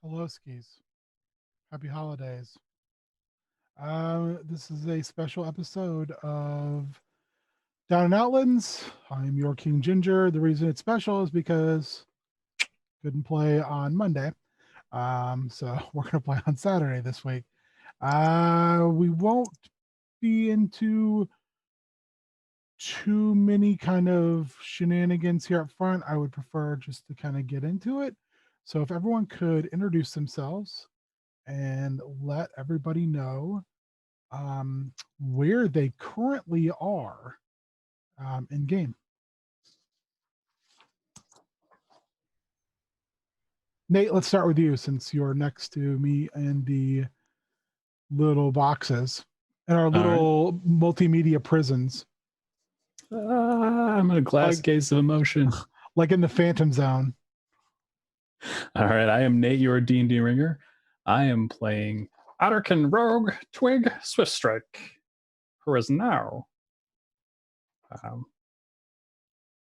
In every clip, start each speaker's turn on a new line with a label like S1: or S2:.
S1: Hello, skis. Happy holidays. This is a special episode of Down in Outlands. I'm your King Ginger. The reason it's special is because couldn't play on Monday. So we're gonna play on Saturday this week. We won't be into too many kind of shenanigans here up front. I would prefer just to kind of get into it. So if everyone could introduce themselves and let everybody know where they currently are in game. Nate, let's start with you since you're next to me in the little boxes and our little multimedia prisons.
S2: I'm in a glass case of emotion.
S1: Like in the Phantom Zone.
S2: All right, I am Nate, your D&D ringer. I am playing Otterkin Rogue Twig Swift Strike, who is now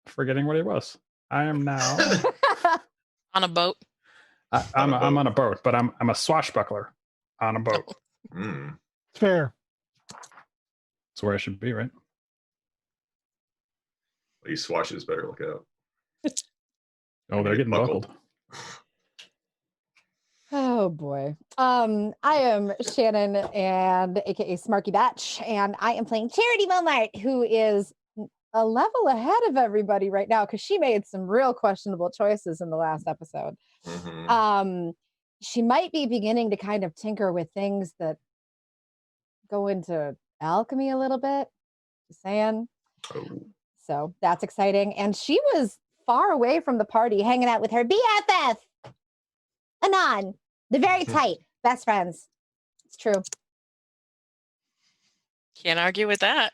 S2: forgetting what he was. I am now
S3: on a boat.
S2: I'm on a boat, but I'm a swashbuckler on a boat.
S1: Fair.
S2: That's where I should be, right?
S4: These swashes better look out.
S2: Oh, they're getting buckled.
S5: Oh boy. I am Shannon and aka Smarky Batch, and I am playing Charity Momart, who is a level ahead of everybody right now because she made some real questionable choices in the last episode. She might be beginning to kind of tinker with things that go into alchemy a little bit. Just saying. So that's exciting. And she was far away from the party hanging out with her BFF. Anon. They're very tight. Best friends. It's true.
S3: Can't argue with that.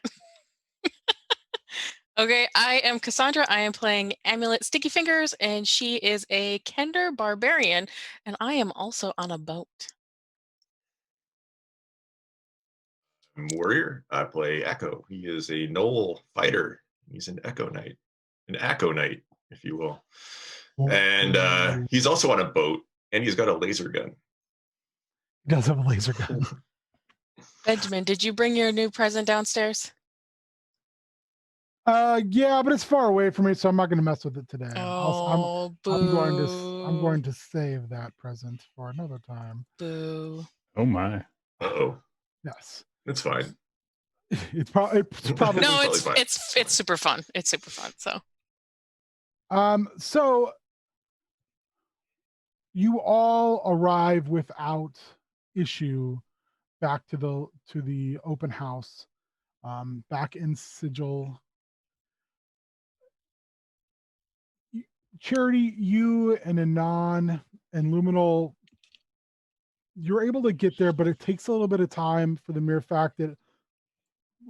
S3: Okay, I am Cassandra. I am playing Amulet Sticky Fingers, and she is a Kender barbarian, and I am also on a boat.
S4: I'm Warrior. I play Echo. He is a Knoll fighter. He's an Echo Knight. An Echo Knight, if you will. And he's also on a boat, and he's got a laser gun.
S1: He does have a laser gun.
S3: Benjamin, did you bring your new present downstairs?
S1: Yeah, but it's far away from me, so I'm not going to mess with it today.
S3: Oh,
S1: I'm
S3: boo.
S1: going to save that present for another time.
S3: Boo.
S2: Oh my.
S4: Uh-oh.
S1: Yes.
S4: It's fine.
S1: It's probably
S3: No,
S4: fine.
S3: it's super fun. It's super fun.
S1: So you all arrive without issue back to the open house, back in Sigil. Charity, you and Anon and Luminal, you're able to get there, but it takes a little bit of time for the mere fact that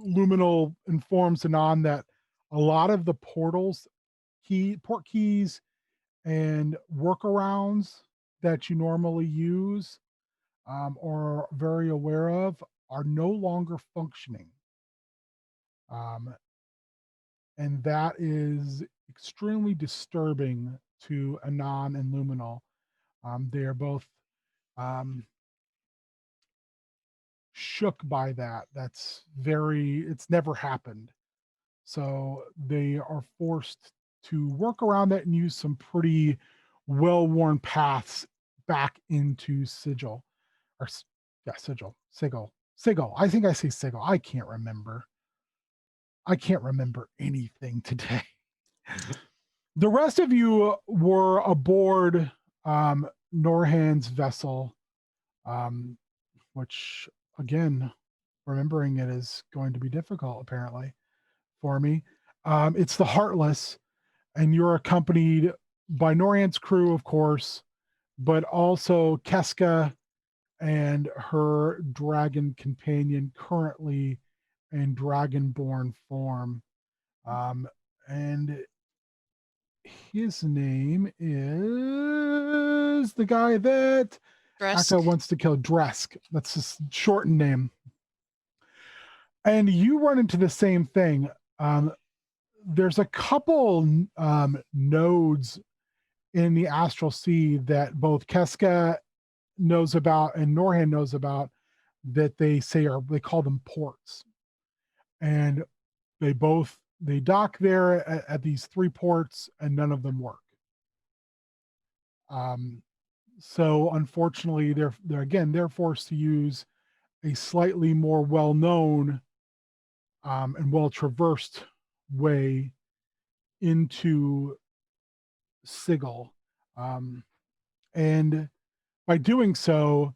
S1: Luminal informs Anon that a lot of the port keys and workarounds that you normally use or are very aware of are no longer functioning. And that is extremely disturbing to Anon and Luminal. They are both shook by that. It's never happened. So they are forced to work around that and use some pretty well-worn paths back into Sigil. Sigil. I think I say Sigil. I can't remember anything today. The rest of you were aboard Norhan's vessel, which, again, remembering it is going to be difficult, apparently, for me. It's the Heartless, and you're accompanied by Norhan's crew, of course, but also Keska and her dragon companion, currently in dragonborn form. And his name is the guy that Akka wants to kill, Dresk. That's his shortened name. And you run into the same thing. There's a couple nodes in the astral sea that both Keska knows about and Norhan knows about that they call them ports. And they dock there at these 3 ports and none of them work. So unfortunately they're forced to use a slightly more well-known and well-traversed way into Sigil. And by doing so,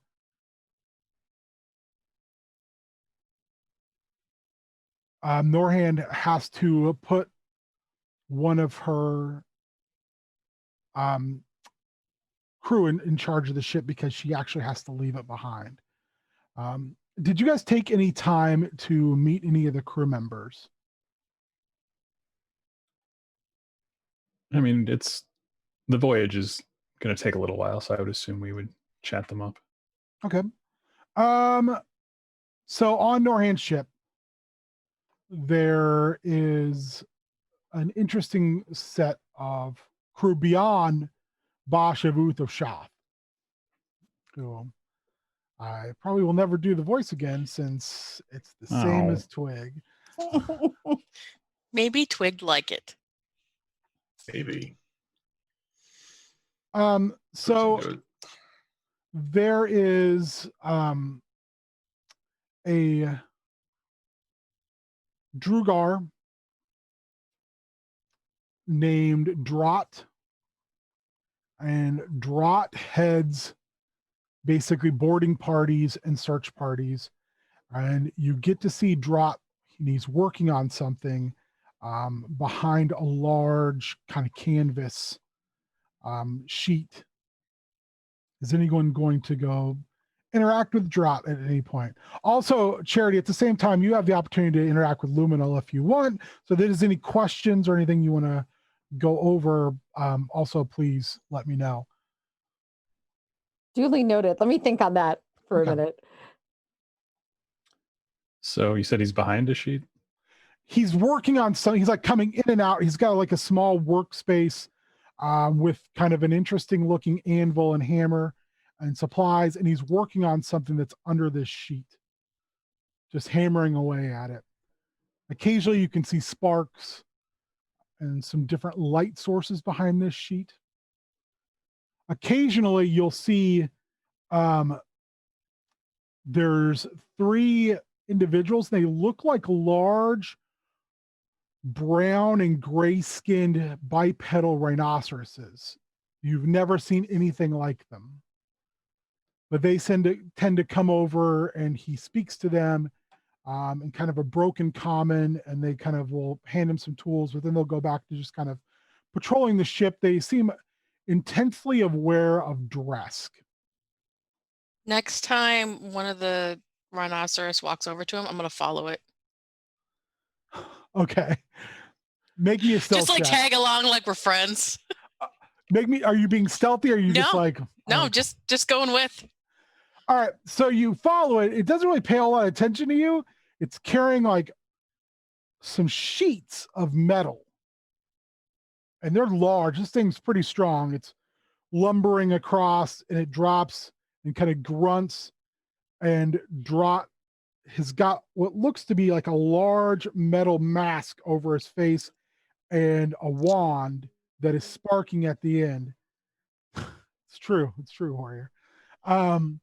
S1: Norhand has to put one of her crew in charge of the ship because she actually has to leave it behind. Did you guys take any time to meet any of the crew members?
S2: I mean, the voyage is going to take a little while, so I would assume we would chat them up.
S1: Okay. So on Norhand's ship, there is an interesting set of crew beyond Bashavuth of Shath, who I probably will never do the voice again since it's the same as Twig.
S3: Maybe Twig like it.
S4: Maybe.
S1: So there is a Drugar named Drot, and Drot heads basically boarding parties and search parties, and you get to see Drot, and he's working on something behind a large kind of canvas sheet. Is anyone going to go interact with Drot at any point? Also, Charity, at the same time, you have the opportunity to interact with Luminal if you want. So if there's any questions or anything you want to go over, also please let me know.
S5: Duly noted. Let me think on that for a minute.
S2: So you said he's behind a sheet?
S1: He's working on something. He's like coming in and out. He's got like a small workspace with kind of an interesting looking anvil and hammer and supplies, and he's working on something that's under this sheet, just hammering away at it. Occasionally you can see sparks and some different light sources behind this sheet. Occasionally you'll see there's 3 individuals. They look like large brown and gray skinned bipedal rhinoceroses. You've never seen anything like them. But they tend to come over and he speaks to them in kind of a broken common, and they kind of will hand him some tools, but then they'll go back to just kind of patrolling the ship. They seem intensely aware of Dresk.
S3: Next time one of the rhinoceros walks over to him, I'm going to follow it.
S1: Okay. Make me a stealth
S3: Just like
S1: check.
S3: tag along like we're friends.
S1: Are you being stealthy, or are you
S3: No.
S1: just like...
S3: No, just going with.
S1: All right, so you follow it. It doesn't really pay a lot of attention to you. It's carrying like some sheets of metal, and they're large. This thing's pretty strong. It's lumbering across, and it drops and kind of grunts, and Drot has got what looks to be like a large metal mask over his face and a wand that is sparking at the end. It's true, warrior. And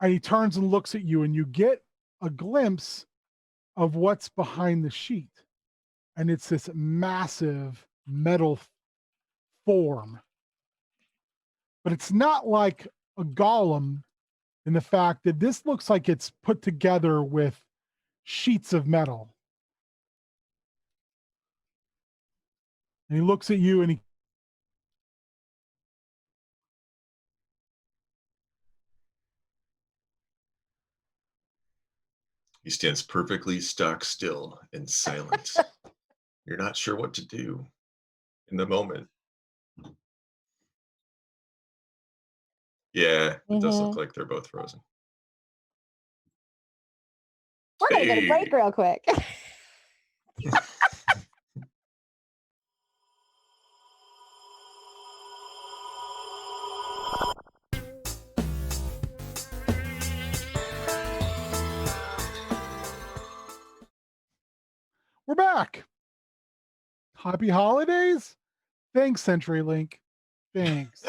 S1: he turns and looks at you, and you get a glimpse of what's behind the sheet. And it's this massive metal form. But it's not like a golem in the fact that this looks like it's put together with sheets of metal. And he looks at you, and
S4: he stands perfectly stock still and silent. You're not sure what to do in the moment. Yeah, it does look like they're both frozen.
S5: We're going to get a break real quick.
S1: back. Happy holidays. Thanks, CenturyLink. Thanks.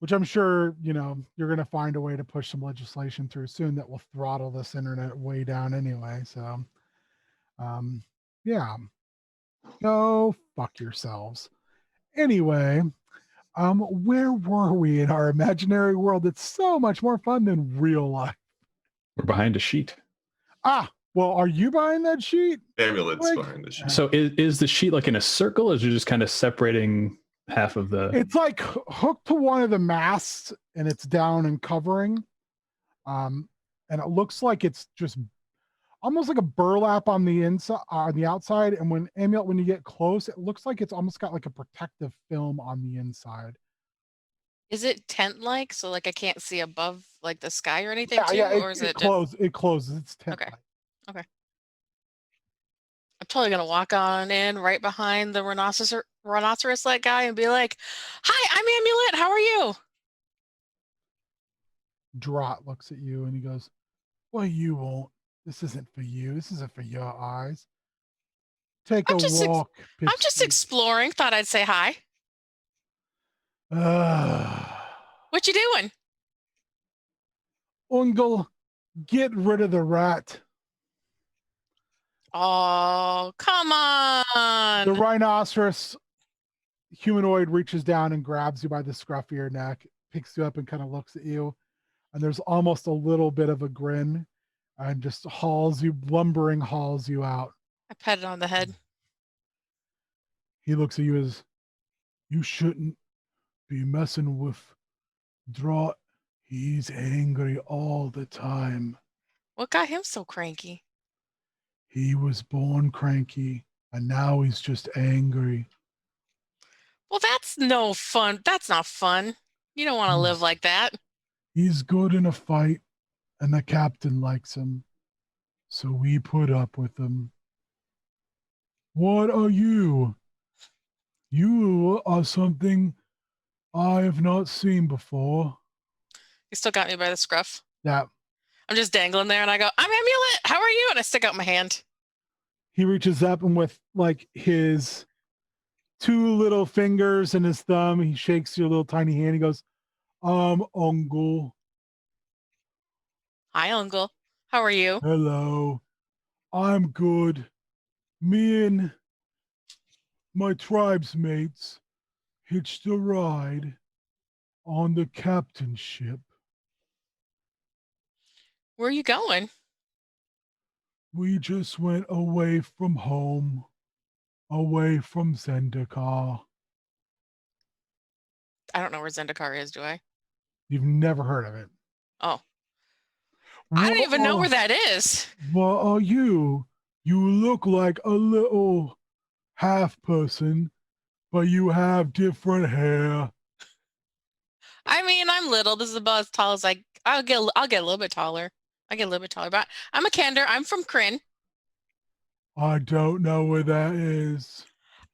S1: Which I'm sure, you're going to find a way to push some legislation through soon that will throttle this internet way down anyway. So, yeah, go fuck yourselves. Anyway, where were we in our imaginary world? It's so much more fun than real life.
S2: We're behind a sheet.
S1: Well, are you behind that sheet?
S4: Amulet's behind the sheet.
S2: So is the sheet like in a circle, or is it just kind of separating half of the...
S1: It's like hooked to one of the masts and it's down and covering. And it looks like it's just almost like a burlap on the inside, on the outside. And when you get close, it looks like it's almost got like a protective film on the inside.
S3: Is it tent-like? So like I can't see above like the sky or anything too?
S1: Yeah,
S3: Or is it
S1: closes? It closes. It's tent-like.
S3: Okay. I'm totally gonna walk on in right behind the rhinoceros-like guy and be like, "Hi, I'm Amulet. How are you?"
S1: Drot looks at you and he goes, "Well, you won't. This isn't for you. This isn't for your eyes. Take
S3: I'm
S1: a
S3: just
S1: walk."
S3: I'm just exploring. Thought I'd say hi. What you doing?
S1: Uncle, get rid of the rat.
S3: Oh, come on.
S1: The rhinoceros humanoid reaches down and grabs you by the scruff of your neck, picks you up and kind of looks at you. And there's almost a little bit of a grin and just hauls you out.
S3: I pet it on the head.
S1: He looks at you as, "You shouldn't be messing with Draught. He's angry all the time.
S3: What got him so cranky?
S1: He was born cranky and now he's just angry."
S3: Well, that's no fun. That's not fun. You don't want to live like that.
S1: He's good in a fight and the captain likes him. So we put up with him. What are you? You are something I have not seen before.
S3: He still got me by the scruff.
S1: Yeah.
S3: I'm just dangling there and I go, "I'm Amulet. How are you?" And I stick out my hand.
S1: He reaches up and with like his 2 little fingers and his thumb, he shakes your little tiny hand. He goes, Uncle.
S3: Hi, Uncle. How are you?
S1: Hello. I'm good. Me and my tribe's mates hitched a ride on the captain's ship.
S3: Where are you going?
S1: We just went away from home, away from Zendikar.
S3: I don't know where Zendikar is, do I?
S1: You've never heard of it.
S3: Oh. I don't even know where that is.
S1: What are you? You look like a little half person, but you have different hair.
S3: I mean, I'm little. This is about as tall as I'll get a little bit taller. I get a little bit taller, but I'm a Kender. I'm from Kryn.
S1: I don't know where that is.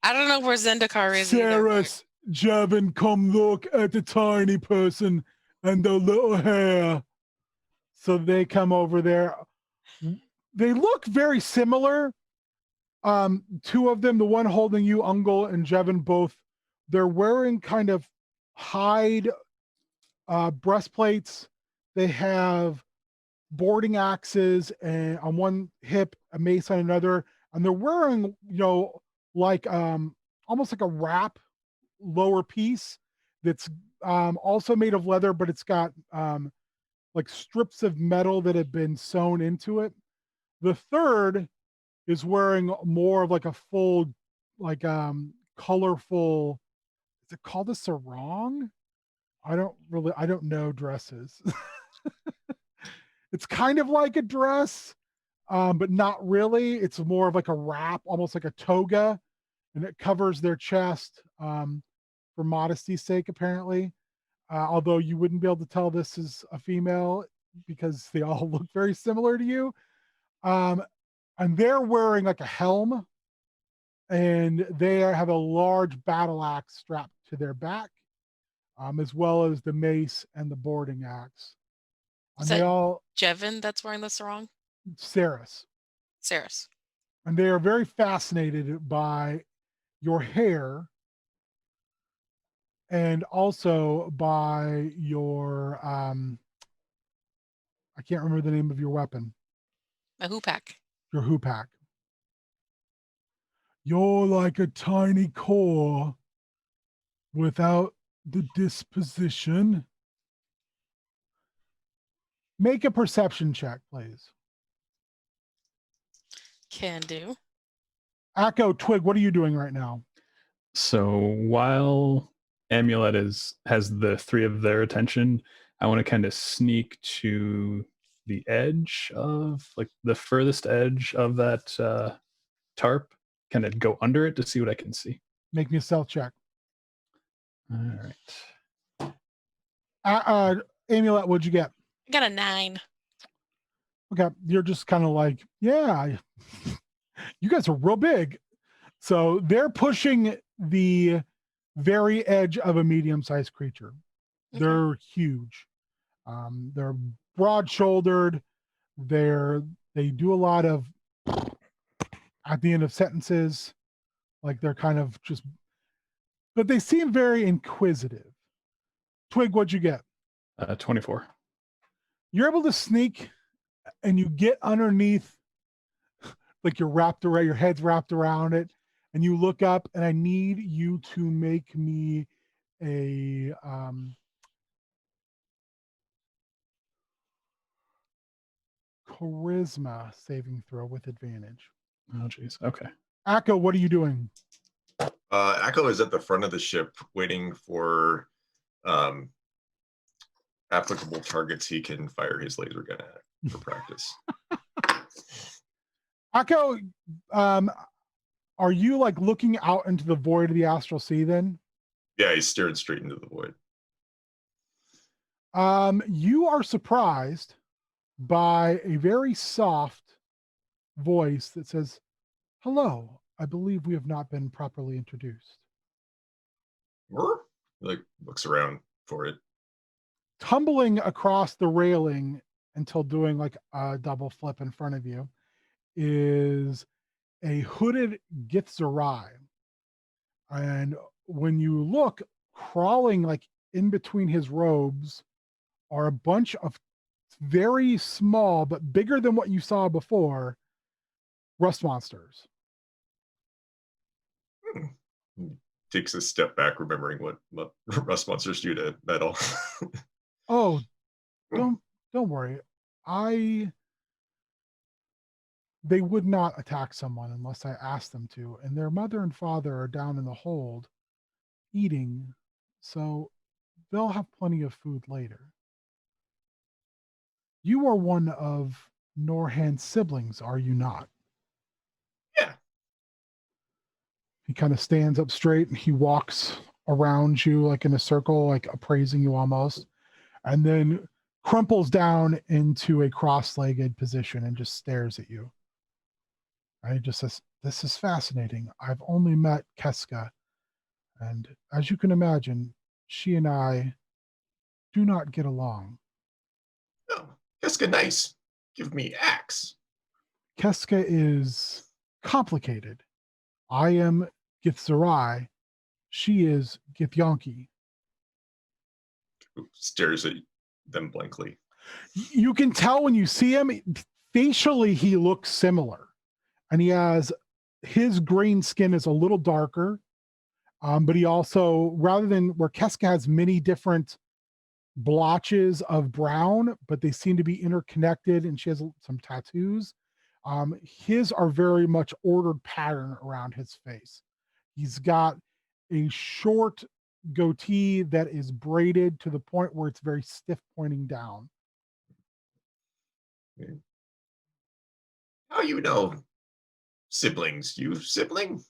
S3: I don't know where Zendikar is either.
S1: Saris, Jevin, come look at the tiny person and the little hair. So they come over there. They look very similar. 2 of them, the one holding you, Uncle and Jevin, both, they're wearing kind of hide breastplates. They have boarding axes and on one hip, a mace on another, and they're wearing, like almost like a wrap lower piece that's also made of leather, but it's got like strips of metal that have been sewn into it. The third is wearing more of like a full, like colorful, is it called a sarong? I don't know dresses. It's kind of like a dress, but not really. It's more of like a wrap, almost like a toga, and it covers their chest for modesty's sake, apparently. Although you wouldn't be able to tell this is a female because they all look very similar to you. And they're wearing like a helm, and they have a large battle axe strapped to their back, as well as the mace and the boarding axe. And
S3: Is
S1: they
S3: that
S1: all
S3: Jevin that's wearing the sarong?
S1: Saris.
S3: Saris.
S1: And they are very fascinated by your hair and also by your I can't remember the name of your weapon.
S3: A hoopak.
S1: Your hoopak. You're like a tiny core without the disposition. Make a perception check, please.
S3: Can do.
S1: Akko, Twig, what are you doing right now?
S2: So while Amulet has the three of their attention, I want to kind of sneak to the edge of, like, the furthest edge of that tarp, kind of go under it to see what I can see.
S1: Make me a stealth check.
S2: All right.
S1: Amulet, what'd you get?
S3: I got a 9.
S1: Okay, you're just kind of like, yeah, you guys are real big. So they're pushing the very edge of a medium-sized creature.
S3: Okay.
S1: They're huge. They're broad-shouldered. They do a lot of at the end of sentences, like they're kind of just, but they seem very inquisitive. Twig, what'd you get?
S2: 24.
S1: You're able to sneak and you get underneath, like you're wrapped around, your head's wrapped around it, and you look up, and I need you to make me a charisma saving throw with advantage.
S2: Oh, geez. Okay.
S1: Akko, what are you doing?
S4: Akko is at the front of the ship waiting for applicable targets he can fire his laser gun at for practice.
S1: Akko, are you like looking out into the void of the astral sea then?
S4: Yeah, he's staring straight into the void.
S1: You are surprised by a very soft voice that says, "Hello, I believe we have not been properly introduced."
S4: Like, looks around for it.
S1: Tumbling across the railing until doing like a double flip in front of you is a hooded Githzerai. And when you look, crawling like in between his robes are a bunch of very small but bigger than what you saw before rust monsters.
S4: Takes a step back, remembering what rust monsters do to metal.
S1: Oh, don't worry. They would not attack someone unless I asked them to, and their mother and father are down in the hold eating, so they'll have plenty of food later. You are one of Norhan's siblings, are you not?
S4: Yeah.
S1: He kind of stands up straight and he walks around you like in a circle, like appraising you almost, and then crumples down into a cross-legged position and just stares at you. And he just says, "This is fascinating. I've only met Keska, and as you can imagine, she and I do not get along."
S4: Oh, Keska, nice. Give me axe.
S1: Keska is complicated. I am Githzerai. She is Githyanki.
S4: Stares at them blankly.
S1: You can tell when you see him, facially, he looks similar. And he has, his green skin is a little darker. But he also, rather than where Keska has many different blotches of brown, but they seem to be interconnected, and she has some tattoos. His are very much ordered pattern around his face. He's got a short goatee that is braided to the point where it's very stiff pointing down.
S4: How you know siblings? You sibling?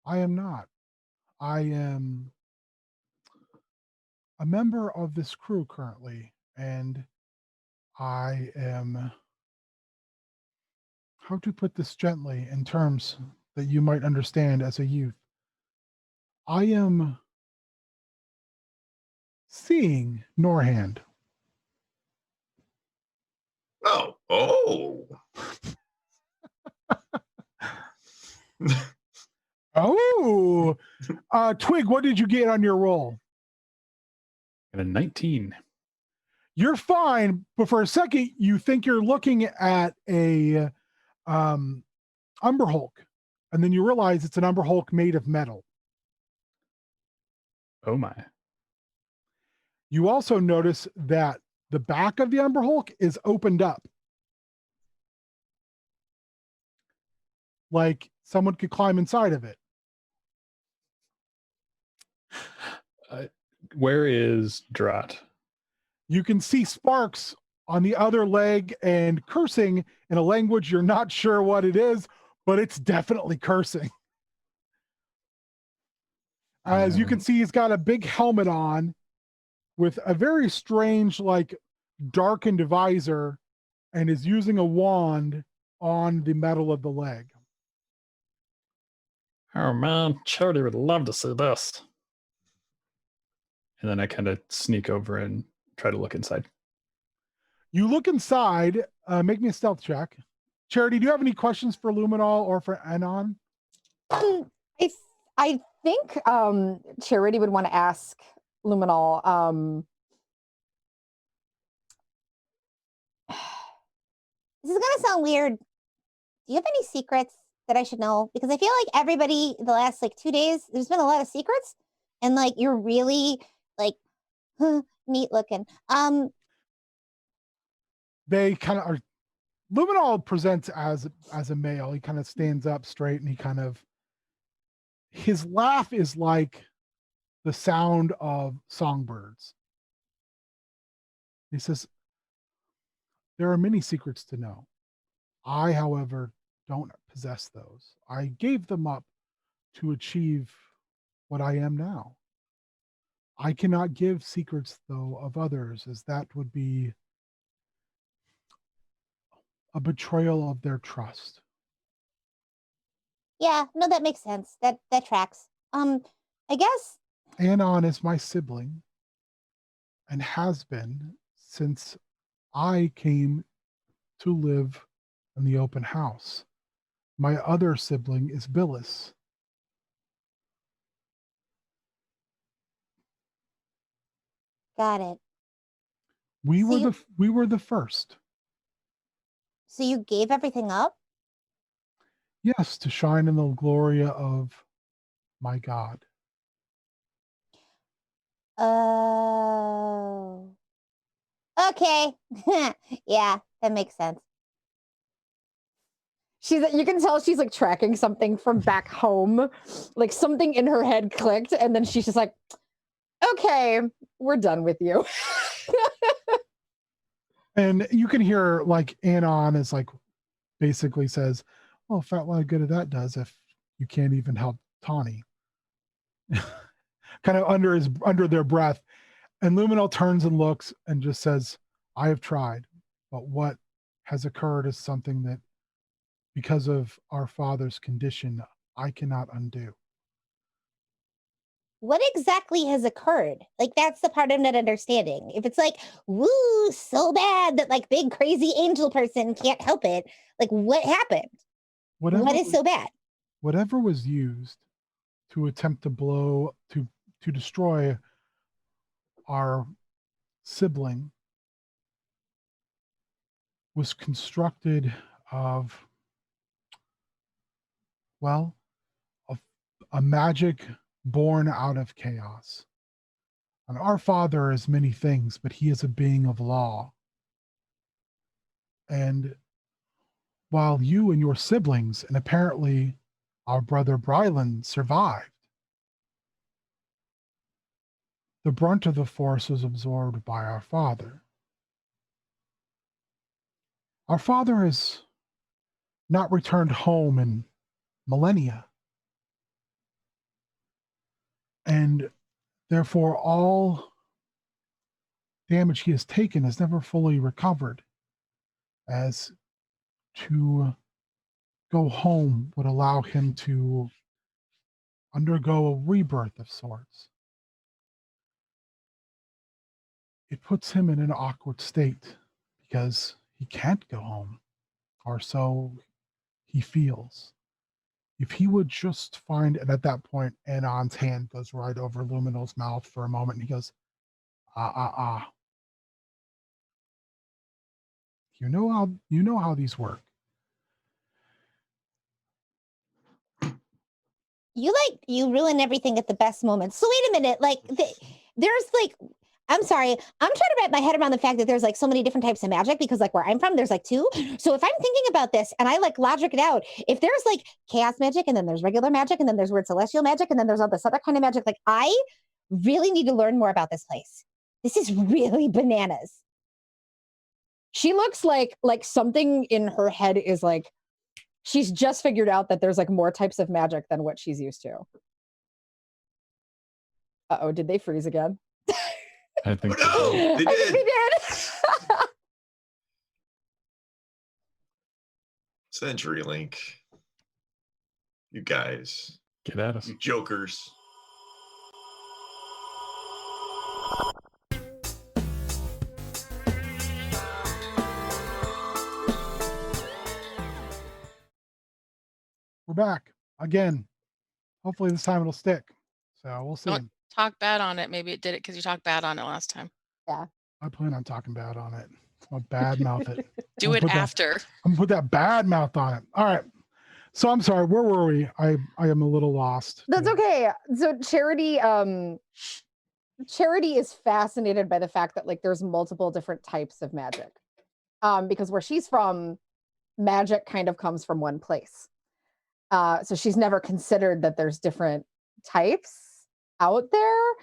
S1: I am not. I am a member of this crew currently, and I am, how to put this gently in terms that you might understand as a youth. I am seeing Norhand.
S4: Oh.
S1: Oh, Twig, what did you get on your roll?
S2: And a 19.
S1: You're fine, but for a second, you think you're looking at a Umber Hulk, and then you realize it's an Umber Hulk made of metal.
S2: Oh my.
S1: You also notice that the back of the Umber Hulk is opened up. Like someone could climb inside of it.
S2: Where is Drat?
S1: You can see sparks on the other leg and cursing in a language you're not sure what it is, but it's definitely cursing. As you can see, he's got a big helmet on with a very strange, like, darkened visor, and is using a wand on the metal of the leg.
S2: Oh man, Charity would love to see this. And then I kind of sneak over and try to look inside.
S1: You look inside, make me a stealth check. Charity, do you have any questions for Luminol or for Anon?
S5: I think Charity would want to ask Luminol.
S6: This is gonna sound weird. Do you have any secrets that I should know? Because I feel like everybody the last like 2 days, there's been a lot of secrets, and like you're really like neat looking.
S1: They kind of are. Luminol presents as a male. He kind of stands up straight, and he kind of, his laugh is like the sound of songbirds. He says, there are many secrets to know. I, however, don't possess those. I gave them up to achieve what I am now. I cannot give secrets, though, of others, as that would be a betrayal of their trust.
S6: Yeah, no, that makes sense. That tracks. I guess
S1: Anon is my sibling and has been since I came to live in the open house. My other sibling is Billis.
S6: got it.
S1: We
S6: So
S1: were the first.
S6: So you gave everything up?
S1: Yes, to shine in the glory of my God.
S6: Oh. Okay. Yeah, that makes sense.
S5: You can tell she's like tracking something from back home. Like something in her head clicked, and then she's just like, okay, we're done with you.
S1: And you can hear like Anon is like basically says, well, fat lot of good that does if you can't even help Tawny. Kind of under their breath. And Luminol turns and looks and just says, I have tried, but what has occurred is something that, because of our father's condition, I cannot undo.
S6: What exactly has occurred? Like, that's the part I'm not understanding. If it's like, woo, so bad that like big crazy angel person can't help it, like what happened? What is so bad?
S1: Whatever was used to attempt to destroy our sibling was constructed of, well, a magic born out of chaos. And our father is many things, but he is a being of law. And while you and your siblings, and apparently our brother Brylan, survived, the brunt of the force was absorbed by our father. Our father has not returned home in millennia. And therefore, all damage he has taken has never fully recovered, as to go home would allow him to undergo a rebirth of sorts. It puts him in an awkward state because he can't go home, or so he feels. if he would just find, and at that point, Anon's hand goes right over Luminal's mouth for a moment, and he goes, ah. You know how these work.
S6: You ruin everything at the best moment. So wait a minute, like there's like, I'm sorry, I'm trying to wrap my head around the fact that there's like so many different types of magic, because like where I'm from, there's like 2. So if I'm thinking about this and I like logic it out, if there's like chaos magic and then there's regular magic and then there's weird celestial magic and then there's all this other kind of magic, like I really need to learn more about this place. This is really bananas.
S5: She looks like something in her head is like, she's just figured out that there's like more types of magic than what she's used to. Uh-oh, did they freeze again?
S2: I think
S4: Oh, no, they
S5: I think
S4: did.
S5: they did.
S4: CenturyLink. You guys.
S2: get at us.
S4: You jokers.
S1: We're back again. Hopefully this time it'll stick. So we'll see.
S3: Don't talk bad on it. Maybe it did it because you talked bad on it last time.
S1: I plan on talking bad on it. I'll bad mouth it.
S3: Do it after.
S1: I'm gonna put that bad mouth on it. All right. So I'm sorry. Where were we? I am a little lost.
S5: That's okay. So Charity is fascinated by the fact that like there's multiple different types of magic. Because where she's from, magic kind of comes from one place. So she's never considered that there's different types out there.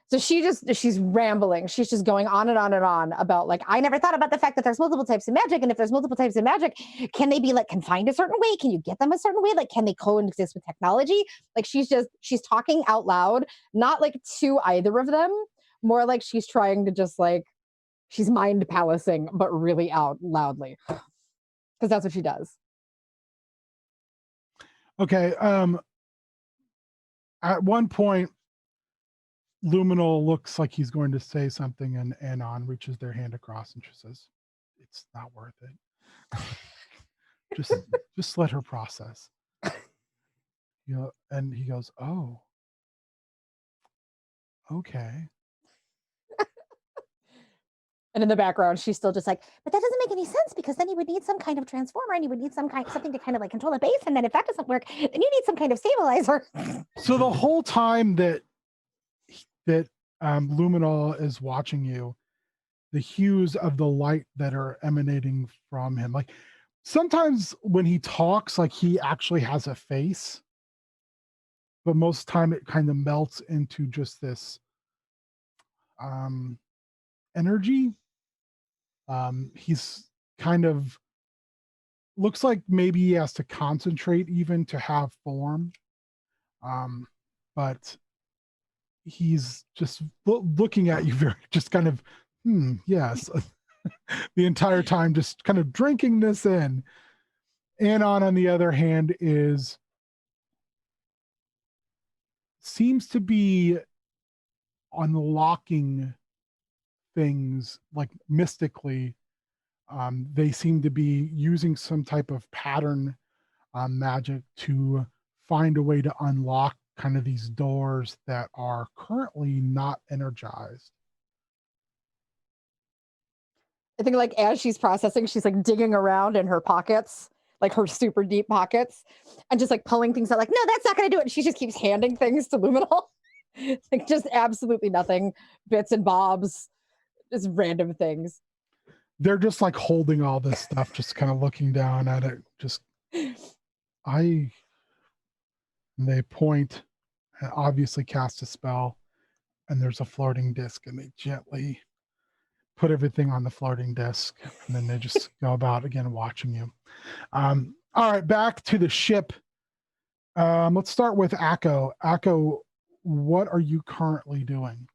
S5: So she's rambling. She's just going on and on and on about like, I never thought about the fact that there's multiple types of magic. And if there's multiple types of magic, can they be like confined a certain way? Can you get them a certain way? Like, can they coexist with technology? Like she's talking out loud, not like to either of them, more like she's trying to just like, she's mind palacing, but really out loudly. Because that's what she does.
S1: Okay. At one point, Luminal looks like he's going to say something, and Anon reaches their hand across and she says, "It's not worth it. just let her process." You know, and he goes, "Oh, okay."
S5: And in the background, she's still just like, but that doesn't make any sense because then you would need some kind of transformer and you would need something to kind of like control the base. And then if that doesn't work, then you need some kind of stabilizer.
S1: So the whole time that Luminal is watching you, the hues of the light that are emanating from him, like sometimes when he talks, like he actually has a face, but most time it kind of melts into just this energy. He's kind of looks like maybe he has to concentrate even to have form. But he's just looking at you very, just kind of, yes, the entire time, just kind of drinking this in. Anon, on the other hand, seems to be unlocking things like mystically. They seem to be using some type of pattern magic to find a way to unlock kind of these doors that are currently not energized.
S5: I think like as she's processing, she's like digging around in her pockets, like her super deep pockets, and just like pulling things out like, no, that's not going to do it. And she just keeps handing things to Luminal. Like just absolutely nothing, bits and bobs, just random things.
S1: They're just like holding all this stuff, just kind of looking down at it. Just, they point and obviously cast a spell, and there's a floating disc, and they gently put everything on the floating disc, and then they just go about again watching you. All right, back to the ship. Let's start with Akko. Akko, what are you currently doing?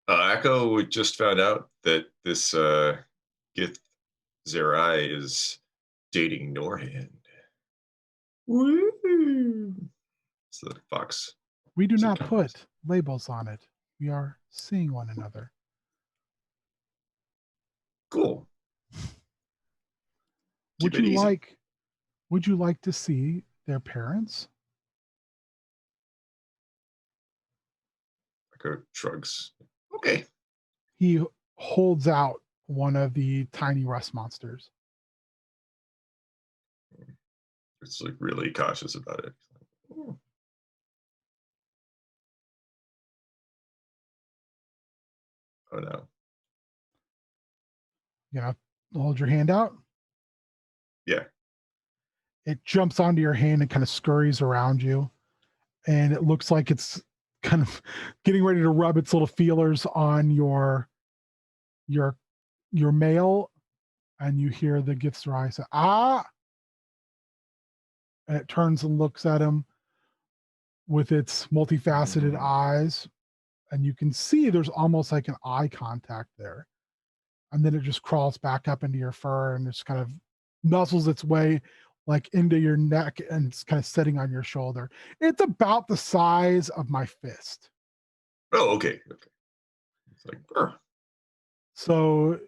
S4: Akko just found out that this Gith Zerai is dating Norhand. Woo! It's the fox.
S1: We do not put labels on it. We are seeing one another.
S4: Cool.
S1: Would you like to see their parents.
S4: Echo shrugs. Okay.
S1: He holds out one of the tiny rust monsters.
S4: It's like really cautious about it. Oh no.
S1: Yeah, hold your hand out.
S4: Yeah.
S1: It jumps onto your hand and kind of scurries around you. And it looks like it's kind of getting ready to rub its little feelers on your mail. And you hear the gift's eye say, ah. And it turns and looks at him with its multifaceted eyes. And you can see there's almost like an eye contact there. And then it just crawls back up into your fur and just kind of nuzzles its way like into your neck and it's kind of sitting on your shoulder. It's about the size of my fist.
S4: Oh, okay. Okay. It's like,
S1: So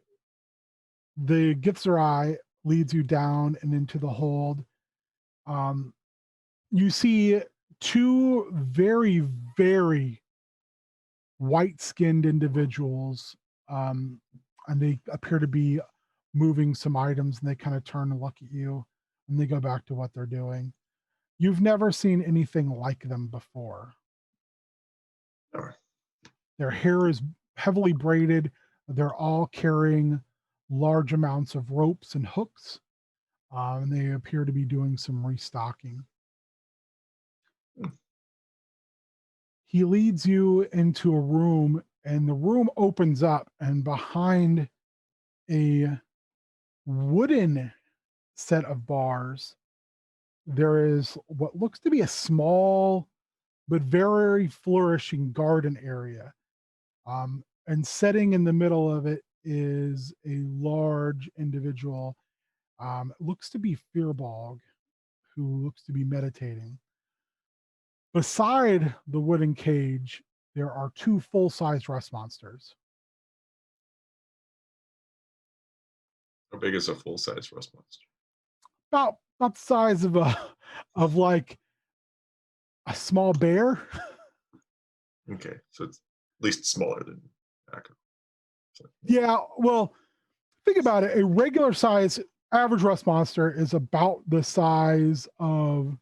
S1: the Gitzer eye leads you down and into the hold. You see two very, very white-skinned individuals, and they appear to be moving some items, and they kind of turn and look at you, and they go back to what they're doing. You've never seen anything like them before.
S4: Alright.
S1: Their hair is heavily braided. They're all carrying large amounts of ropes and hooks, and they appear to be doing some restocking. He leads you into a room, and the room opens up, and behind a wooden set of bars, there is what looks to be a small but very flourishing garden area. And setting in the middle of it is a large individual. It looks to be Fearbog, who looks to be meditating. Beside the wooden cage, there are two full-size rust monsters.
S4: How big is a full-size rust monster?
S1: About the size of like a small bear.
S4: Okay, so it's at least smaller than Echo. So,
S1: Yeah, well, think about it. A regular size average rust monster is about the size of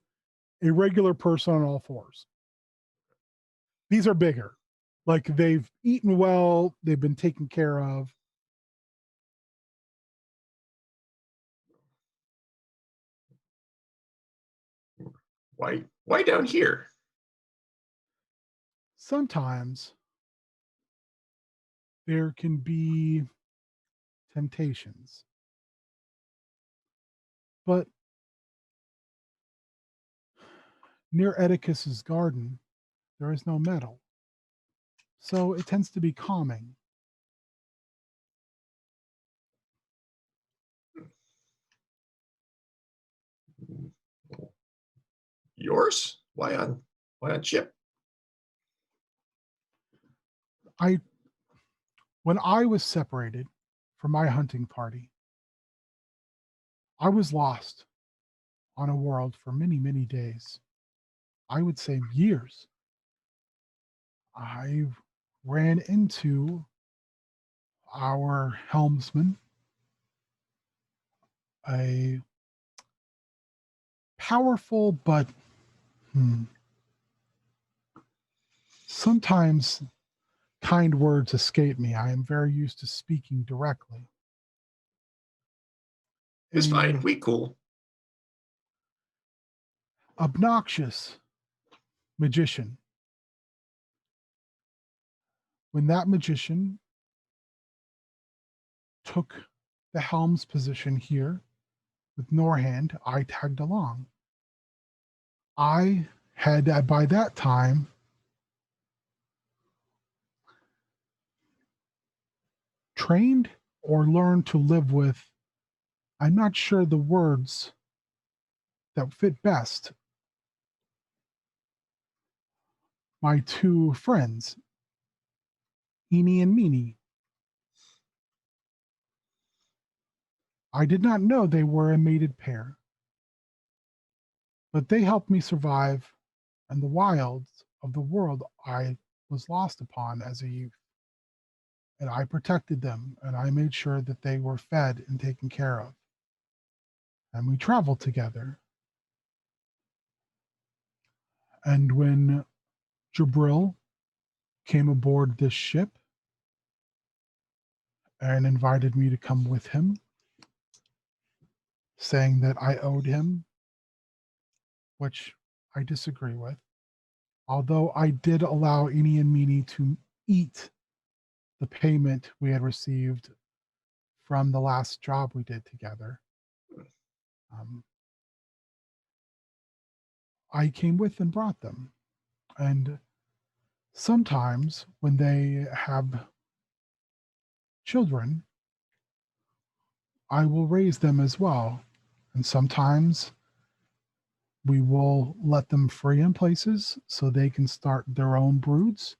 S1: a regular person on all fours. These are bigger. Like they've eaten well, they've been taken care of.
S4: why down here?
S1: Sometimes there can be temptations. But near Oedicus's garden, there is no metal. So it tends to be calming.
S4: Yours? Why on Chip?
S1: When I was separated from my hunting party, I was lost on a world for many, many days. I would say years. I ran into our helmsman, a powerful but sometimes kind words escape me. I am very used to speaking directly.
S4: It's fine. We cool.
S1: Obnoxious magician. When that magician took the helm's position here with Norhand, I tagged along. I had, by that time, trained or learned to live with, I'm not sure the words that fit best, my two friends, Eenie and Meanie. I did not know they were a mated pair. but they helped me survive in the wilds of the world I was lost upon as a youth. And I protected them, and I made sure that they were fed and taken care of. And we traveled together. And when Jabril came aboard this ship and invited me to come with him, saying that I owed him, which I disagree with, although I did allow Eenie and Meanie to eat the payment we had received from the last job we did together. I came with and brought them. And sometimes when they have children, I will raise them as well. And sometimes we will let them free in places so they can start their own broods.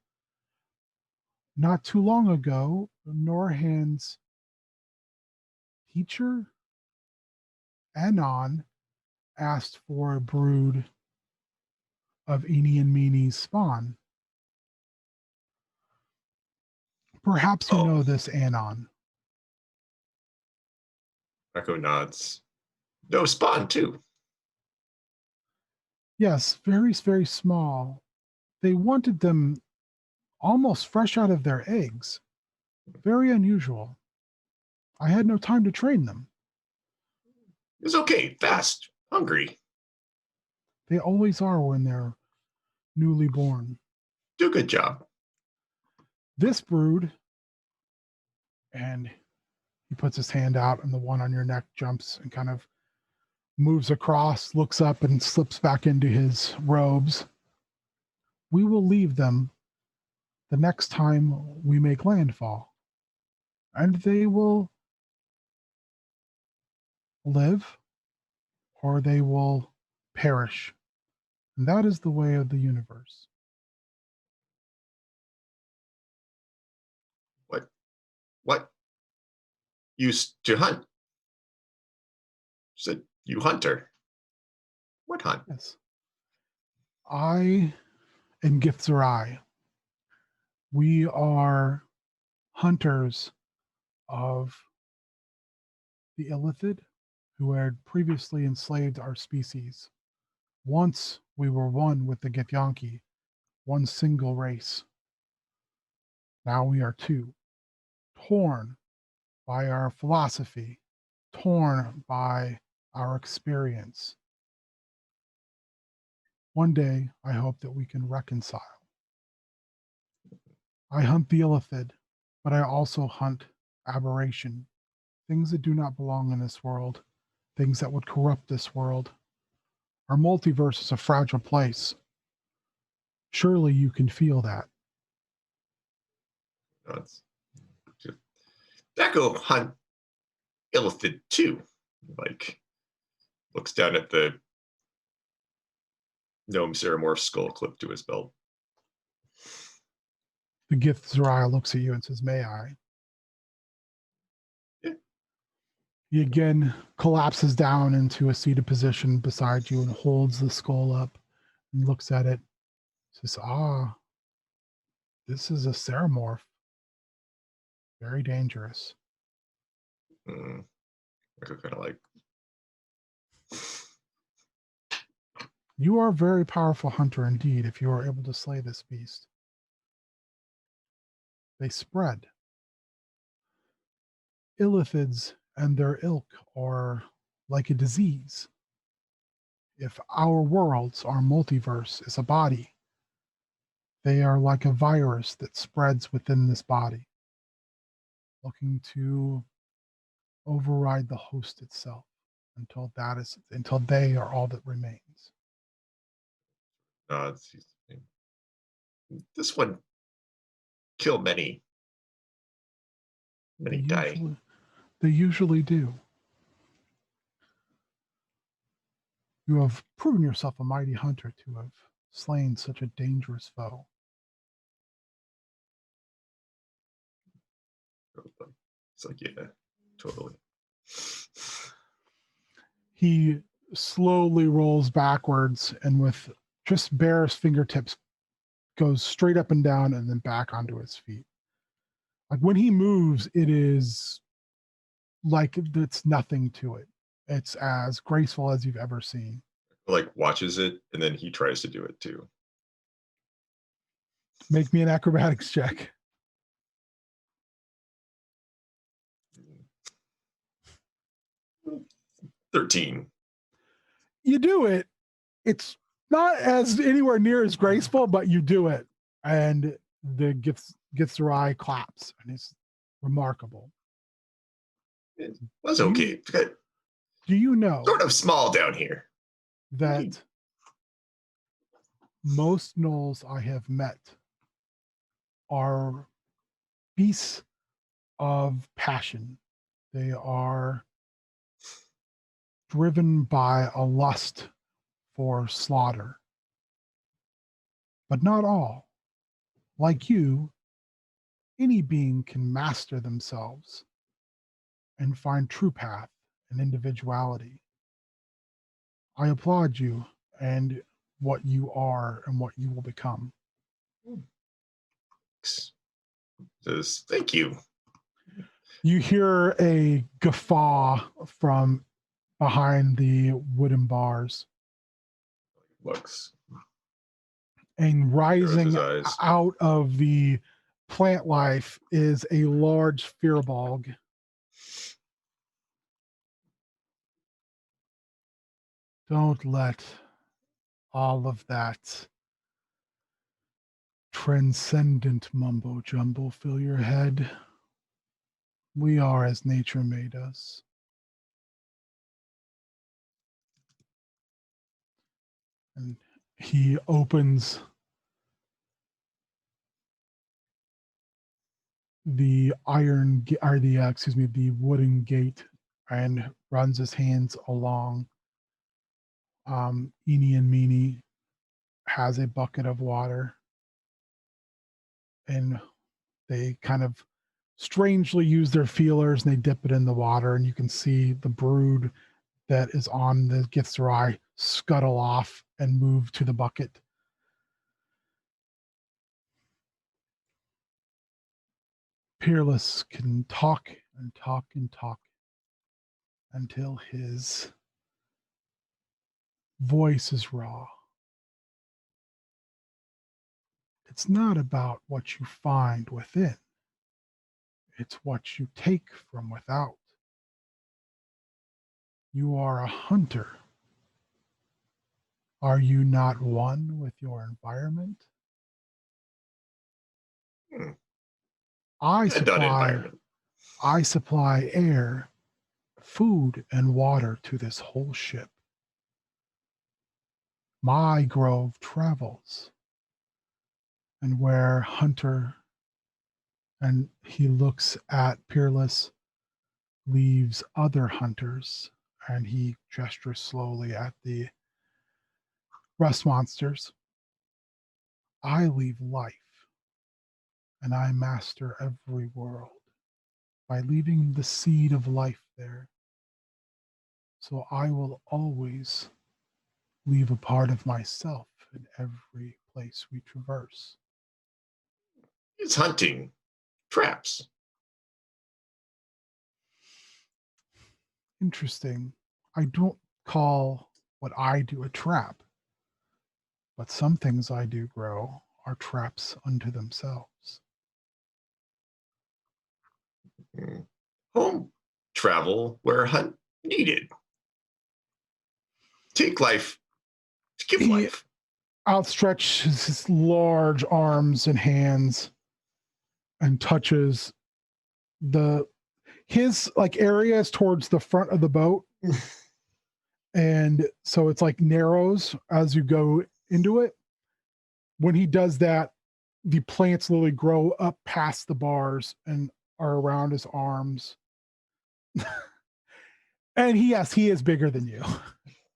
S1: Not too long ago, Norhan's teacher, Anon, asked for a brood of Eenie and Meanie's spawn. Perhaps you know this Anon.
S4: Echo nods. No, spawn too.
S1: Yes, very, very small. They wanted them almost fresh out of their eggs. Very unusual. I had no time to train them.
S4: It's okay. Fast. Hungry.
S1: They always are when they're newly born.
S4: Do a good job.
S1: This brood, and he puts his hand out, and the one on your neck jumps and kind of moves across, looks up, and slips back into his robes. We will leave them the next time we make landfall, and they will live or they will perish. And that is the way of the universe.
S4: What? Used to hunt. Said you hunter. What hunt?
S1: Yes. I and Githzerai, we are hunters of the Illithid who had previously enslaved our species. Once we were one with the Githyanki, one single race. Now we are two, torn by our philosophy, torn by our experience. One day, I hope that we can reconcile. I hunt the Illithid, but I also hunt aberration, things that do not belong in this world, things that would corrupt this world. Our multiverse is a fragile place. Surely you can feel that.
S4: It's just, Echo hunt Illithid too. Like, looks down at the gnome Ceramorph skull clipped to his belt.
S1: The Githzerai looks at you and says, "May I?"
S4: Yeah.
S1: He again collapses down into a seated position beside you and holds the skull up and looks at it. Says, "Ah, this is a Ceramorph. Very dangerous."
S4: Echo kind of like,
S1: You are a very powerful hunter indeed if you are able to slay this beast. They spread. Illithids and their ilk are like a disease. If our worlds, our multiverse, is a body, they are like a virus that spreads within this body, looking to override the host itself until they are all that remains.
S4: this one kill many. Many die.
S1: They usually do. You have proven yourself a mighty hunter to have slain such a dangerous foe.
S4: It's like, yeah, totally.
S1: He slowly rolls backwards and with just bare fingertips goes straight up and down and then back onto his feet. Like when he moves, it is like it's nothing to it. It's as graceful as you've ever seen.
S4: Like watches it, and then he tries to do it too.
S1: Make me an acrobatics check.
S4: 13.
S1: You do it. It's not as anywhere near as graceful, but you do it. And the gets your eye claps, and it's remarkable.
S4: It was okay.
S1: Do you know
S4: Sort of small down here.
S1: that most gnolls I have met are beasts of passion? They are driven by a lust for slaughter. But not all. Like you, any being can master themselves and find true path and individuality. I applaud you and what you are and what you will become.
S4: Says, thank you.
S1: You hear a guffaw from behind the wooden bars.
S4: Looks.
S1: And rising
S4: his eyes.
S1: out of the plant life is a large firbolg. Don't let all of that transcendent mumbo jumbo fill your head. We are as nature made us. And he opens the the wooden gate and runs his hands along. Eenie and Meanie has a bucket of water, and they kind of strangely use their feelers and they dip it in the water, and you can see the brood that is on the Githzerai scuttle off and move to the bucket. Peerless can talk and talk and talk until his voice is raw. It's not about what you find within. It's what you take from without. You are a hunter. Are you not one with your environment? I supply air, food, and water to this whole ship. My grove travels. And where Hunter, and he looks at Peerless, leaves other hunters, and he gestures slowly at the rust monsters. I leave life, and I master every world by leaving the seed of life there. So I will always leave a part of myself in every place we traverse.
S4: It's hunting. Traps.
S1: Interesting. I don't call what I do a trap, but some things I do grow are traps unto themselves.
S4: Home travel where hunt needed. Take life to give life.
S1: Outstretches his large arms and hands and touches his like areas towards the front of the boat. And so it's like narrows as you go into it. When he does that, the plants literally grow up past the bars and are around his arms. And he is bigger than you.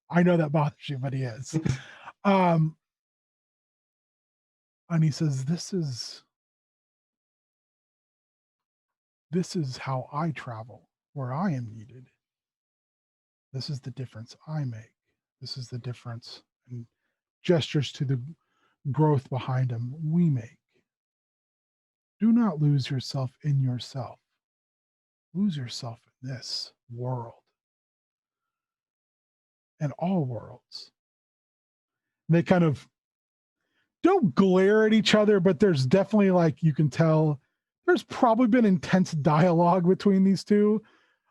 S1: I know that bothers you, but he is. And he says, this is how I travel, where I am needed. This is the difference I make. This is the difference. And gestures to the growth behind him. We make. Do not lose yourself in yourself. Lose yourself in this world and all worlds. And they kind of don't glare at each other, but there's definitely, like, you can tell there's probably been intense dialogue between these two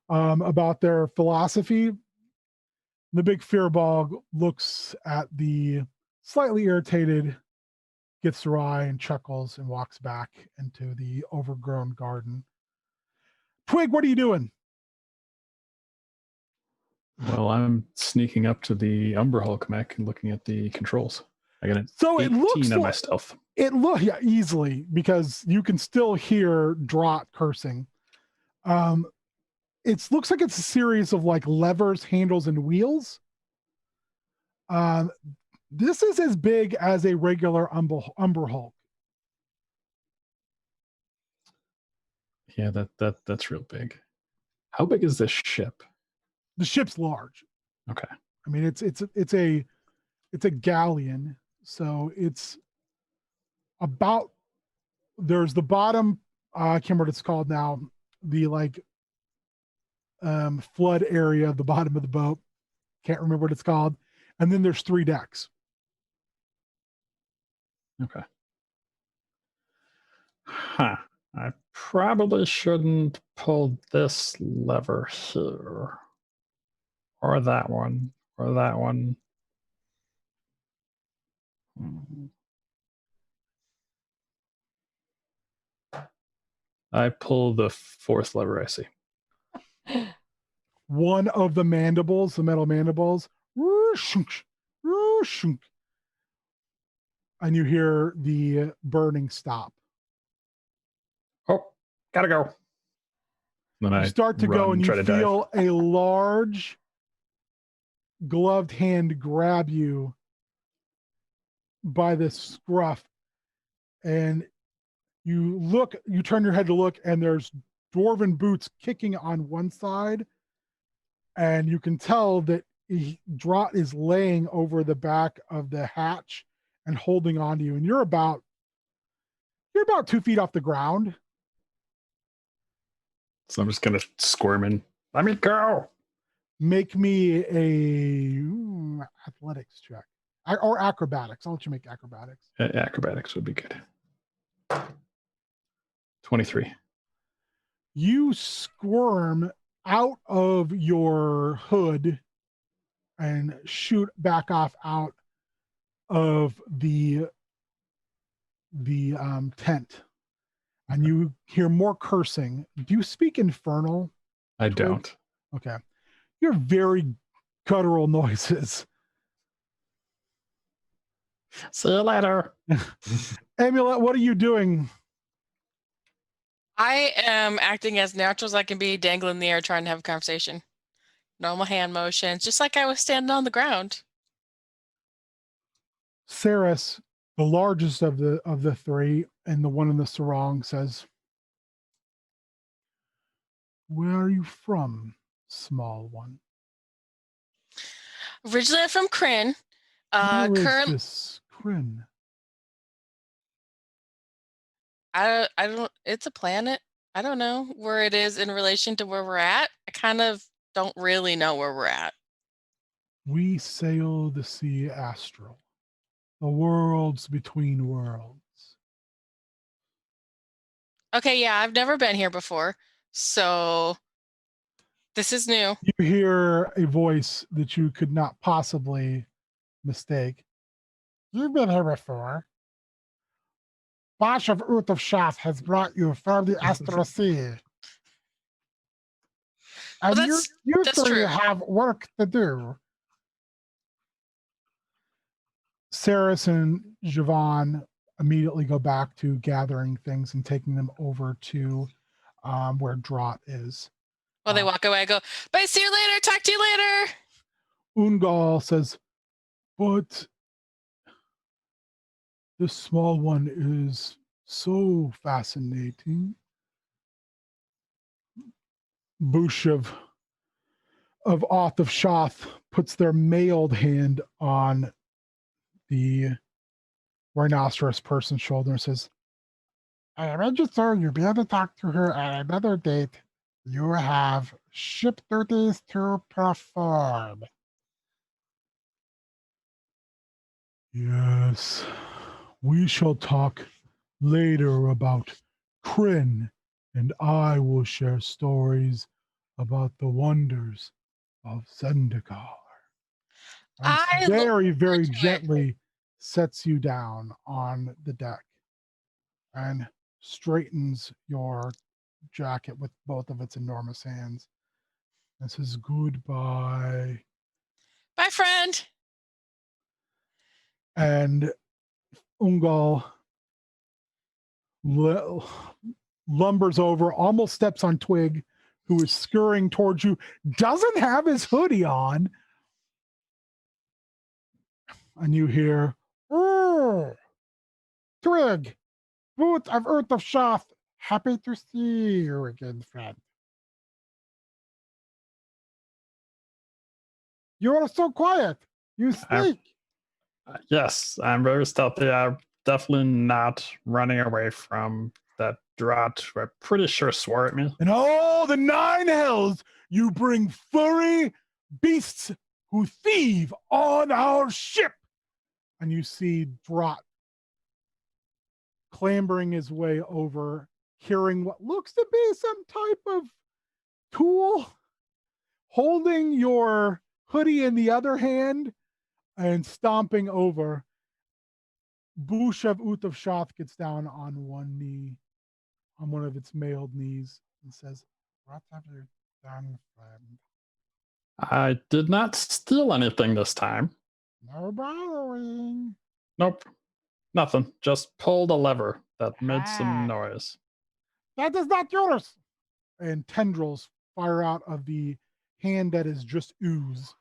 S1: about their philosophy. The big fearbog looks at the slightly irritated Githzerai and chuckles and walks back into the overgrown garden. Twig, what are you doing?
S2: Well, I'm sneaking up to the Umber Hulk mech and looking at the controls. I got an
S1: So
S2: 18
S1: it looks
S2: on my
S1: like,
S2: stealth.
S1: yeah, easily, because you can still hear Drott cursing. It looks like it's a series of like levers, handles, and wheels. This is as big as a regular Umber Hulk.
S2: Yeah, that's real big. How big is this ship?
S1: The ship's large.
S2: Okay.
S1: I mean, it's a galleon, so it's about, there's the bottom, I can't remember what it's called now, the like flood area of the bottom of the boat. Can't remember what it's called. And then there's 3 decks.
S2: Okay. Huh. I probably shouldn't pull this lever here. Or that one. Or that one. I pull the 4th lever I see.
S1: One of the mandibles, the metal mandibles, and you hear the burning stop.
S2: Oh, gotta go. Then
S1: You
S2: I
S1: start to go and
S2: try
S1: you
S2: to dive.
S1: feel a large gloved hand grab you by the scruff, and you turn your head to look, and there's dwarven boots kicking on one side, and you can tell that Drott is laying over the back of the hatch and holding on to you, and you're about 2 feet off the ground.
S2: So I'm just gonna squirm in. Let me go.
S1: Make me a athletics check or acrobatics. I'll let you make acrobatics.
S2: Acrobatics would be good. 23.
S1: You squirm out of your hood and shoot back off out of the tent, and you hear more cursing. Do you speak Infernal?
S2: I
S1: Twig?
S2: don't.
S1: Okay. You're very guttural noises.
S2: See you later.
S1: Amulet, what are you doing?
S3: I am acting as natural as I can be, dangling in the air, trying to have a conversation. Normal hand motions, just like I was standing on the ground.
S1: Saris, the largest of the 3, and the one in the sarong, says, "Where are you from, small one?"
S3: Originally, I'm from Kryn.
S1: Where is
S3: Current,
S1: this Kryn?
S3: I don't. It's a planet. I don't know where it is in relation to where we're at. I kind of don't really know where we're at.
S1: We sail the sea astral, the worlds between worlds.
S3: Okay, yeah, I've never been here before, so this is new.
S1: You hear a voice that you could not possibly mistake. You've been here before. Bash of Utov has brought you from the astral sea. And
S3: Well,
S1: you
S3: that's
S1: 3
S3: true.
S1: have work to do. Saris and Javon immediately go back to gathering things and taking them over to where Drott is.
S3: Well, they walk away. I go, bye. See you later. Talk to you later.
S1: Ungal says, "But this small one is so fascinating." Bushev, of Oth of Shoth puts their mailed hand on the rhinoceros person's shoulder and says, I register you'll be able to talk to her at another date. You have ship duties to perform. Yes, we shall talk later about Kryn, and I will share stories about the wonders of Zendikar. And
S3: I look
S1: very, very
S3: forward to it.
S1: gently sets you down on the deck and straightens your jacket with both of its enormous hands and says goodbye.
S3: Bye, friend.
S1: And Ungal lumbers over, almost steps on Twig, who is scurrying towards you, doesn't have his hoodie on. And you hear, oh, Twig, Boot of Earth of Shoth, happy to see you again, friend. You are so quiet. You sneak.
S2: Yes, I'm very stealthy. I'm definitely not running away from that drought who I'm pretty sure swore at me.
S1: In all the 9 hells, you bring furry beasts who thieve on our ship. And you see Drot clambering his way over, carrying what looks to be some type of tool, holding your hoodie in the other hand and stomping over. Bushav Ut of Shoth gets down on one knee, on one of its mailed knees, and says, what have you done, friend?
S2: I did not steal anything this time.
S1: No bothering.
S2: Nope, nothing. Just pulled a lever that made some noise.
S1: That is not yours. And tendrils fire out of the hand that is just ooze,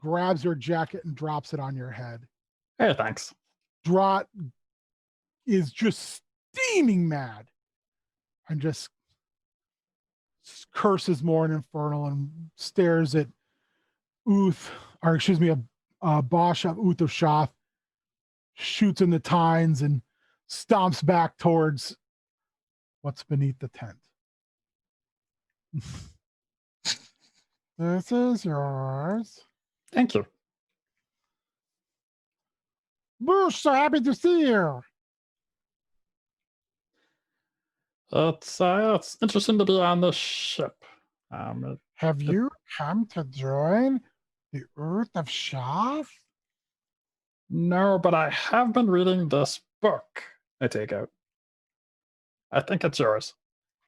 S1: grabs your jacket and drops it on your head.
S2: Hey, thanks.
S1: Drot is just steaming mad and just curses more in Infernal and stares at Uth, or excuse me, a Bosch of Uth of Shoth, shoots in the tines and stomps back towards what's beneath the tent. This is yours.
S2: Thank you.
S1: Boosh, so happy to see you.
S2: It's interesting to be on the ship.
S1: Have you come to join the Earth of Shoth?
S2: No, but I have been reading this book. I take out. I think it's yours.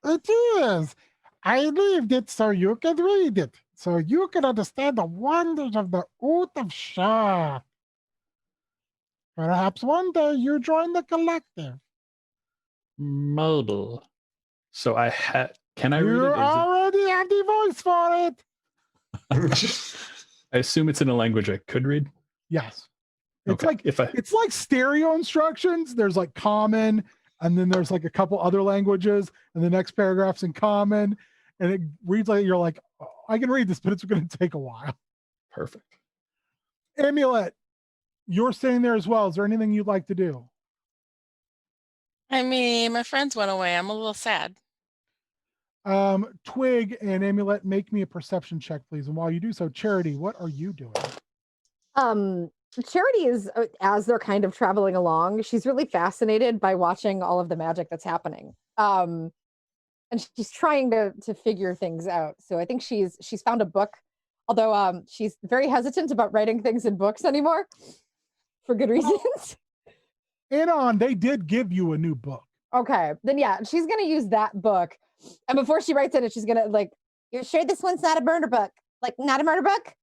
S1: It is. I leaved it so you can read it, so you can understand the wonders of the Earth of Shoth. Perhaps one day you join the collective.
S2: Maybe. So can I read
S1: You
S2: it?
S1: already have the voice for it.
S2: I assume it's in a language I could read.
S1: Yes. It's
S2: Okay.
S1: it's like stereo instructions. There's like common, and then there's like a couple other languages, and the next paragraph's in common, and it reads like you're like, oh, I can read this, but it's going to take a while.
S2: Perfect.
S1: Amulet, you're sitting there as well. Is there anything you'd like to do?
S3: I mean, my friends went away. I'm a little sad.
S1: Twig and Amulet, make me a perception check, please. And while you do so, Charity, what are you doing?
S5: Charity is, as they're kind of traveling along, she's really fascinated by watching all of the magic that's happening. And she's trying to figure things out. So I think she's found a book, although she's very hesitant about writing things in books anymore for good reasons.
S1: Anon, they did give you a new book.
S5: Okay, then yeah, she's gonna use that book. And before she writes in it, she's gonna like,
S6: You're sure this one's not a murder book? Like, not a murder book?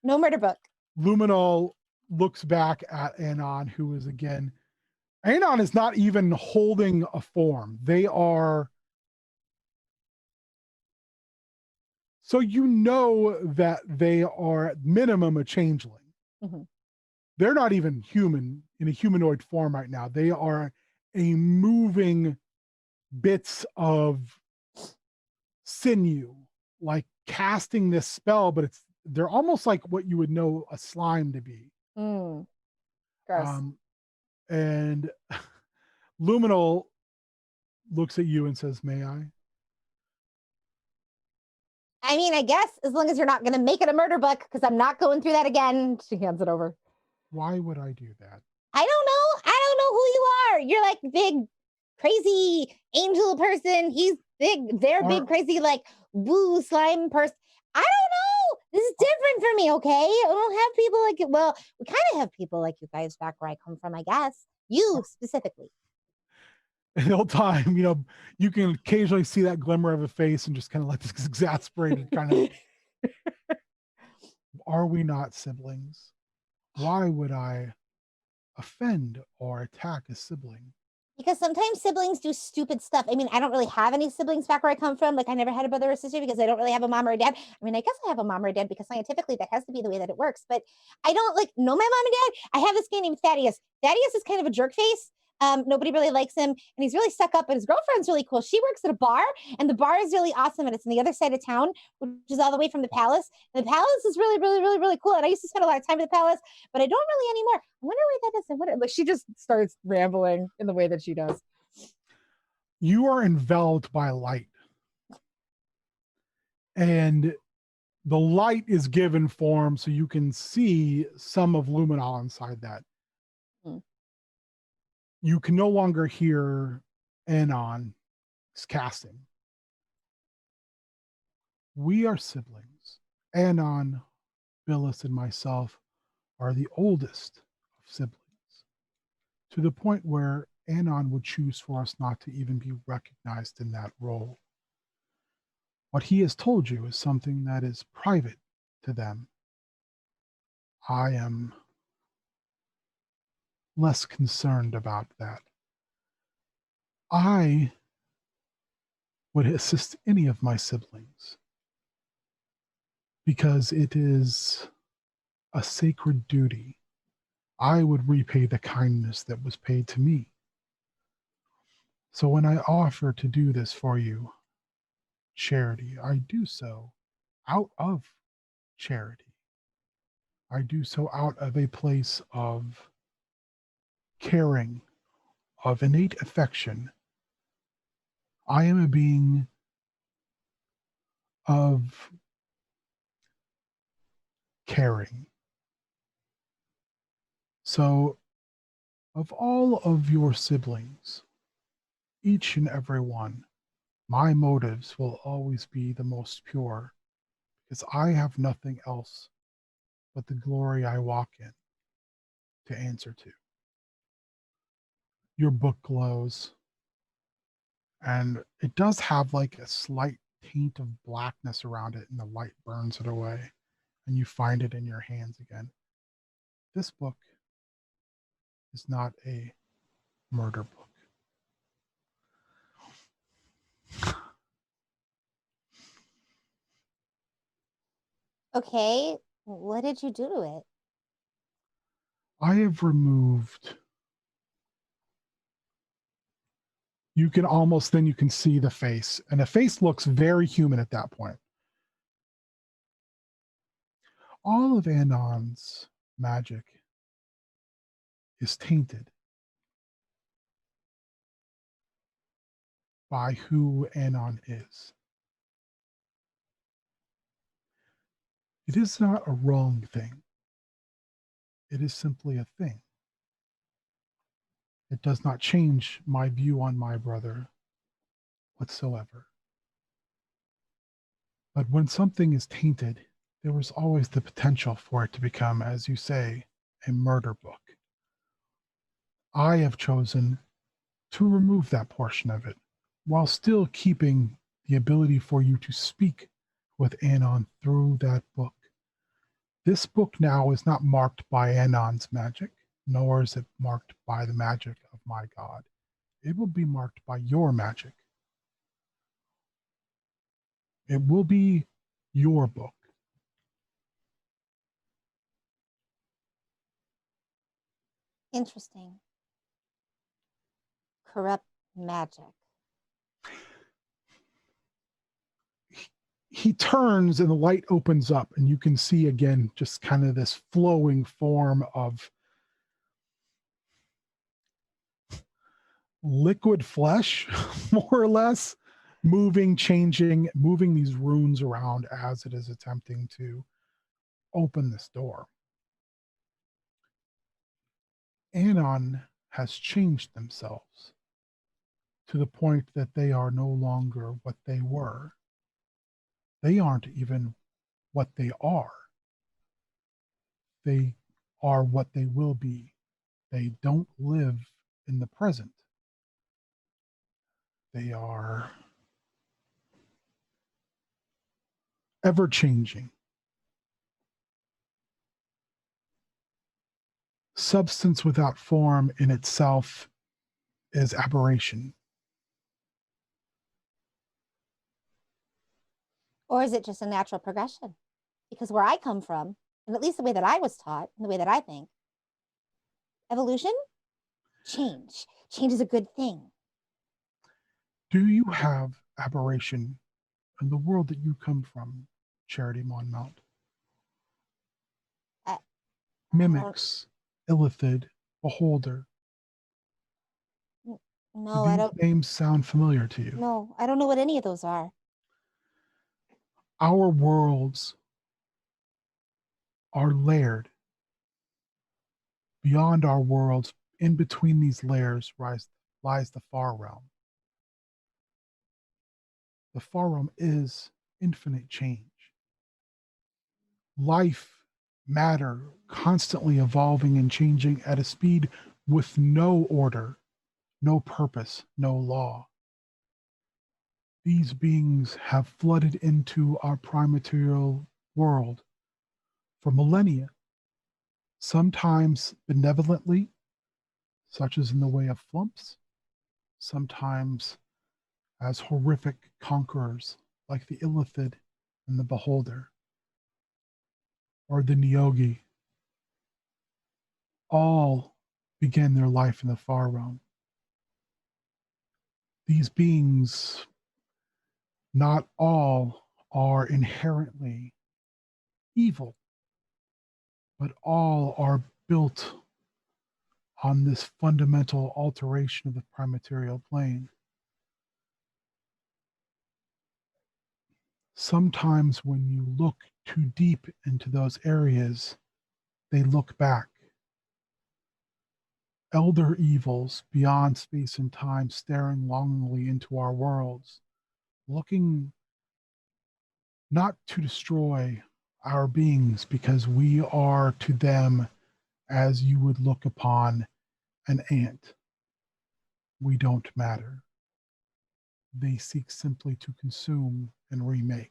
S6: No murder book.
S1: Luminol looks back at Anon, who is again, Anon is not even holding a form. They are, so you know that they are at minimum a changeling.
S5: mm-hmm.
S1: They're not even human in a humanoid form right now. They are a moving bits of sinew, like casting this spell, but they're almost like what you would know a slime to be.
S5: Gross.
S1: And Luminal looks at you and says, "May I?"
S6: I mean, I guess as long as you're not going to make it a murder book, because I'm not going through that again. She hands it over.
S1: Why would I do that?
S6: I don't know. I don't know who you are. You're like big, crazy angel person. He's big. They're big, crazy, like woo slime person. I don't know. This is different for me, okay? I don't have people like you. Well, we kind of have people like you guys back where I come from, I guess. You specifically.
S1: And the whole time, you can occasionally see that glimmer of a face and just kind of like this exasperated kind of, are we not siblings? Why would I offend or attack a sibling?
S6: Because sometimes siblings do stupid stuff. I mean, I don't really have any siblings back where I come from. Like, I never had a brother or sister because I don't really have a mom or a dad. I mean, I guess I have a mom or a dad because scientifically that has to be the way that it works. But I don't know my mom and dad. I have this guy named Thaddeus. Thaddeus is kind of a jerk face. Nobody really likes him, and he's really stuck up. But his girlfriend's really cool. She works at a bar, and the bar is really awesome, and it's on the other side of town, which is all the way from the palace. And the palace is really, really, really, really cool. And I used to spend a lot of time at the palace, but I don't really anymore. I wonder where that is. I wonder. Like, she just starts rambling in the way that she does.
S1: You are enveloped by light, and the light is given form so you can see some of Luminol inside that. You can no longer hear Anon casting. We are siblings. Anon, Billis, and myself are the oldest of siblings, to the point where Anon would choose for us not to even be recognized in that role. What he has told you is something that is private to them. I am less concerned about that. I would assist any of my siblings because it is a sacred duty. I would repay the kindness that was paid to me. So when I offer to do this for you, charity, I do so out of charity. I do so out of a place of caring, of innate affection. I am a being of caring. So, of all of your siblings, each and every one, my motives will always be the most pure because I have nothing else but the glory I walk in to answer to. Your book glows, and it does have like a slight taint of blackness around it, and the light burns it away, and you find it in your hands again. This book is not a murder book.
S6: Okay, what did you do to it?
S1: I have removed. You can almost, then you can see the face, and the face looks very human at that point. All of Anon's magic is tainted by who Anon is. It is not a wrong thing. It is simply a thing. It does not change my view on my brother whatsoever. But when something is tainted, there is always the potential for it to become, as you say, a murder book. I have chosen to remove that portion of it while still keeping the ability for you to speak with Anon through that book. This book now is not marked by Anon's magic, nor is it marked by the magic of my God. It will be marked by your magic. It will be your book.
S6: Interesting. Corrupt magic.
S1: he turns and the light opens up, and you can see again just kind of this flowing form of liquid flesh, more or less, moving, changing, moving these runes around as it is attempting to open this door. Anon has changed themselves to the point that they are no longer what they were. They aren't even what they are. They are what they will be. They don't live in the present. They are ever changing. Substance without form in itself is aberration.
S6: Or is it just a natural progression? Because where I come from, and at least the way that I was taught, and the way that I think, evolution, change. Change is a good thing.
S1: Do you have aberration in the world that you come from, Charity Monmount? Mimics, Illithid, Beholder.
S6: No,
S1: Do
S6: I
S1: these
S6: don't.
S1: names sound familiar to you?
S6: No, I don't know what any of those are.
S1: Our worlds are layered. Beyond our worlds, in between these layers, lies the far realm. The far realm is infinite change. Life, matter, constantly evolving and changing at a speed with no order, no purpose, no law. These beings have flooded into our prime material world for millennia, sometimes benevolently, such as in the way of flumps, sometimes as horrific conquerors like the Illithid and the Beholder, or the Nyogi. All began their life in the far realm. These beings, not all are inherently evil, but all are built on this fundamental alteration of the prime material plane. Sometimes when you look too deep into those areas, they look back. Elder evils beyond space and time staring longingly into our worlds, looking not to destroy our beings because we are to them as you would look upon an ant. We don't matter. They seek simply to consume and remake.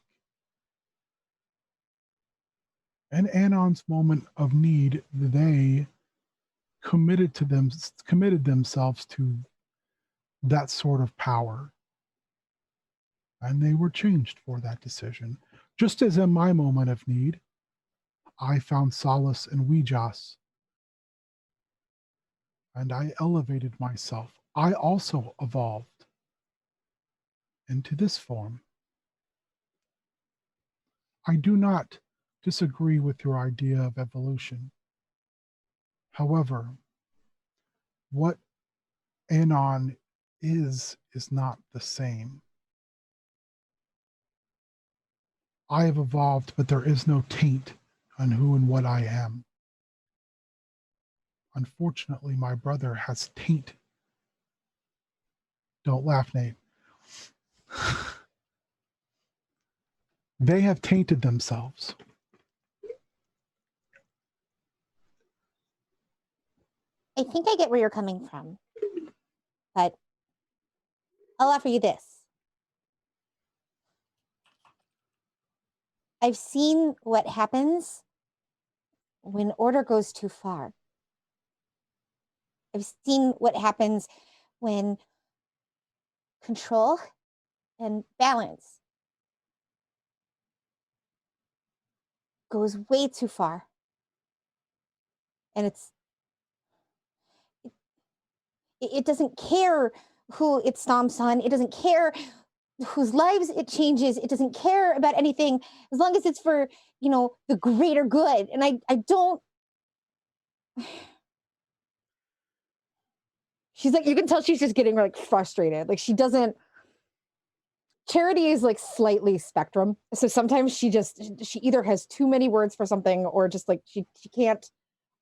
S1: In Anon's moment of need, they committed themselves to that sort of power. And they were changed for that decision. Just as in my moment of need, I found solace in Ouijas. And I elevated myself. I also evolved into this form. I do not disagree with your idea of evolution. However, what Anon is not the same. I have evolved, but there is no taint on who and what I am. Unfortunately, my brother has taint. Don't laugh, Nate. They have tainted themselves.
S6: I think I get where you're coming from, but I'll offer you this. I've seen what happens when order goes too far. I've seen what happens when control and balance goes way too far. And it doesn't care who it stomps on. It doesn't care whose lives it changes. It doesn't care about anything as long as it's for, the greater good. And I don't. She's like, you can tell she's just getting like frustrated. Like she doesn't. Charity is like slightly spectrum. So sometimes she either has too many words for something or just like she can't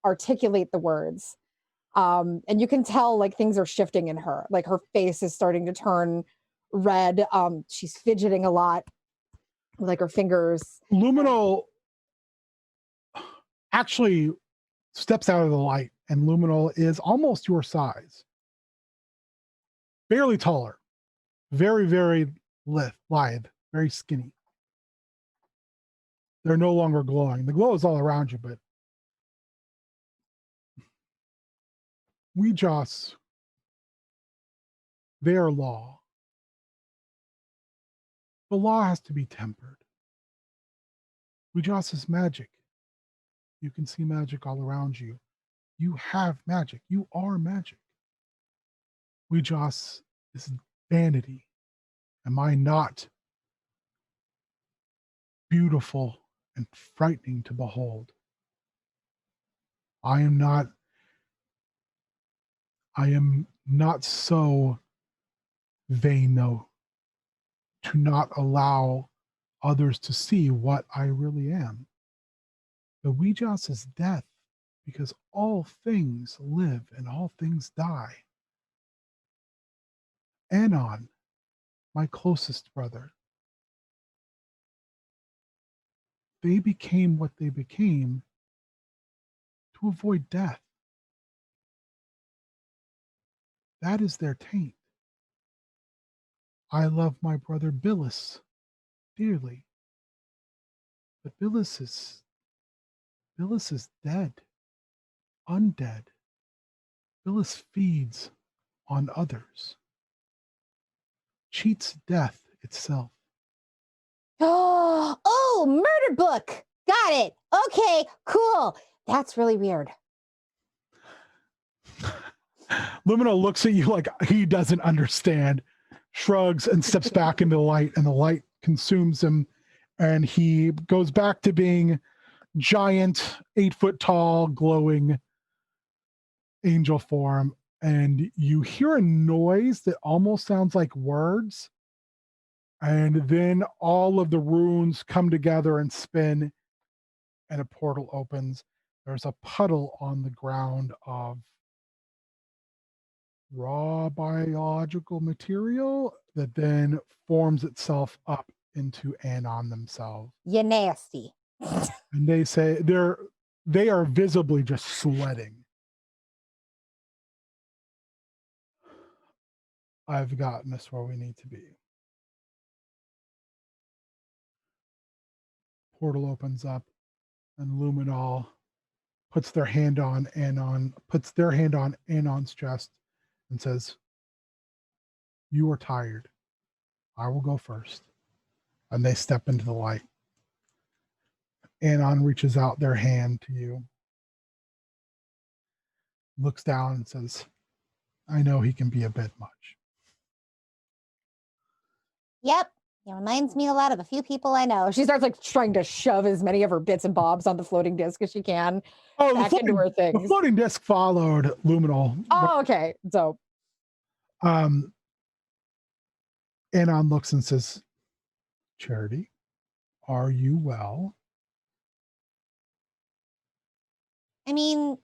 S6: articulate the words. And you can tell like things are shifting in her. Like her face is starting to turn red. She's fidgeting a lot with like her fingers.
S1: Luminal actually steps out of the light, and Luminal is almost your size. Barely taller. Very, very lithe, very skinny. They're no longer glowing. The glow is all around you, but we just, their law. The law has to be tempered. We just is magic. You can see magic all around you. You have magic. You are magic. We just is vanity. Am I not beautiful and frightening to behold? I am not so vain, though, to not allow others to see what I really am. The Ouijas is death, because all things live and all things die. Anon, my closest brother, they became what they became to avoid death. That is their taint. I love my brother Billis dearly, but Billis is dead, undead. Billis feeds on others, cheats death itself.
S6: Oh, murder book. Got it. Okay, cool. That's really weird.
S1: Lumina looks at you like he doesn't understand, shrugs, and steps back into the light, and the light consumes him, and he goes back to being giant, 8 foot tall, glowing angel form. And you hear a noise that almost sounds like words. And then all of the runes come together and spin, and a portal opens. There's a puddle on the ground of raw biological material that then forms itself up into Anon themselves.
S6: You nasty.
S1: And they say they are visibly just sweating. I've gotten us where we need to be. Portal opens up, and Luminol puts their hand on Anon's chest and says, "You are tired. I will go first." And they step into the light. Anon reaches out their hand to you, looks down and says, "I know he can be a bit much."
S6: Yep. It reminds me a lot of a few people I know. She starts like trying to shove as many of her bits and bobs on the floating disc as she can back into her
S1: The
S6: things.
S1: floating disc followed Luminol.
S6: Oh, okay. So
S1: Anon looks and says, "Charity, are you well?"
S6: I mean,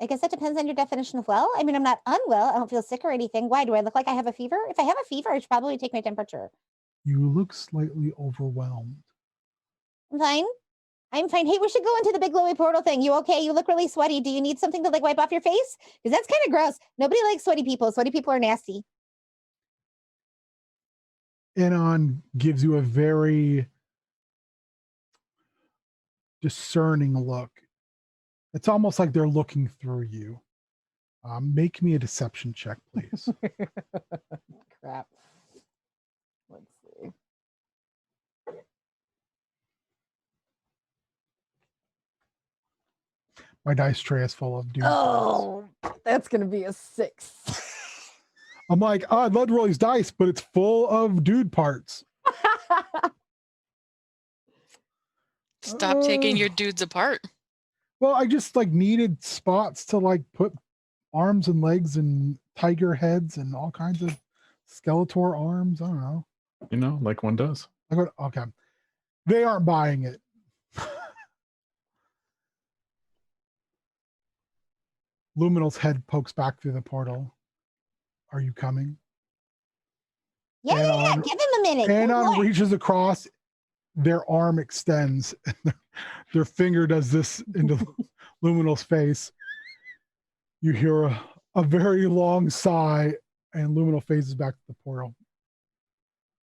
S6: I guess that depends on your definition of well. I mean, I'm not unwell. I don't feel sick or anything. Why? Do I look like I have a fever? If I have a fever, I should probably take my temperature.
S1: You look slightly overwhelmed.
S6: I'm fine. I'm fine. Hey, we should go into the big glowy portal thing. You okay? You look really sweaty. Do you need something to like wipe off your face? Because that's kind of gross. Nobody likes sweaty people. Sweaty people are nasty.
S1: Anon gives you a very discerning look. It's almost like they're looking through you. Make me a deception check, please.
S5: Crap. Let's see.
S1: My dice tray is full of doom.
S5: Oh, that's going to be a 6.
S1: I'm like, oh, I'd love to roll these dice, but it's full of dude parts.
S3: Stop taking your
S1: Uh,
S3: dudes apart.
S1: Well, I just like needed spots to like put arms and legs and tiger heads and all kinds of Skeletor arms. I don't know.
S2: You know, like one does.
S1: I go, okay. They aren't buying it. Luminal's head pokes back through the portal. Are you coming?
S6: Yeah, yeah. Give him a minute. Good
S1: Anon
S6: lord.
S1: reaches across, their arm extends, and their finger does this into Luminal's face. You hear a very long sigh, and Luminal phases back to the portal.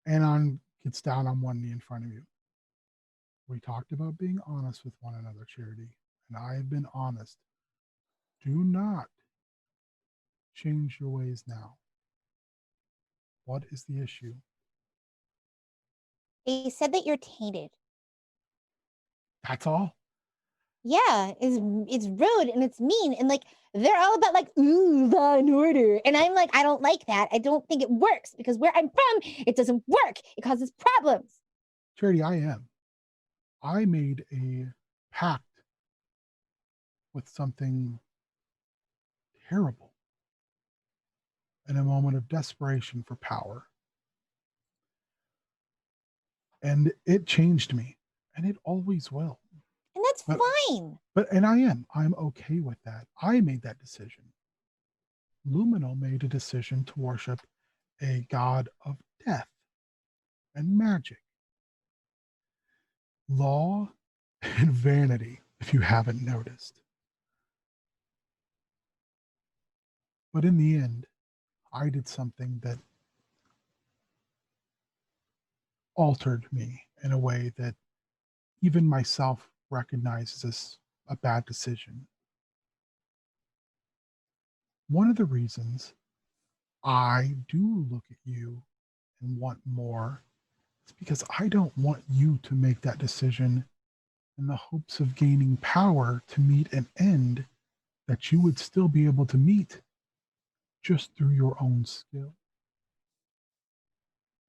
S1: Anon gets down on one knee in front of you. We talked about being honest with one another, Charity, and I have been honest. Do not change your ways now. What is the issue?
S6: They said that you're tainted.
S1: That's all?
S6: Yeah, it's rude and it's mean and like they're all about like ooh law and order and I'm like I don't like that. I don't think it works because where I'm from it doesn't work. It causes problems.
S1: Charity, I am. I made a pact with something terrible in a moment of desperation for power. And it changed me, and it always will.
S6: And that's fine.
S1: And I'm okay with that. I made that decision. Luminal made a decision to worship a god of death and magic, law and vanity, if you haven't noticed. But in the end, I did something that altered me in a way that even myself recognizes as a bad decision. One of the reasons I do look at you and want more is because I don't want you to make that decision in the hopes of gaining power to meet an end that you would still be able to meet just through your own skill.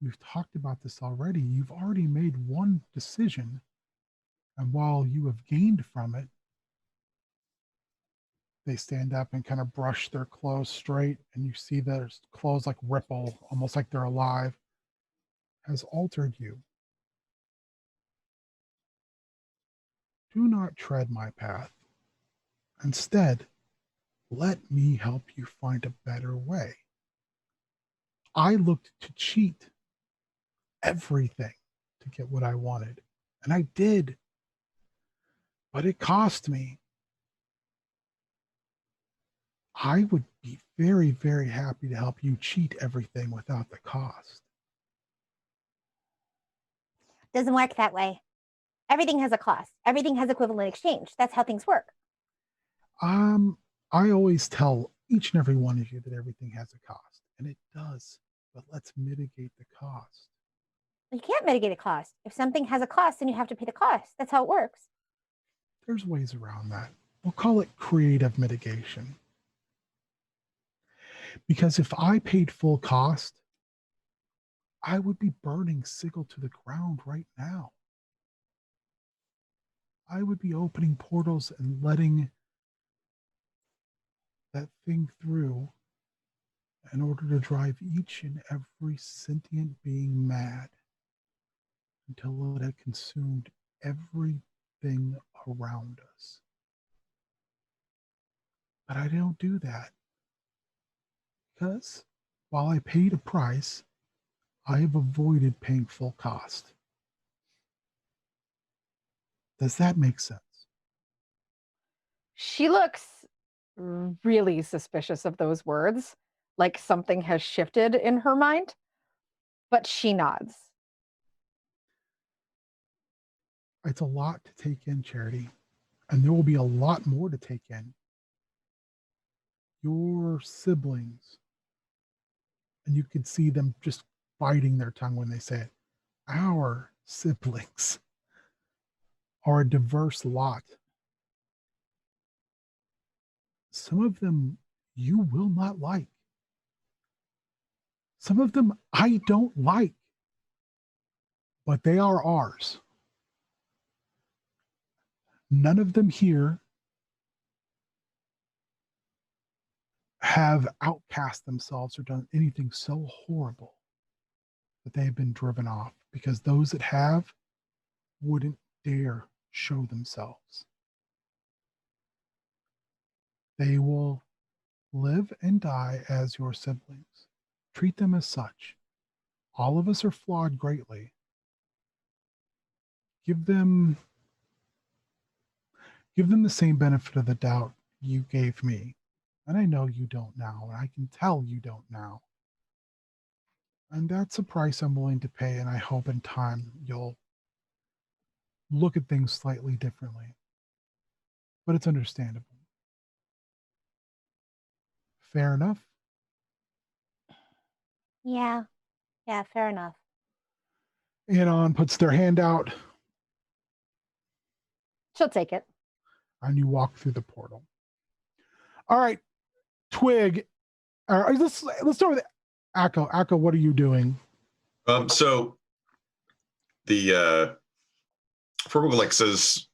S1: We've talked about this already. You've already made one decision, and while you have gained from it, they stand up and kind of brush their clothes straight, and you see their clothes like ripple, almost like they're alive, has altered you. Do not tread my path. Instead, let me help you find a better way. I looked to cheat everything to get what I wanted, and I did, but it cost me. I would be very, very happy to help you cheat everything without the cost.
S6: Doesn't work that way. Everything has a cost. Everything has equivalent exchange. That's how things work.
S1: I always tell each and every one of you that everything has a cost, and it does, but let's mitigate the cost.
S6: You can't mitigate a cost. If something has a cost, then you have to pay the cost. That's how it works.
S1: There's ways around that. We'll call it creative mitigation. Because if I paid full cost, I would be burning Sigil to the ground right now. I would be opening portals and letting that thing through in order to drive each and every sentient being mad until it had consumed everything around us. But I don't do that because while I paid a price, I have avoided paying full cost. Does that make sense?
S7: She looks really suspicious of those words, like something has shifted in her mind, but she nods.
S1: It's a lot to take in, Charity, and there will be a lot more to take in. Your siblings, and you can see them just biting their tongue when they say it. Our siblings are a diverse lot. Some of them you will not like. Some of them I don't like, but they are ours. None of them here have outcast themselves or done anything so horrible that they have been driven off, because those that have wouldn't dare show themselves. They will live and die as your siblings. Treat them as such. All of us are flawed greatly. Give them the same benefit of the doubt you gave me. And I know you don't now, and I can tell you don't now. And that's a price I'm willing to pay, and I hope in time you'll look at things slightly differently. But it's understandable. Fair enough?
S6: Yeah. Yeah, fair enough.
S1: Anon puts their hand out,
S7: She'll take it.
S1: and you walk through the portal. All right, Twig. Let's start with Akko. Akko, what are you doing?
S4: So the Furbo like says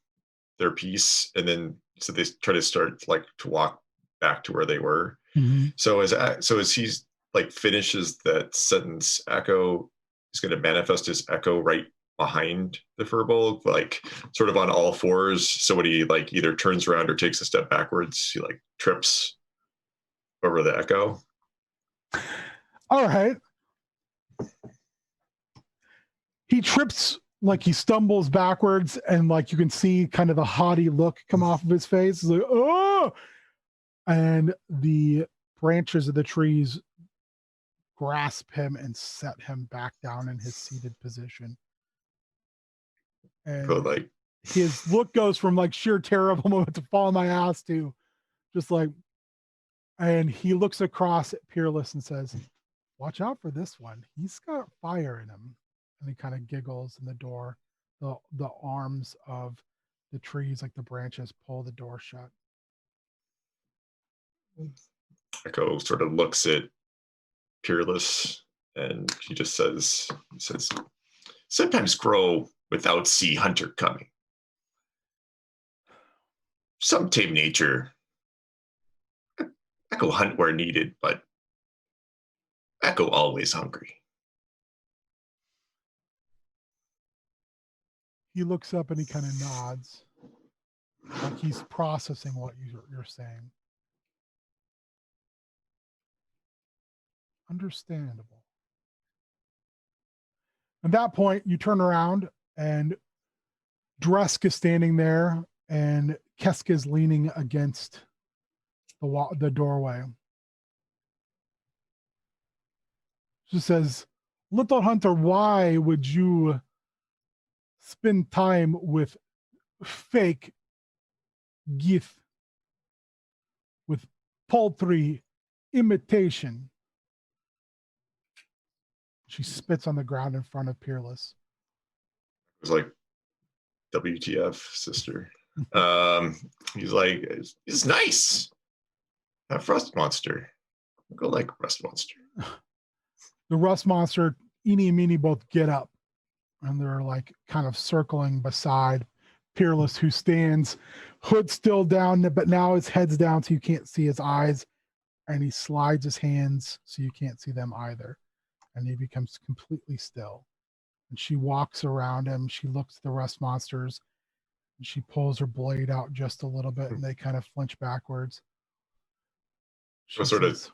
S4: their piece, and then so they try to start like to walk back to where they were.
S1: Mm-hmm.
S4: So as he's like finishes that sentence, Echo is going to manifest his echo right behind the Furbolg, like sort of on all fours. So when he like either turns around or takes a step backwards, he like trips over the echo.
S1: All right. He trips, like he stumbles backwards, and like you can see kind of the haughty look come off of his face. He's like, oh! And the branches of the trees grasp him and set him back down in his seated position. And
S4: So like
S1: his look goes from like sheer terror of a moment to fall on my ass to just like, and he looks across at Peerless and says, watch out for this one. He's got fire in him. And he kind of giggles in the door. The arms of the trees, like the branches, pull the door shut.
S4: Echo sort of looks at Peerless, and he says, sometimes grow without sea hunter coming. Some tame nature. Echo hunt where needed, but Echo always hungry.
S1: He looks up and he kind of nods, like he's processing what you're saying. Understandable. At that point, you turn around and Dresk is standing there, and Keska is leaning against the doorway. She says, Little Hunter, why would you spend time with fake Gith, with paltry imitation? She spits on the ground in front of Peerless.
S4: It was like, WTF, sister. He's like, it's nice. That Rust Monster. Go like Rust Monster.
S1: The Rust Monster, Eenie and Meanie both get up, and they're like kind of circling beside Peerless, who stands, hood still down, but now his head's down so you can't see his eyes, and he slides his hands so you can't see them either, and he becomes completely still. And she walks around him. She looks at the Rust Monsters, and she pulls her blade out just a little bit, and they kind of flinch backwards. She
S4: Sort of.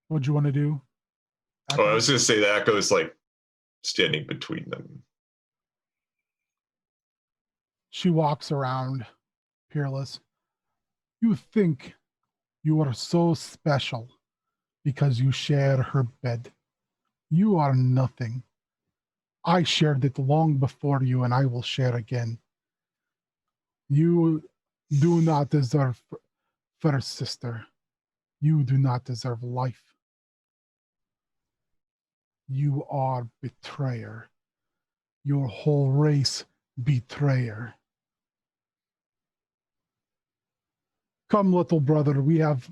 S1: What'd you want to do?
S4: Oh, I was going to say that Echo's like standing between them.
S1: She walks around Peerless. You think you are so special because you share her bed. You are nothing. I shared it long before you, and I will share again. You do not deserve first, sister. You do not deserve life. You are betrayer. Your whole race betrayer. Come, little brother, we have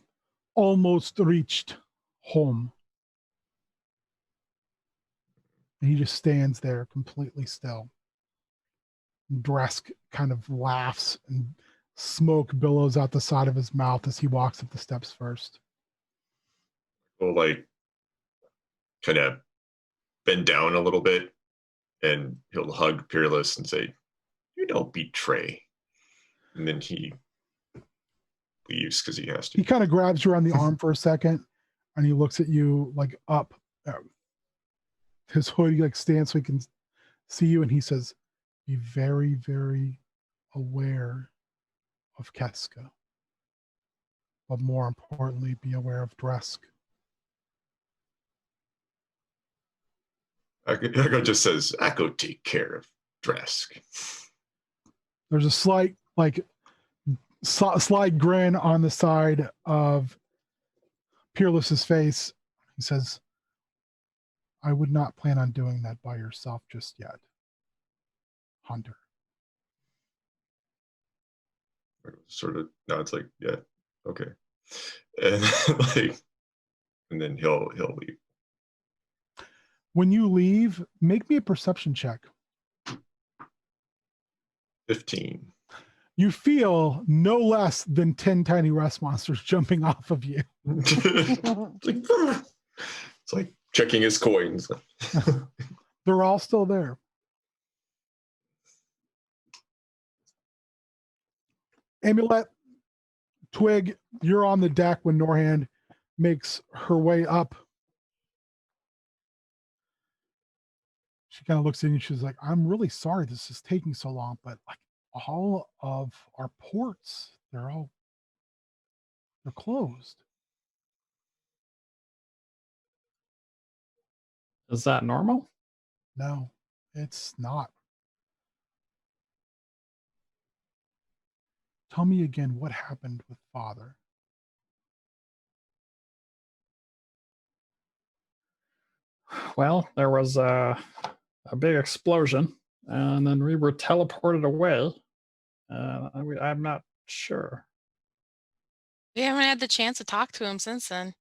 S1: almost reached home. And he just stands there completely still. Dresk kind of laughs and smoke billows out the side of his mouth as he walks up the steps first.
S4: He'll like kind of bend down a little bit and he'll hug Peerless and say, "You don't betray." And then he leaves because he has to.
S1: He kind of grabs you around the arm for a second and he looks at you like up his hood. He like stands so he can see you and he says, "Be very, very aware of Keska. But more importantly, be aware of Dresk."
S4: Echo just says, "Echo, take care of Dresk."
S1: There's a slight slight grin on the side of Peerless's face. He says, "I would not plan on doing that by yourself just yet, Hunter."
S4: Sort of nods like, "Yeah, okay." And and then he'll leave.
S1: When you leave, make me a perception check.
S4: 15.
S1: You feel no less than 10 tiny rest monsters jumping off of you.
S4: It's like checking his coins.
S1: They're all still there. Amulet, Twig, you're on the deck when Norhand makes her way up. She kind of looks in and she's like, "I'm really sorry this is taking so long, but like all of our ports, they're closed."
S2: Is that normal?
S1: No, it's not. Tell me again what happened with Father.
S2: Well, there was a big explosion, and then we were teleported away. I'm not sure.
S3: We haven't had the chance to talk to him since then.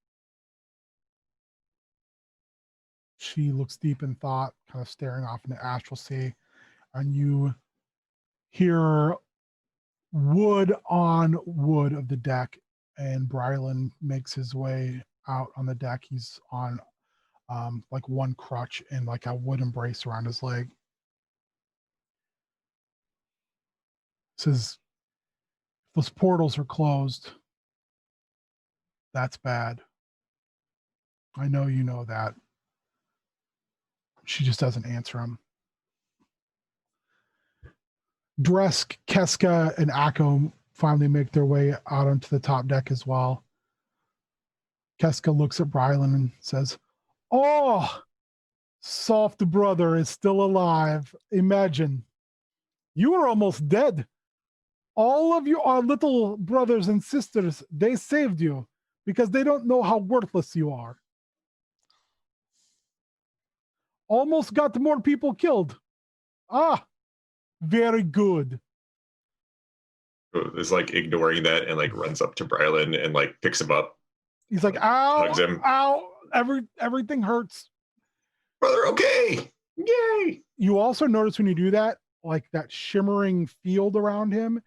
S1: She looks deep in thought, kind of staring off into astral sea, and you hear wood on wood of the deck, and Brylan makes his way out on the deck. He's on like one crutch and like a wooden brace around his leg. Says, "If those portals are closed, that's bad. I know you know that." She just doesn't answer him. Dresk, Keska, and Akko finally make their way out onto the top deck as well. Keska looks at Brylan and says, "Oh, soft brother is still alive. Imagine, you were almost dead. All of you are little brothers and sisters. They saved you because they don't know how worthless you are. Almost got more people killed. Ah, very good."
S4: Is like ignoring that and like runs up to Brylan and like picks him up.
S1: He's like, "Ow,
S4: Hugs him.
S1: ow, everything hurts."
S4: "Brother, okay. Yay."
S1: You also notice when you do that, like that shimmering field around him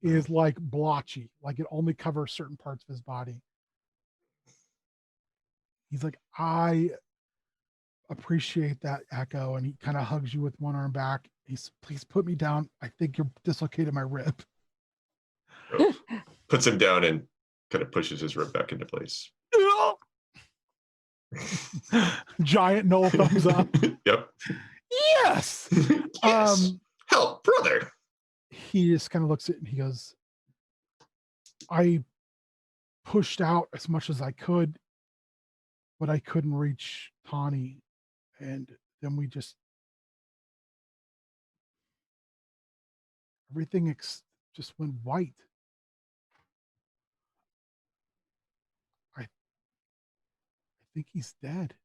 S1: is like blotchy, like it only covers certain parts of his body. He's like, "I appreciate that, Echo," and he kind of hugs you with one arm back. He's, "Please put me down. I think you're dislocated my rib."
S4: Puts him down and kind of pushes his rib back into place.
S1: Giant no thumbs up.
S4: Yep.
S1: Yes.
S4: Yes. Help, brother.
S1: He just kind of looks at it and he goes, "I pushed out as much as I could, but I couldn't reach Tawny. And then we just, everything just went white. I think he's dead."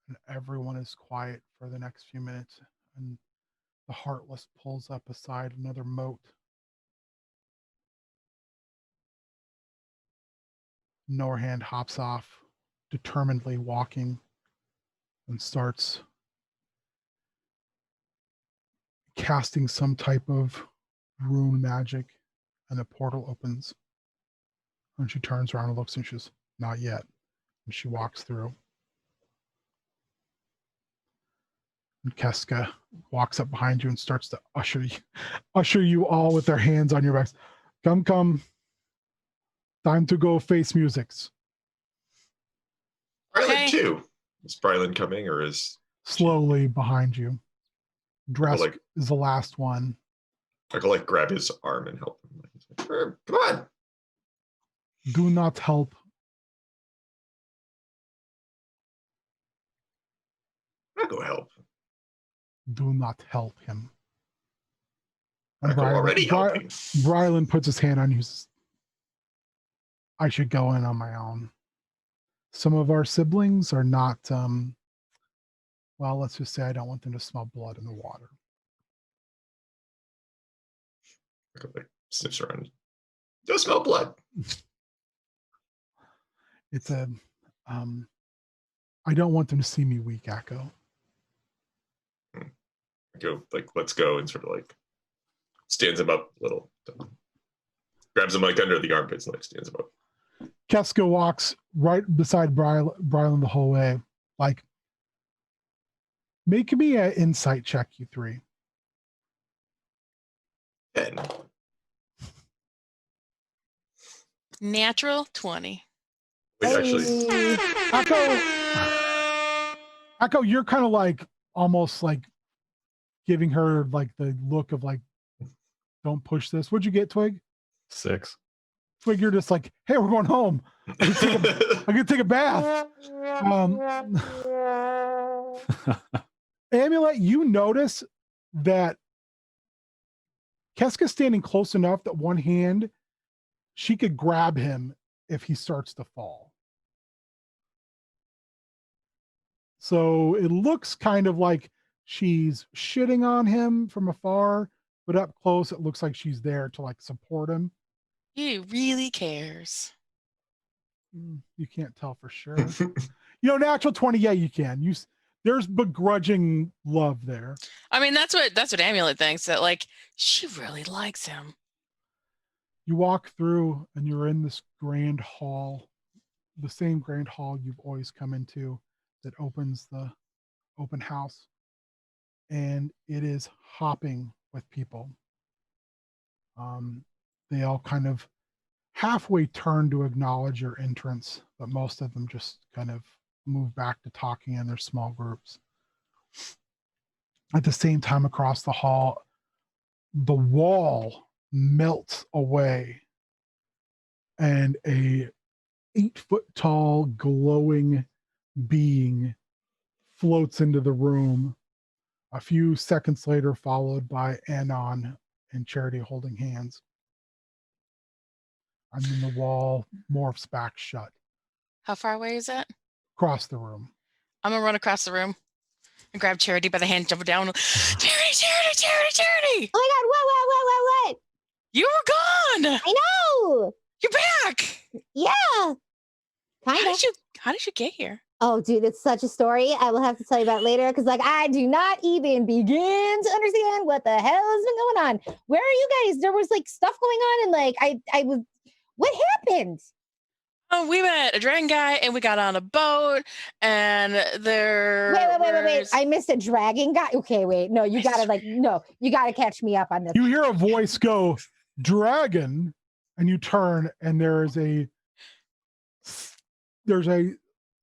S1: And everyone is quiet for the next few minutes. And The Heartless pulls up beside another moat. Norhand hops off, determinedly walking, and starts casting some type of rune magic, and a portal opens. And she turns around and looks, and she's not yet. And she walks through. And Keska walks up behind you and starts to usher you all with their hands on your backs. Come, come. Time to go face musics.
S4: Brylan too. Is Brylan coming or is
S1: slowly behind you? Dresk is the last one.
S4: I could like grab his arm and help him. Come on.
S1: Do not help.
S4: I'll go help.
S1: Do not help him.
S4: And
S1: Brylan puts his hand on you. I should go in on my own. Some of our siblings are not, well, let's just say I don't want them to smell blood in the water.
S4: Like sniffs around. Don't smell blood.
S1: It's a, I don't want them to see me weak, Echo.
S4: Go, like, let's go, and sort of like stands him up a little. Grabs him like under the armpits and like stands him up.
S1: Keska walks right beside Brylan the whole way. Like, make me an insight check, you three.
S4: 10.
S3: Natural 20.
S4: Wait, actually.
S1: Echo, you're kind of like almost like giving her like the look of like, don't push this. What'd you get, Twig?
S2: 6.
S1: Twig, you're just like, hey, we're going home. I can take a bath. Amulet, you notice that Keska's standing close enough that one hand, she could grab him if he starts to fall. So it looks kind of like she's shitting on him from afar, but up close, it looks like she's there to like support him.
S3: He really cares.
S1: You can't tell for sure. Natural 20, yeah, you can. There's begrudging love there.
S3: I mean, that's what Amulet thinks, that like she really likes him.
S1: You walk through and you're in this grand hall, the same grand hall you've always come into that opens the open house. And it is hopping with people. They all kind of halfway turn to acknowledge your entrance, but most of them just kind of move back to talking in their small groups. At the same time, across the hall, the wall melts away and a 8-foot tall glowing being floats into the room. A few seconds later, followed by Anon and Charity holding hands. And then the wall morphs back shut.
S3: How far away is that?
S1: Across the room.
S3: I'm gonna run across the room and grab Charity by the hand, jump down. Charity!
S6: Oh my God! What?
S3: You were gone.
S6: I know.
S3: You're back.
S6: Yeah.
S3: How did you get here?
S6: Oh, dude, it's such a story. I will have to tell you about later because, like, I do not even begin to understand what the hell has been going on. Where are you guys? There was like stuff going on, and like, I was. What happened?
S3: Oh, we met a dragon guy, and we got on a boat, and there.
S6: Wait! I missed a dragon guy. Okay, wait. No, you gotta catch me up on this.
S1: You hear a voice go, "Dragon," and you turn, and there's a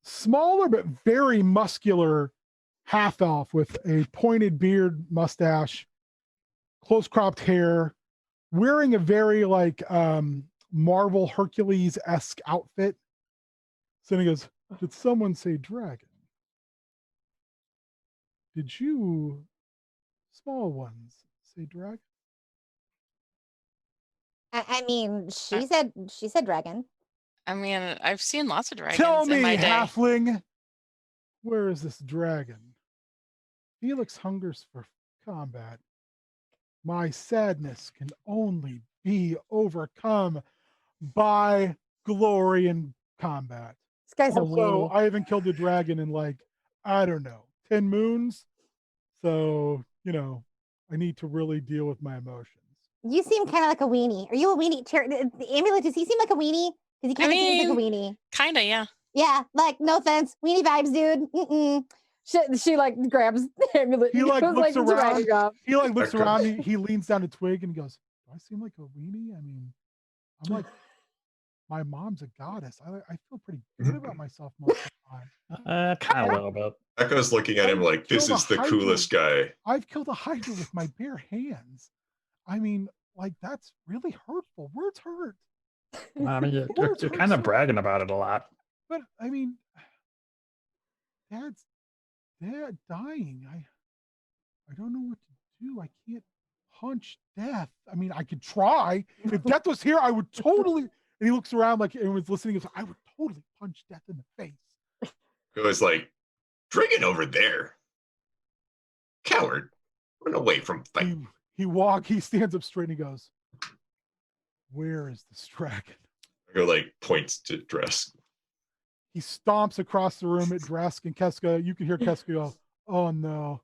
S1: smaller but very muscular half elf with a pointed beard, mustache, close cropped hair, wearing a very like Marvel Hercules-esque outfit. So he goes, "Did someone say dragon? Did you small ones say dragon?"
S6: I mean, she said dragon.
S3: I mean, I've seen lots of dragons
S1: Tell me,
S3: in my day.
S1: halfling, where is this dragon? Felix hungers for combat. My sadness can only be overcome by glory in combat.
S5: This guy's a
S1: Also,
S5: weenie.
S1: I haven't killed a dragon in like, I don't know, 10 moons. So, I need to really deal with my emotions.
S6: You seem kind of like a weenie. Are you a weenie? The amulet, does he seem like a weenie? Because he kind of seems like a weenie.
S3: Kinda, yeah.
S6: Yeah, like, no offense. Weenie vibes, dude. Mm-mm.
S7: She like grabs the amulet.
S1: He
S7: and
S1: like
S7: goes,
S1: looks around.
S7: dragging up.
S1: He like looks
S4: Okay.
S1: around. He leans down a twig and he goes, "Do I seem like a weenie? I mean, I'm like, my mom's a goddess. I feel pretty good about myself most of the time.
S2: Kind of a little bit.
S4: Echo's looking at him like, this
S1: Killed
S4: is
S1: a
S4: the
S1: hydra.
S4: coolest guy.
S1: I've killed a hydra with my bare hands. I mean, like, that's really hurtful. Words hurt.
S2: I mean, you're
S1: Words hurt
S2: kind of
S1: so
S2: bragging
S1: much.
S2: about it a lot.
S1: But I mean, Dad's dying. I don't know what to do. I can't punch death. I mean, I could try. If death was here, I would totally. And he looks around like everyone's listening. He goes, I would totally punch death in the face.
S4: It was like, drinking over there. Coward. Run away from fight.
S1: He stands up straight and he goes, where is this dragon?
S4: Echo like points to Dresk.
S1: He stomps across the room at Dresk and Keska. You can hear Keska go, oh no.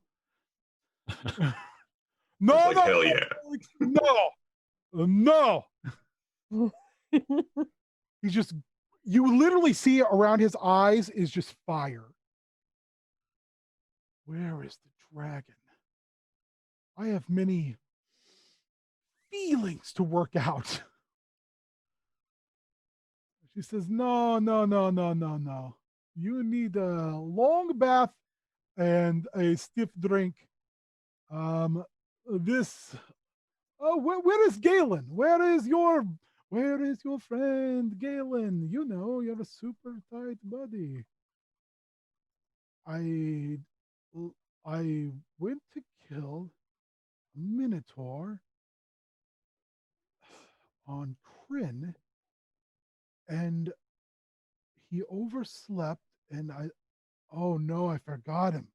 S1: No,
S4: Like,
S1: no,
S4: hell yeah.
S1: no. He's just, you literally see around his eyes is just fire. Where is the dragon? I have many feelings to work out. She says, no. You need a long bath and a stiff drink. Where is Galen? Where is your friend Galen? You're a super tight buddy. I went to kill a minotaur on Kryn, and he overslept, and oh no, I forgot him.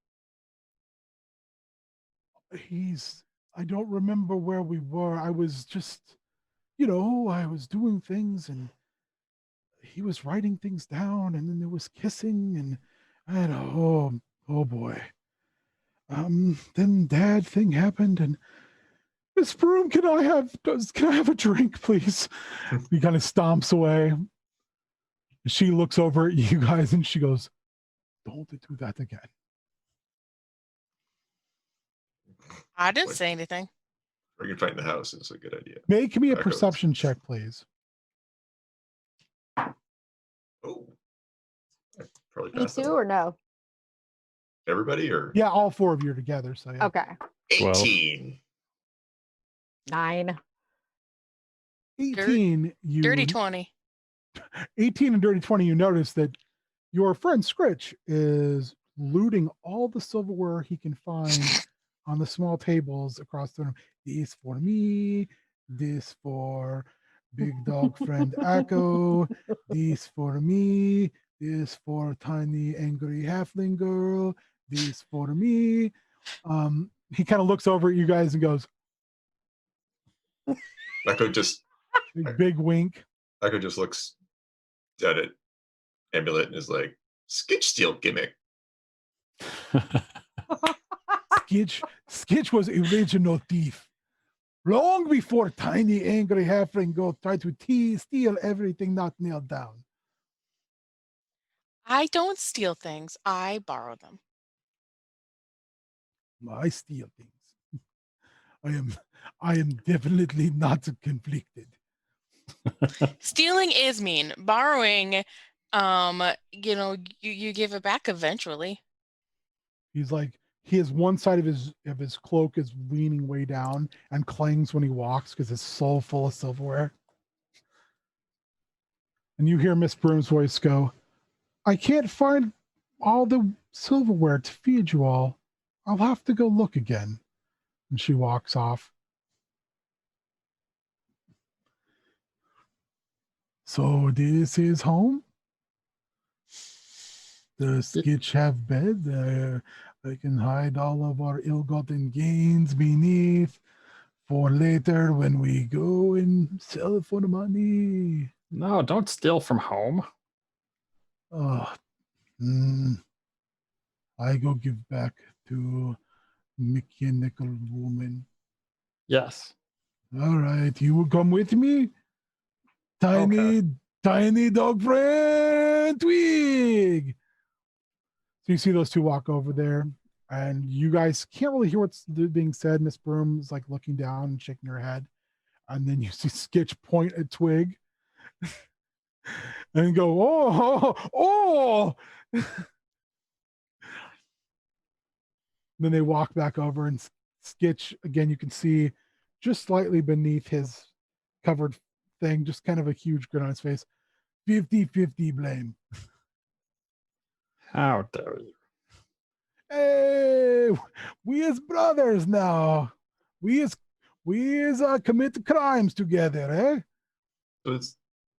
S1: I don't remember where we were. I was just, I was doing things and he was writing things down, and then there was kissing, and I had oh boy. Then Dad thing happened, and Miss Broom, can I have a drink, please? He kind of stomps away. She looks over at you guys and she goes, don't do that again.
S3: I didn't say anything.
S4: Or you can fight in the house. It's a good idea.
S1: Make me a
S4: Echoes.
S1: perception check, please.
S4: Oh. I probably
S7: Me
S4: passed
S7: too,
S4: that.
S7: or no?
S4: Everybody or?
S1: Yeah, all four of you are together. So yeah.
S7: Okay.
S4: 18.
S7: 9.
S1: 18.
S3: Dirty 20.
S1: 18 and dirty 20. You notice that your friend Scritch is looting all the silverware he can find on the small tables across the room. This for me. This for big dog friend Echo. This for me. This for tiny angry halfling girl. This for me. He kind of looks over at you guys and goes,
S4: Echo just
S1: big wink.
S4: Echo just looks at it, amulet, and is like, skitch steal gimmick.
S1: Skitch was original thief. Long before tiny angry halfling girl tried to steal everything not nailed down.
S3: I don't steal things. I borrow them.
S1: I steal things. I am definitely not conflicted.
S3: Stealing is mean. Borrowing, you give it back eventually.
S1: He's like, he has one side of his cloak is leaning way down and clangs when he walks because it's so full of silverware. And you hear Miss Broom's voice go, I can't find all the silverware to feed you all. I'll have to go look again. And she walks off. So this is home? Does Skitch have bed? I can hide all of our ill-gotten gains beneath for later when we go and sell it for the money.
S2: No, don't steal from home.
S1: Oh, I go give back to mechanical woman.
S2: Yes.
S1: All right, you will come with me, tiny dog friend Twig. So you see those two walk over there, and you guys can't really hear what's being said. Miss Broom is like looking down and shaking her head, and then you see Skitch point at Twig and go, oh. Then they walk back over, and Skitch, again, you can see just slightly beneath his covered thing, just kind of a huge grin on his face. 50-50 blame.
S2: How dare you?
S1: Hey, we as brothers now. We as commit crimes together, eh?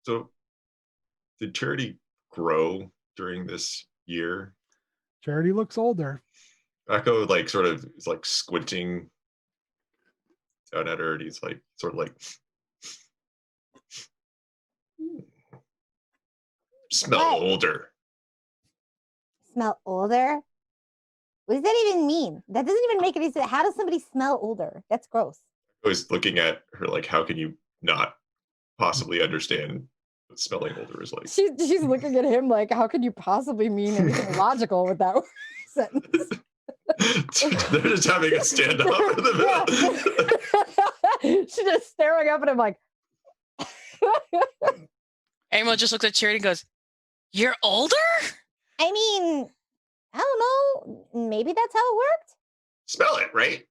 S4: So did Charity grow during this year?
S1: Charity looks older.
S4: Echo like sort of is like squinting down at her, and he's like sort of like smell
S6: What?
S4: older.
S6: Smell older? What does that even mean? That doesn't even make any sense. How does somebody smell older? That's gross.
S4: I was looking at her like, how can you not possibly understand what smelling older is like?
S7: She's looking at him like, how could you possibly mean anything logical with that sentence?
S4: They're just having a stand up in the middle.
S7: She's just staring up at him like.
S3: Amo just looks at Charity and goes, "You're older?"
S6: I mean, I don't know. Maybe that's how it worked.
S4: Smell it, right?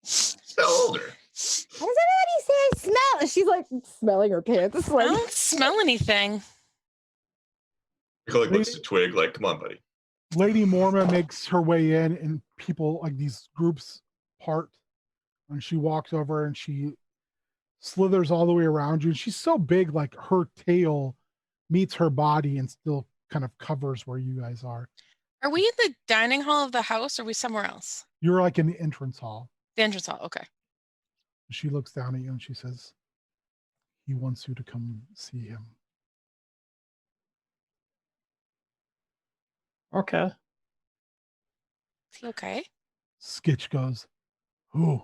S4: Smell older.
S6: How does everybody say I smell?
S7: She's like smelling her pants. It's
S3: I
S7: like,
S3: don't smell anything.
S4: Echo like looks to Twig like, come on, buddy.
S1: Lady Morma makes her way in, and people like these groups part, and she walks over and she slithers all the way around you. And she's so big, like her tail meets her body and still kind of covers where you guys are.
S3: Are we in the dining hall of the house or are we somewhere else?
S1: You're like in the entrance hall.
S3: The entrance hall. Okay.
S1: She looks down at you and she says, he wants you to come see him.
S2: Okay.
S3: Is he okay?
S1: Skitch goes, who?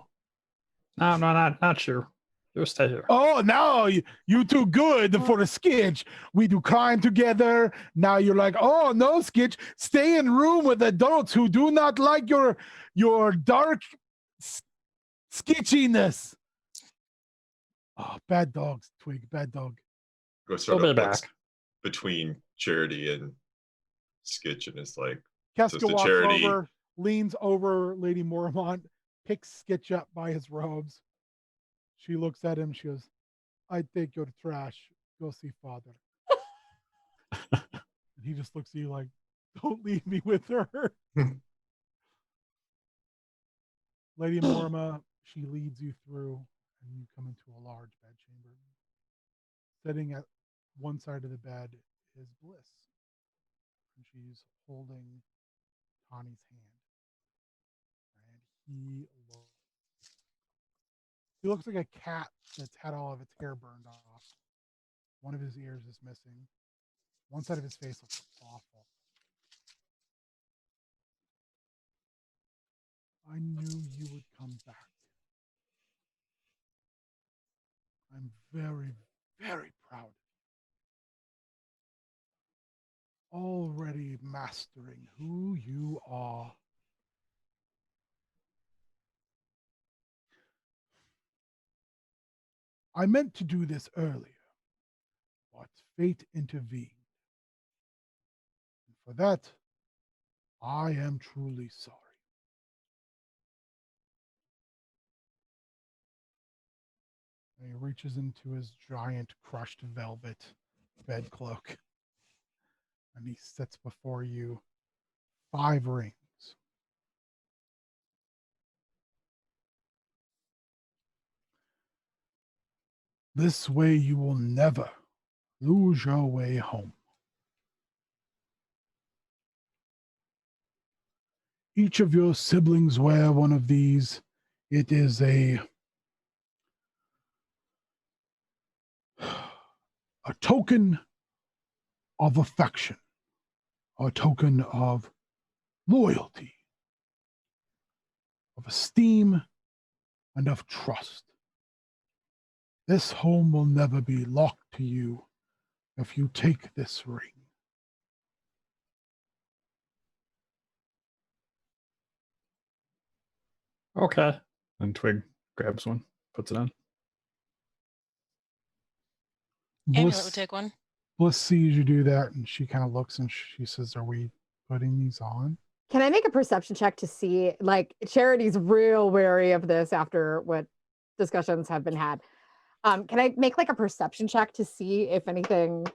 S2: No, not you. You stay here.
S1: Oh, now you too good for the Skitch. We do crime together. Now you're like, oh no, Skitch, stay in room with adults who do not like your dark skitchiness. Oh, bad dogs, Twig, bad dog.
S4: Go sort
S2: We'll
S4: of
S2: be
S4: looks
S2: back.
S4: between Charity and Skitch, and it's like,
S1: Keska
S4: to
S1: walks
S4: Charity.
S1: over, leans over Lady Mormont, picks Skitch up by his robes. She looks at him. She goes, I take your trash. Go see father. And he just looks at you like, don't leave me with her. Lady Morma, she leads you through, and you come into a large bedchamber. Sitting at one side of the bed is Bliss. And she's holding Tawny's hand. And he looks like a cat that's had all of its hair burned off. One of his ears is missing. One side of his face looks awful. I knew you would come back. I'm very, very proud of you. Already mastering who you are. I meant to do this earlier, but fate intervened. And for that, I am truly sorry. And he reaches into his giant crushed velvet bed cloak. And he sets before you 5 rings. This way you will never lose your way home. Each of your siblings wear one of these. It is a a token of affection, a token of loyalty, of esteem, and of trust. This home will never be locked to you if you take this ring.
S2: Okay. And Twig grabs one, puts it on.
S3: Amulet would take one.
S1: Bliss sees you do that, and she kind of looks and she says, "Are we putting these on?"
S7: Can I make a perception check to see, like, Charity's real wary of this after what discussions have been had. Can I make like a perception check to see if anything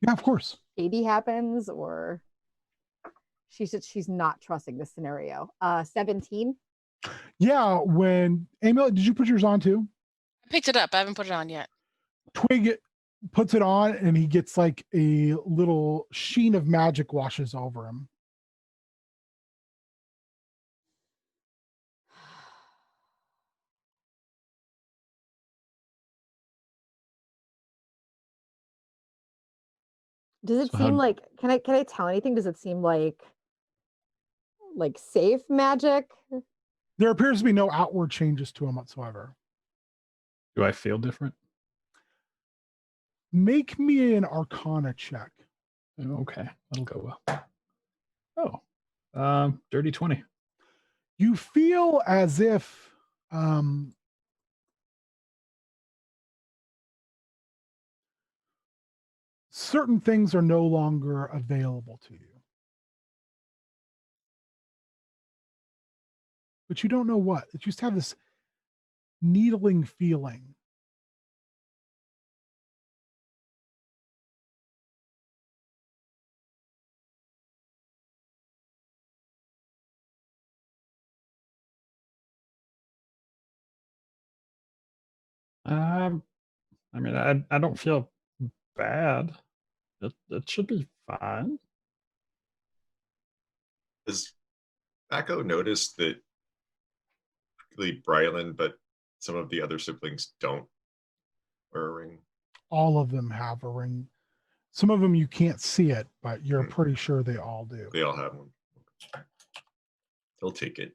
S1: Yeah, of course.
S7: shady happens, or she's not trusting this scenario? 17.
S1: Yeah, when Amulet, did you put yours on too?
S3: I picked it up. I haven't put it on yet.
S1: Twig puts it on, and he gets like a little sheen of magic washes over him.
S7: Does it
S2: So
S7: seem
S2: how-
S7: like, can I tell anything? Does it seem like safe magic?
S1: There appears to be no outward changes to him whatsoever.
S2: Do I feel different?
S1: Make me an Arcana check.
S2: Okay, that'll go well. Dirty 20.
S1: You feel as if certain things are no longer available to you. But you don't know what. You just have this needling feeling.
S2: I mean, I don't feel bad. It should be fine.
S4: Does Echo notice that particularly Brylan, but some of the other siblings don't wear a ring?
S1: All of them have a ring. Some of them you can't see it, but you're pretty sure they all do.
S4: They all have one. They'll take it.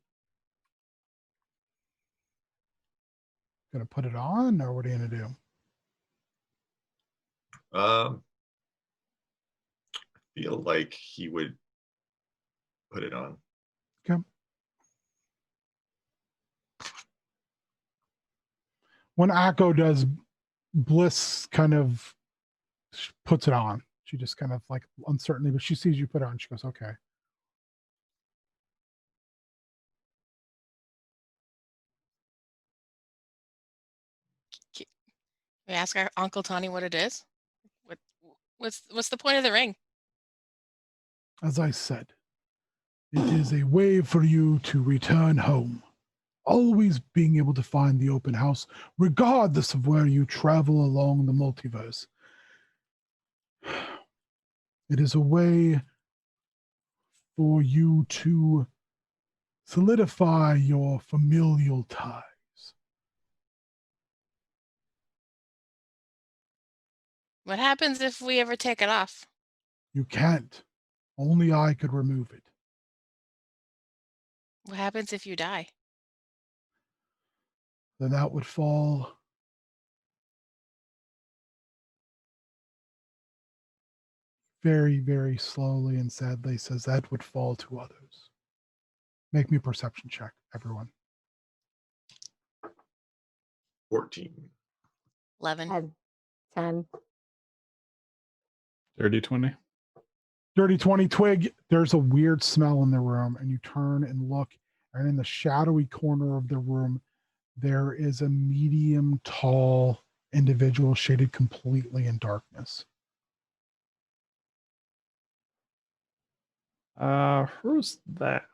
S1: Gonna put it on, or what are you gonna do?
S4: I feel like he would put it on.
S1: Okay. When Akko does, Bliss kind of puts it on. She just kind of like uncertainly, but she sees you put it on. She goes, "Okay."
S3: Can we ask our Uncle Tawny what it is? What's the point of the ring?
S1: As I said, it is a way for you to return home. Always being able to find the open house, regardless of where you travel along the multiverse. It is a way for you to solidify your familial ties.
S3: What happens if we ever take it off?
S1: You can't. Only I could remove it.
S3: What happens if you die?
S1: Then that would fall very, very slowly and sadly, says that would fall to others. Make me a perception check, everyone.
S4: 14.
S3: 11.
S7: 10.
S2: Dirty 20.
S1: Dirty 20. Twig, there's a weird smell in the room, and you turn and look, and in the shadowy corner of the room, there is a medium tall individual shaded completely in darkness.
S2: Who's that?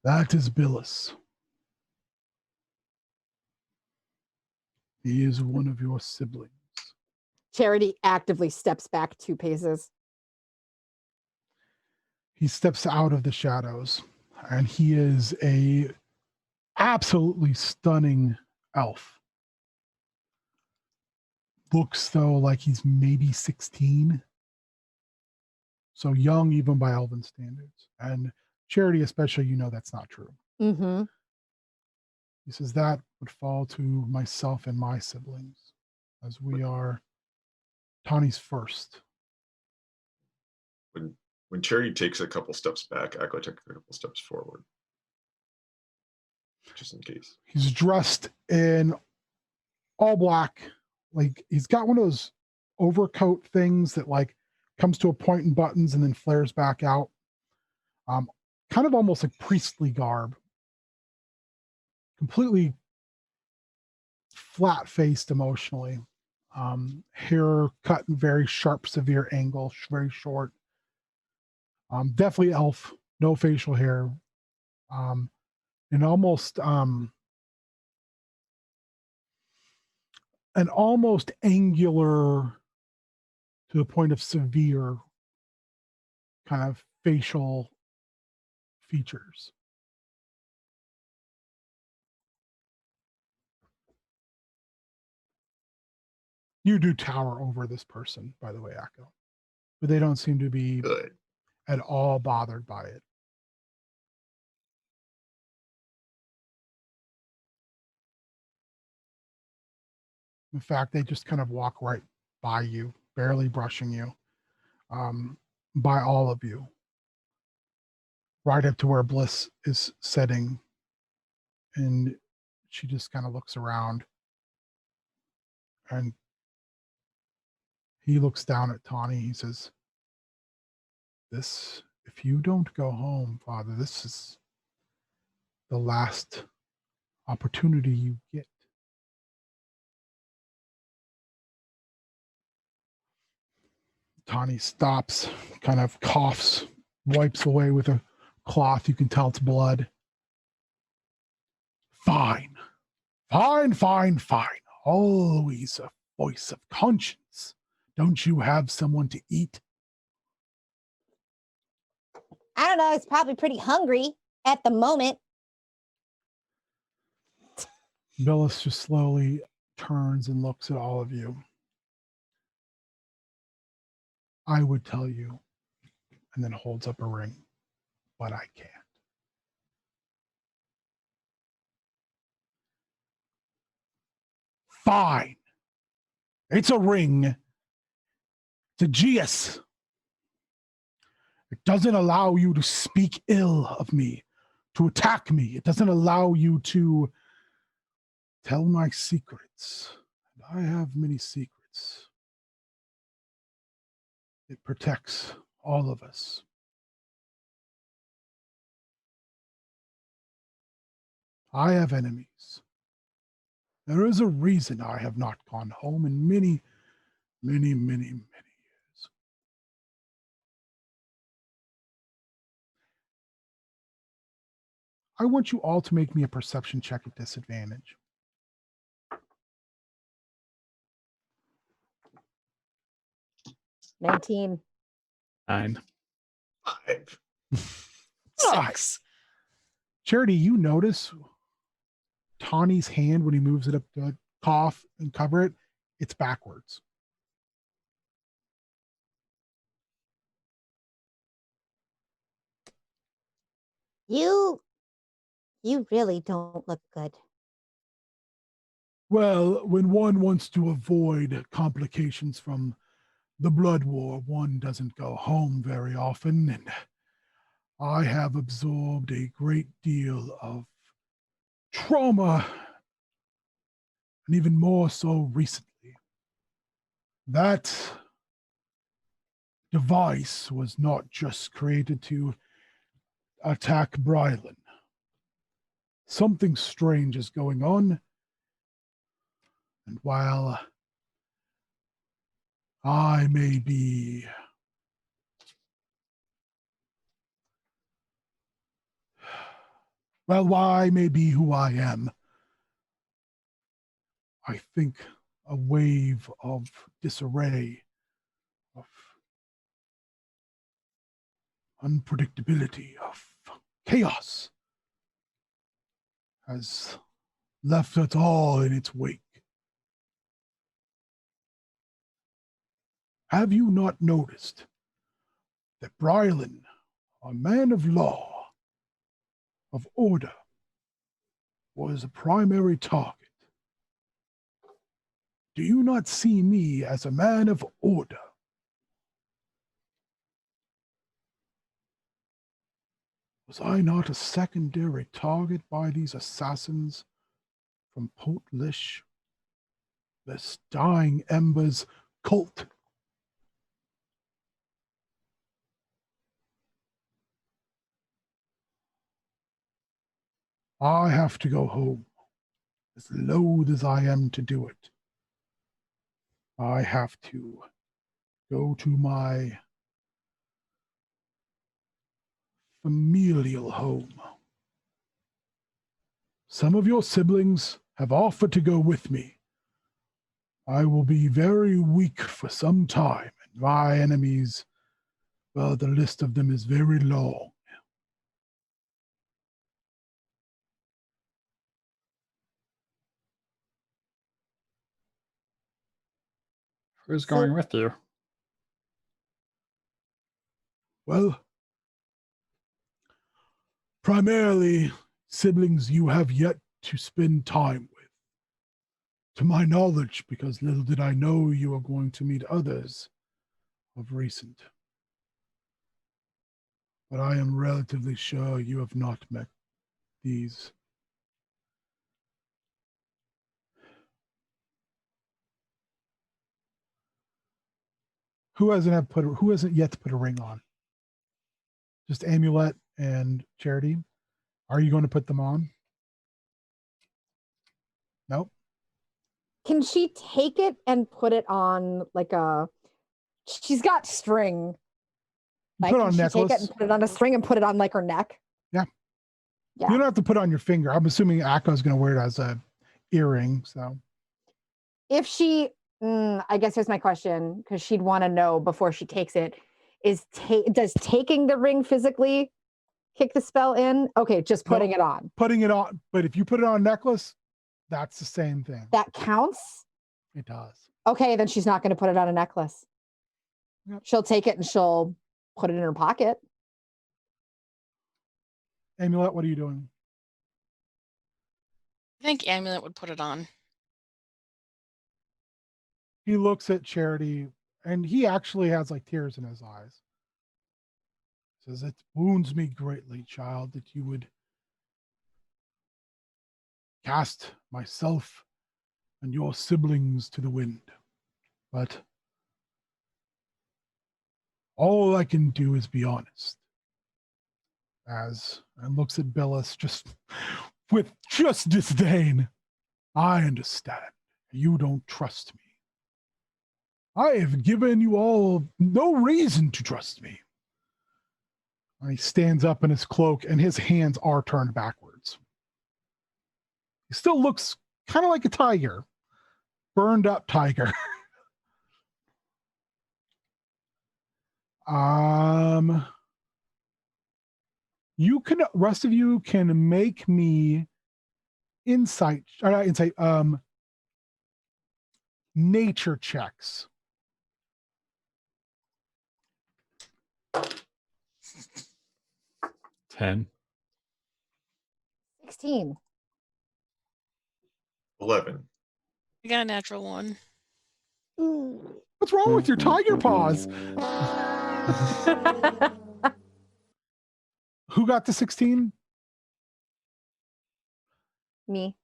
S1: That is Billis. He is one of your siblings.
S7: Charity actively steps back 2 paces.
S1: He steps out of the shadows, and he is a absolutely stunning elf. looks though like he's maybe 16. So young even by Elven standards. And Charity especially, you know that's not true.
S7: Mm-hmm.
S1: He says that would fall to myself and my siblings, as we are Tawny's first.
S4: When Cherry takes a couple steps back, Echo takes a couple steps forward, just in case.
S1: He's dressed in all black. Like he's got one of those overcoat things that like comes to a point and buttons and then flares back out. Kind of almost like priestly garb. Completely flat-faced emotionally. Hair cut in very sharp, severe angle, very short. Definitely elf, no facial hair. And almost an almost angular to the point of severe kind of facial features. You do tower over this person, by the way, Echo. But they don't seem to be
S4: Good.
S1: at all bothered by it. In fact, they just kind of walk right by you, barely brushing you, by all of you, right up to where Bliss is sitting. And she just kind of looks around. And he looks down at Tawny. He says, if you don't go home, Father, this is the last opportunity you get. Tawny stops, kind of coughs, wipes away with a cloth. You can tell it's blood. Fine. Always a voice of conscience. Don't you have someone to eat?
S6: I don't know. It's probably pretty hungry at the moment.
S1: Billis just slowly turns and looks at all of you. I would tell you, and then holds up a ring, but I can't. Fine. It's a ring. It's a geas. It doesn't allow you to speak ill of me, to attack me. It doesn't allow you to tell my secrets. And I have many secrets. It protects all of us. I have enemies. There is a reason I have not gone home in many, many, many, many years. I want you all to make me a perception check at disadvantage.
S7: 19.
S2: 9.
S4: 5.
S3: 6.
S1: Charity, you notice Tawny's hand when he moves it up to cough and cover it, it's backwards.
S6: You really don't look good.
S1: Well, when one wants to avoid complications from the blood war, one doesn't go home very often, and I have absorbed a great deal of trauma, and even more so recently. That device was not just created to attack Brylan. Something strange is going on, and while I may be who I am, I think a wave of disarray, of unpredictability, of chaos has left us all in its wake. Have you not noticed that Brylan, a man of law, of order, was a primary target? Do you not see me as a man of order? Was I not a secondary target by these assassins from Portlish, this dying embers cult? I have to go home, as loath as I am to do it. I have to go to my familial home. Some of your siblings have offered to go with me. I will be very weak for some time, and my enemies, well, the list of them is very long.
S2: Who's going with you?
S1: Well, primarily siblings you have yet to spend time with. To my knowledge, because little did I know you are going to meet others of recent. But I am relatively sure you have not met these. Who hasn't yet put a ring on? Just Amulet and Charity. Are you going to put them on? Nope.
S7: Can she take it and put it on like a? She's got string. Like,
S1: put
S7: can
S1: on
S7: she
S1: necklace.
S7: take it and put it on a string and put it on like her neck?
S1: Yeah.
S7: Yeah.
S1: You don't have to put it on your finger. I'm assuming Akko's going to wear it as a earring. So
S7: If she, I guess here's my question, because she'd want to know before she takes it, does taking the ring physically kick the spell in? Okay, just putting it on.
S1: Putting it on. But if you put it on a necklace, that's the same thing.
S7: That counts?
S1: It does.
S7: Okay, then she's not going to put it on a necklace.
S1: Yep.
S7: She'll take it and she'll put it in her pocket.
S1: Amulet, what are you doing?
S3: I think Amulet would put it on.
S1: He looks at Charity, and he actually has like tears in his eyes. Says, "It wounds me greatly, child, that you would cast myself and your siblings to the wind. But all I can do is be honest." And looks at Billis just with just disdain. "I understand. You don't trust me. I have given you all no reason to trust me." And he stands up in his cloak, and his hands are turned backwards. He still looks kind of like a tiger, burned up tiger. Rest of you can make me nature checks.
S2: 10.
S7: 16.
S4: 11.
S3: I got a natural 1.
S1: What's wrong with your tiger paws? Who got the 16?
S7: Me.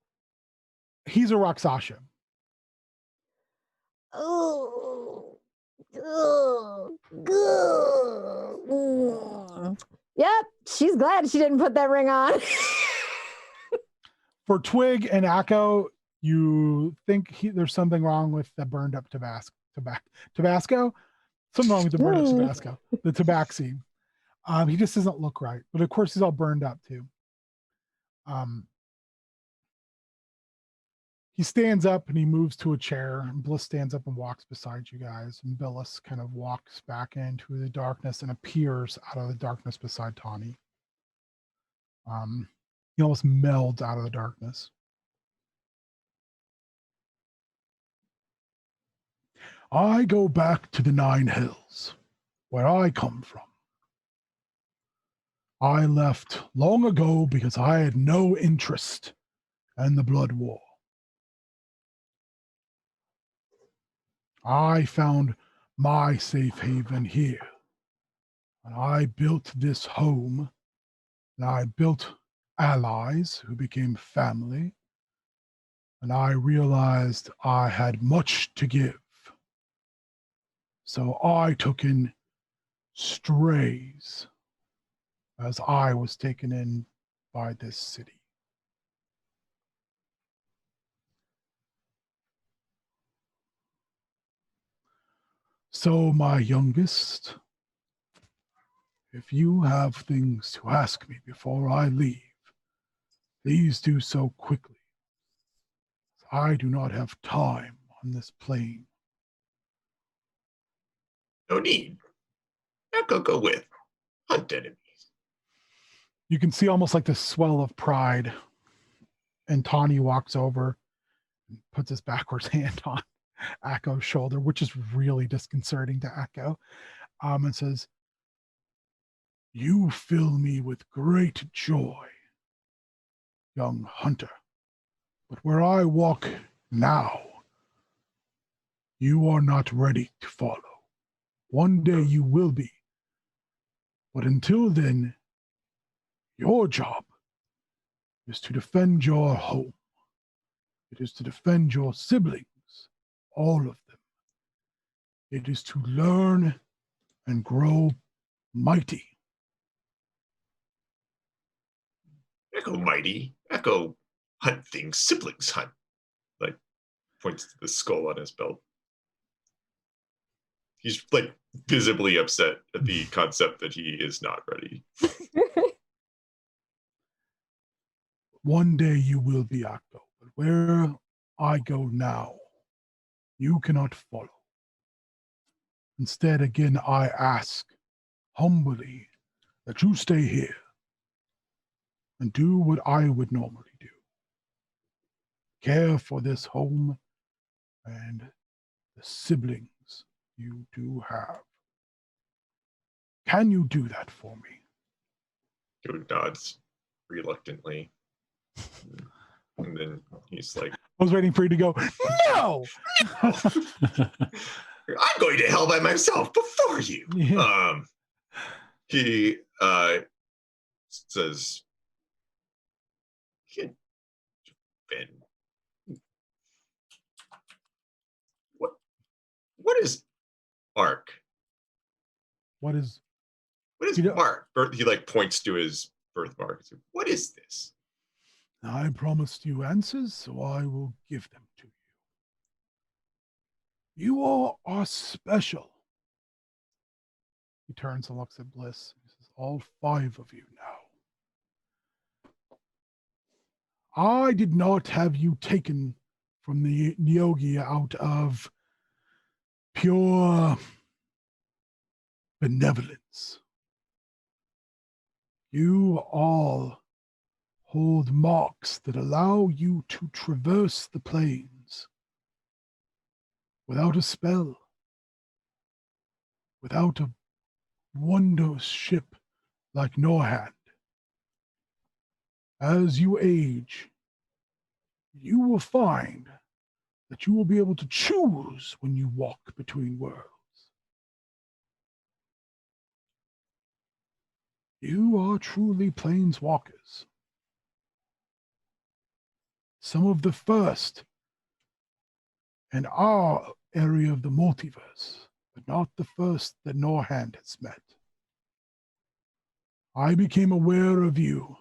S1: He's a Rakshasa.
S6: Oh.
S7: Yep, she's glad she didn't put that ring on.
S1: For Twig and Akko, you think there's something wrong with the burned up Tabasco? Something wrong with the burned up Tabasco, the tabaxi. He just doesn't look right. But of course, he's all burned up too. He stands up and he moves to a chair, and Bliss stands up and walks beside you guys. And Billis kind of walks back into the darkness and appears out of the darkness beside Tawny. He almost melds out of the darkness. I go back to the 9 Hills, where I come from. I left long ago because I had no interest in the Blood War. I found my safe haven here. And I built this home, and I built allies who became family, and I realized I had much to give. So I took in strays as I was taken in by this city. So, my youngest, if you have things to ask me before I leave, please do so quickly. I do not have time on this plane.
S4: No need. Echo go with. Hunt enemies.
S1: You can see almost like the swell of pride. And Tawny walks over and puts his backwards hand on Echo's shoulder, which is really disconcerting to Echo, and says, "You fill me with great joy, young hunter. But where I walk now, you are not ready to follow. One day you will be. But until then, your job is to defend your home. It is to defend your siblings, all of them. It is to learn and grow mighty."
S4: Echo mighty. Echo hunt things siblings hunt. Like points to the skull on his belt. He's like visibly upset at the concept that he is not ready.
S1: One day you will be Echo, but where I go now, you cannot follow. Instead, again, I ask humbly that you stay here and do what I would normally do. Care for this home and the siblings you do have. Can you do that for me?
S4: Joe nods reluctantly. And then he's like,
S1: I was waiting for you to go, no!
S4: I'm going to hell by myself before you.
S1: Yeah.
S4: He says, Ben, what is Mark?
S1: What is
S4: Mark? He like points to his birthmark. What is this?
S1: I promised you answers, so I will give them to you. You all are special. He turns and looks at Bliss. He says, all 5 of you now. I did not have you taken from the Nyogi out of pure benevolence. You all hold marks that allow you to traverse the plains without a spell, without a wondrous ship like Norhand. As you age, you will find that you will be able to choose when you walk between worlds. You are truly planeswalkers. Some of the first in our area of the multiverse, but not the first that Norhand has met. I became aware of you,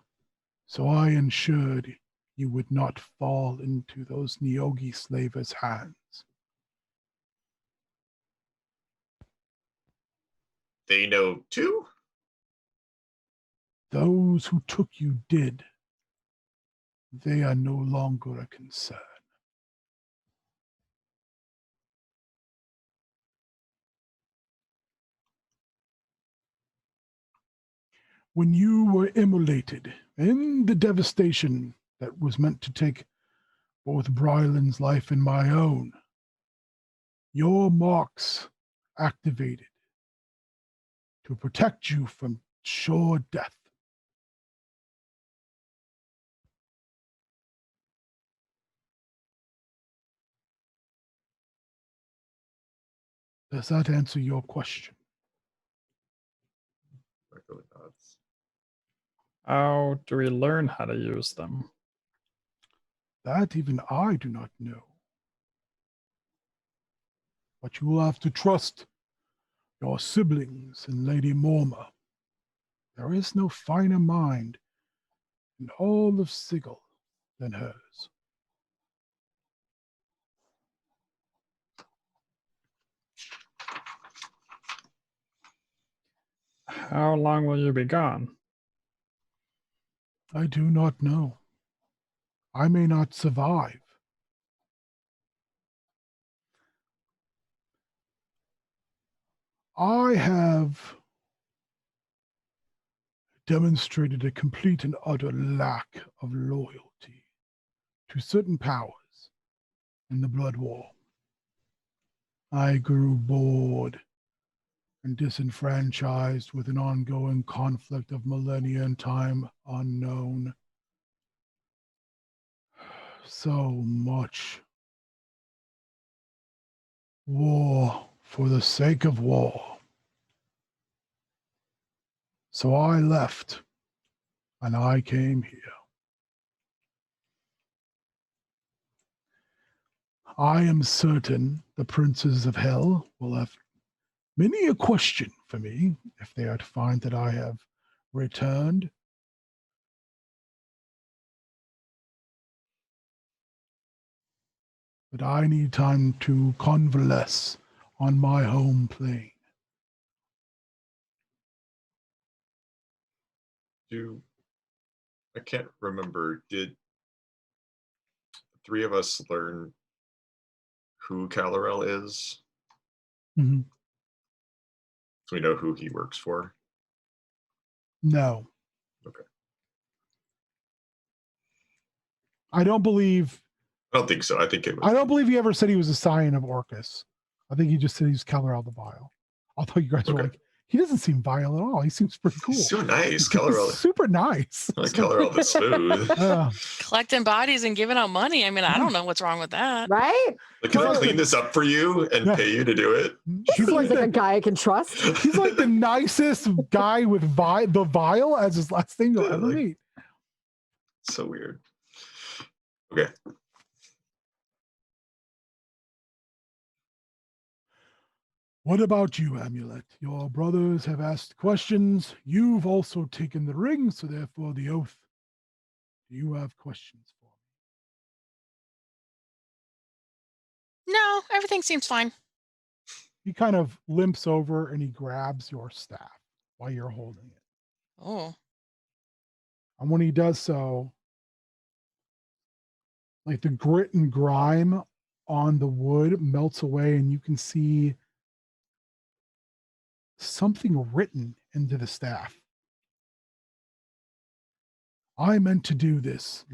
S1: so I ensured you would not fall into those Nyogi slavers' hands.
S4: They know too?
S1: Those who took you did. They are no longer a concern. When you were immolated in the devastation that was meant to take both Brylan's life and my own, your marks activated to protect you from sure death. Does that answer your question?
S4: Echo nods.
S2: How do we learn how to use them?
S1: That even I do not know. But you will have to trust your siblings and Lady Morma. There is no finer mind in all of Sigil than hers.
S2: How long will you be gone?
S1: I do not know. I may not survive. I have demonstrated a complete and utter lack of loyalty to certain powers in the Blood War. I grew bored and disenfranchised with an ongoing conflict of millennia and time unknown. So much war for the sake of war. So I left and I came here. I am certain the princes of hell will have many a question for me if they are to find that I have returned. But I need time to convalesce on my home plane.
S4: I can't remember, did the three of us learn who Calorel is?
S1: Mhm.
S4: So we know who he works for?
S1: No.
S4: Okay.
S1: I don't believe
S4: I don't think so. I think it was.
S1: I don't believe he ever said he was a scion of Orcus. I think he just said he's Calorel the Vile. Although you guys were
S4: Okay.
S1: like, he doesn't seem vile at all. He seems pretty cool.
S4: He's so nice.
S1: He's
S4: Calorel.
S1: super nice.
S4: I like Calorel the smooth.
S3: Collecting bodies and giving out money. I mean, I don't know what's wrong with that.
S7: Right?
S4: Like, can I clean this up for you and
S1: Yeah.
S4: pay you to do it?
S1: He's
S7: Seems like a guy I can trust.
S1: He's like the nicest guy with the Vile as his last name you'll ever
S4: Like-
S1: meet.
S4: So weird. Okay.
S1: What about you, Amulet? Your brothers have asked questions. You've also taken the ring, so therefore the oath. Do you have questions for me?
S3: No, everything seems fine.
S1: He kind of limps over and he grabs your staff while you're holding it.
S3: Oh,
S1: And when he does so, like the grit and grime on the wood melts away, and you can see something written into the staff. I meant to do this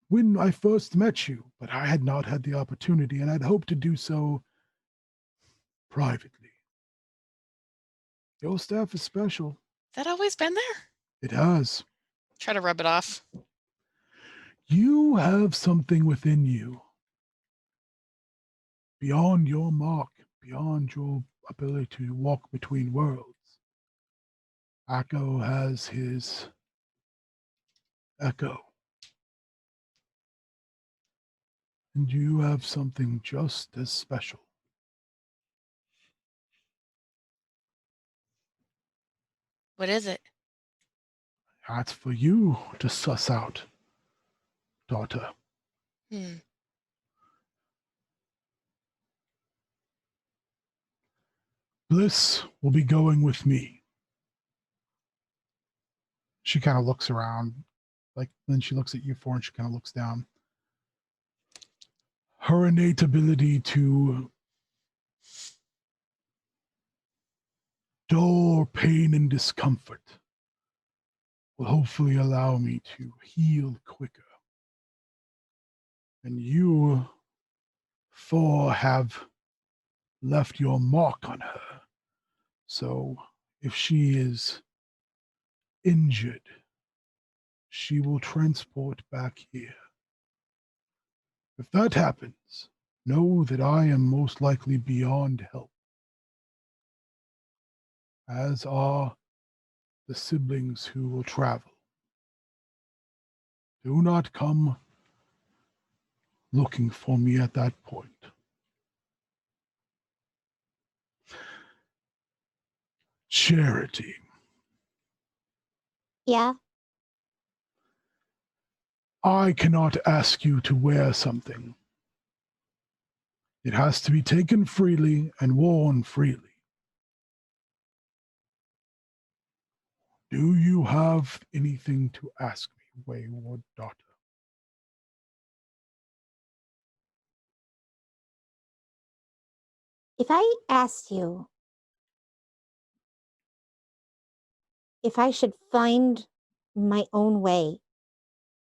S1: when I first met you, but I had not had the opportunity, and I'd hoped to do so privately. Your staff is special.
S3: that always been there?
S1: It has.
S3: Try to rub it off.
S1: You have something within you beyond your mark, beyond your ability to walk between worlds. Echo has his echo. And you have something just as special.
S3: What is it?
S1: That's for you to suss out, daughter.
S3: Hmm.
S1: Bliss will be going with me. She kind of looks around, like then she looks at you four and she kind of looks down. Her innate ability to dull pain and discomfort will hopefully allow me to heal quicker. And you four have left your mark on her. So if she is injured, she will transport back here. If that happens, know that I am most likely beyond help, as are the siblings who will travel. Do not come looking for me at that point. Charity.
S6: Yeah.
S1: I cannot ask you to wear something. It has to be taken freely and worn freely. Do you have anything to ask me, wayward daughter?
S6: If I asked you if I should find my own way,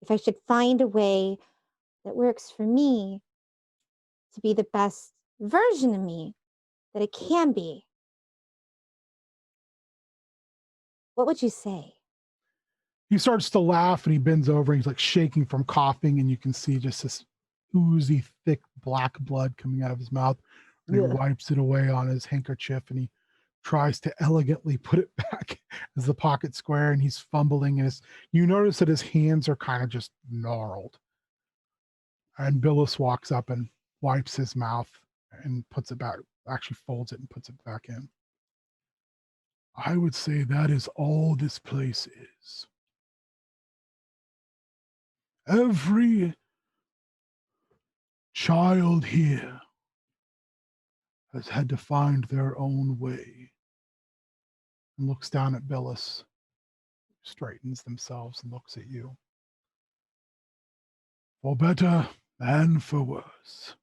S6: if I should find a way that works for me to be the best version of me that it can be, what would you say?
S1: He starts to laugh and he bends over and he's like shaking from coughing, and you can see just this oozy, thick black blood coming out of his mouth. And he
S7: Ugh.
S1: wipes it away on his handkerchief and he tries to elegantly put it back as the pocket square, and he's fumbling, and you notice that his hands are kind of just gnarled. And Billis walks up and wipes his mouth and puts it back, actually folds it and puts it back in. I would say that is all this place is. Every child here has had to find their own way. And looks down at Billis, straightens themselves and looks at you. For better and for worse.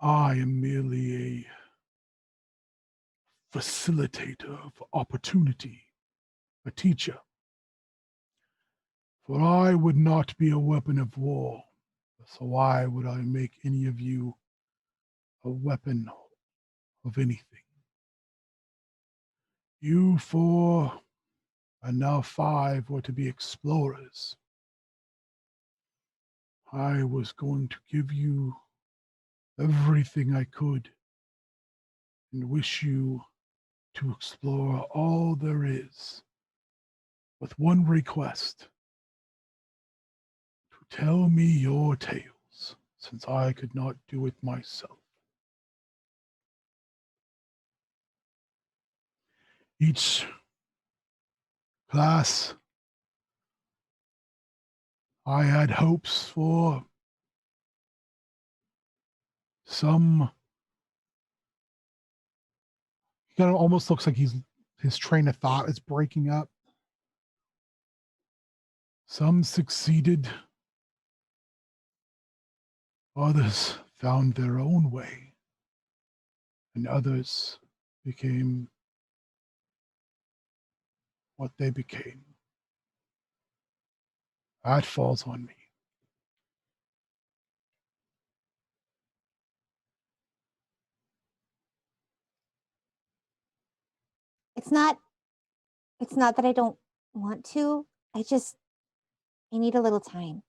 S1: I am merely a facilitator of opportunity, a teacher. For I would not be a weapon of war, so why would I make any of you a weapon of anything? You 4 and now 5 were to be explorers. I was going to give you everything I could and wish you to explore all there is, with one request: to tell me your tales, since I could not do it myself. Each class, I had hopes for. Some, he kind of almost looks like his train of thought is breaking up. Some succeeded. Others found their own way. And others became what they became. That falls on me.
S6: It's not that I don't want to. I need a little time.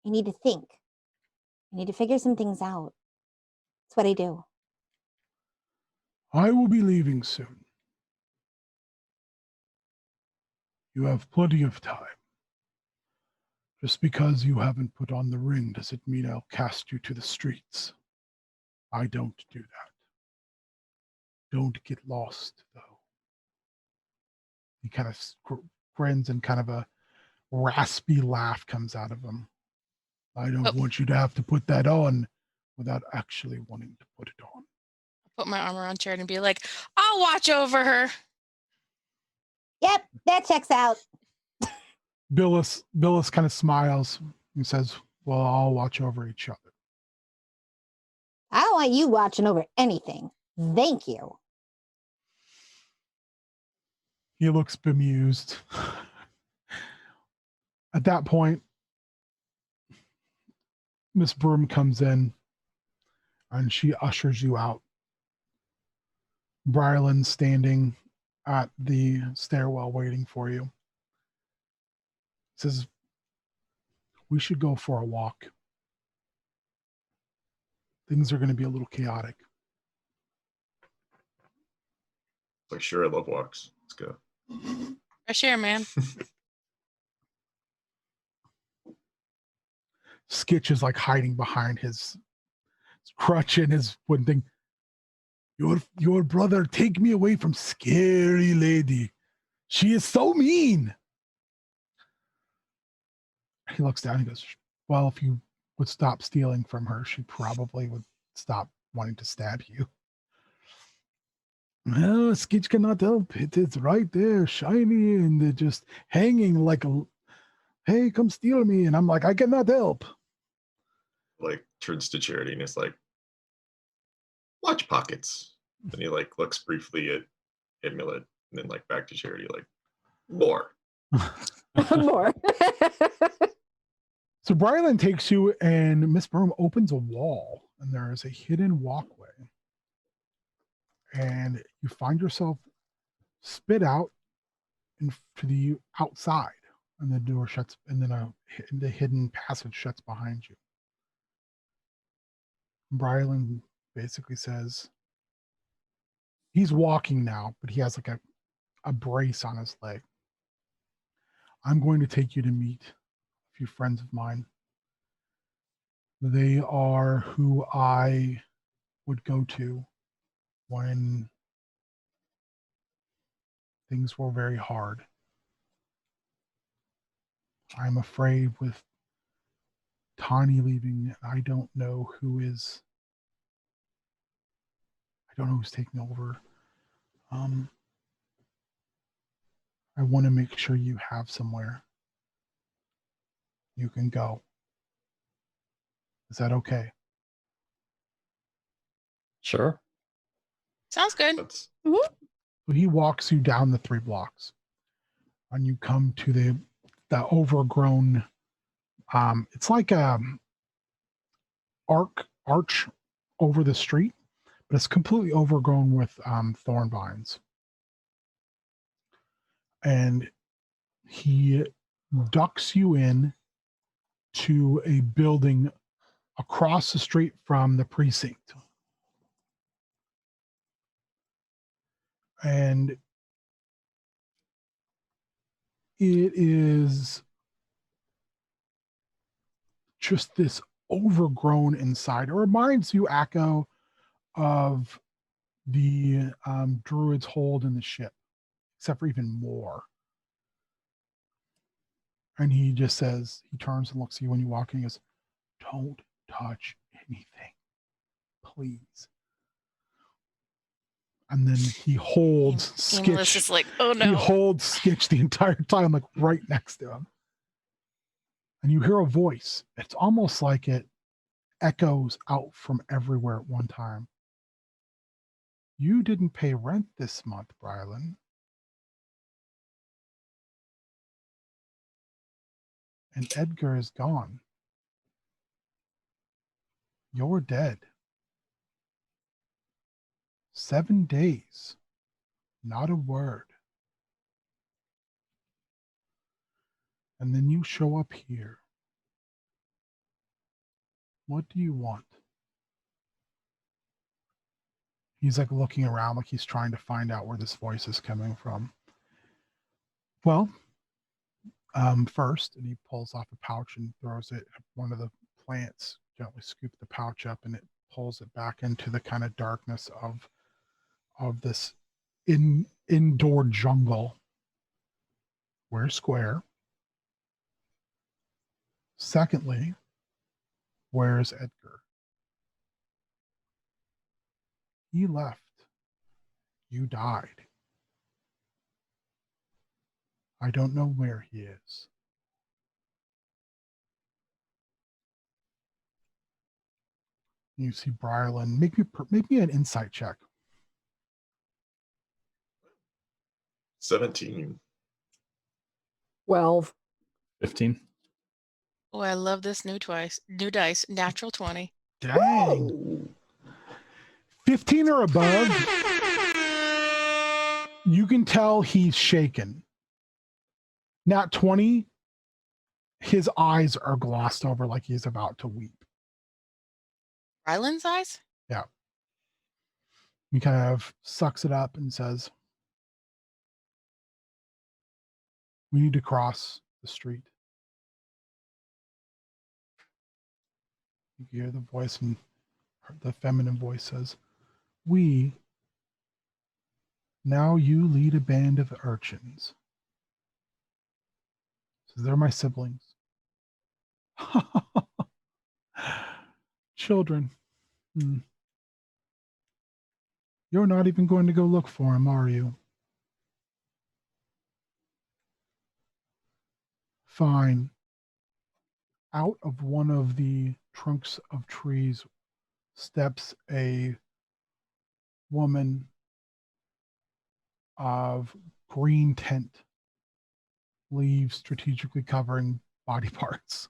S6: I need to think. I need to figure some things out. That's what I do.
S1: I will be leaving soon. You have plenty of time. Just because you haven't put on the ring doesn't mean I'll cast you to the streets. I don't do that. Don't get lost, though. He kind of grins, and kind of a raspy laugh comes out of him. I don't want you to have to put that on without actually wanting to put it on.
S3: Put my arm around Jared and be like, I'll watch over her.
S6: Yep, that checks out.
S1: Billis kind of smiles and says, well, I'll watch over each other.
S6: I don't want you watching over anything. Thank you.
S1: He looks bemused. At that point, Miss Broom comes in And she ushers you out. Brylan standing at the stairwell waiting for you. Says, we should go for a walk. Things are going to be a little chaotic.
S4: Like, sure, I love walks. Let's go.
S3: Fresh air, man.
S1: Skitch is like hiding behind his crutch and his wooden thing. Your brother, take me away from scary lady. She is so mean. He looks down and goes, well, if you would stop stealing from her, she probably would stop wanting to stab you. Well, Skitch cannot help it. It's right there, shiny and just hanging like a, hey, come steal me. And I'm like, I cannot help.
S4: Like, turns to Charity and is like, watch pockets. And he like looks briefly at Amulet and then like back to Charity, like, more.
S7: More.
S1: So Brylan takes you and Miss Broom opens a wall and there is a hidden walkway. And you find yourself spit out to the outside and the door shuts and then the hidden passage shuts behind you. Brylan basically says, he's walking now, but he has like a brace on his leg. I'm going to take you to meet a few friends of mine. They are who I would go to when things were very hard. I'm afraid with Tawny leaving, I don't know who's taking over. I want to make sure you have somewhere you can go. Is that okay?
S2: Sure.
S3: Sounds good.
S4: That's
S1: So he walks you down the 3 blocks and you come to the overgrown, it's like a arch over the street, but it's completely overgrown with thorn vines. And he ducks you in to a building across the street from the precinct. And it is just this overgrown inside. It reminds you, Echo, of the druid's hold in the ship, except for even more. And he just says, he turns and looks at you when you walk in. He goes, don't touch anything, please. And then he holds
S3: Amulet's
S1: Skitch.
S3: just like, oh
S1: He
S3: no.
S1: holds Skitch the entire time, like right next to him. And you hear a voice. It's almost like it echoes out from everywhere at one time. You didn't pay rent this month, Brylan. And Edgar is gone. You're dead. 7 days. Not a word. And then you show up here. What do you want? He's like looking around like he's trying to find out where this voice is coming from. Well, first, and he pulls off a pouch and throws it at one of the plants, gently scoop the pouch up, and it pulls it back into the kind of darkness of this indoor jungle. We're square. Secondly, where's Edgar? He left. You died. I don't know where he is. You see Brylan. Make me an insight check.
S4: 17.
S7: 12.
S2: 15.
S3: Oh, I love this new dice. Natural 20.
S1: Dang.
S4: Ooh.
S1: 15 or above, you can tell he's shaken. Nat 20, his eyes are glossed over like he's about to weep.
S3: Ryland's eyes?
S1: Yeah. He kind of sucks it up and says, we need to cross the street. You hear the voice, and the feminine voice says, now you lead a band of urchins. So they're my siblings. Children. You're not even going to go look for him, are you? Fine. Out of one of the trunks of trees steps a woman of green tint, leaves strategically covering body parts.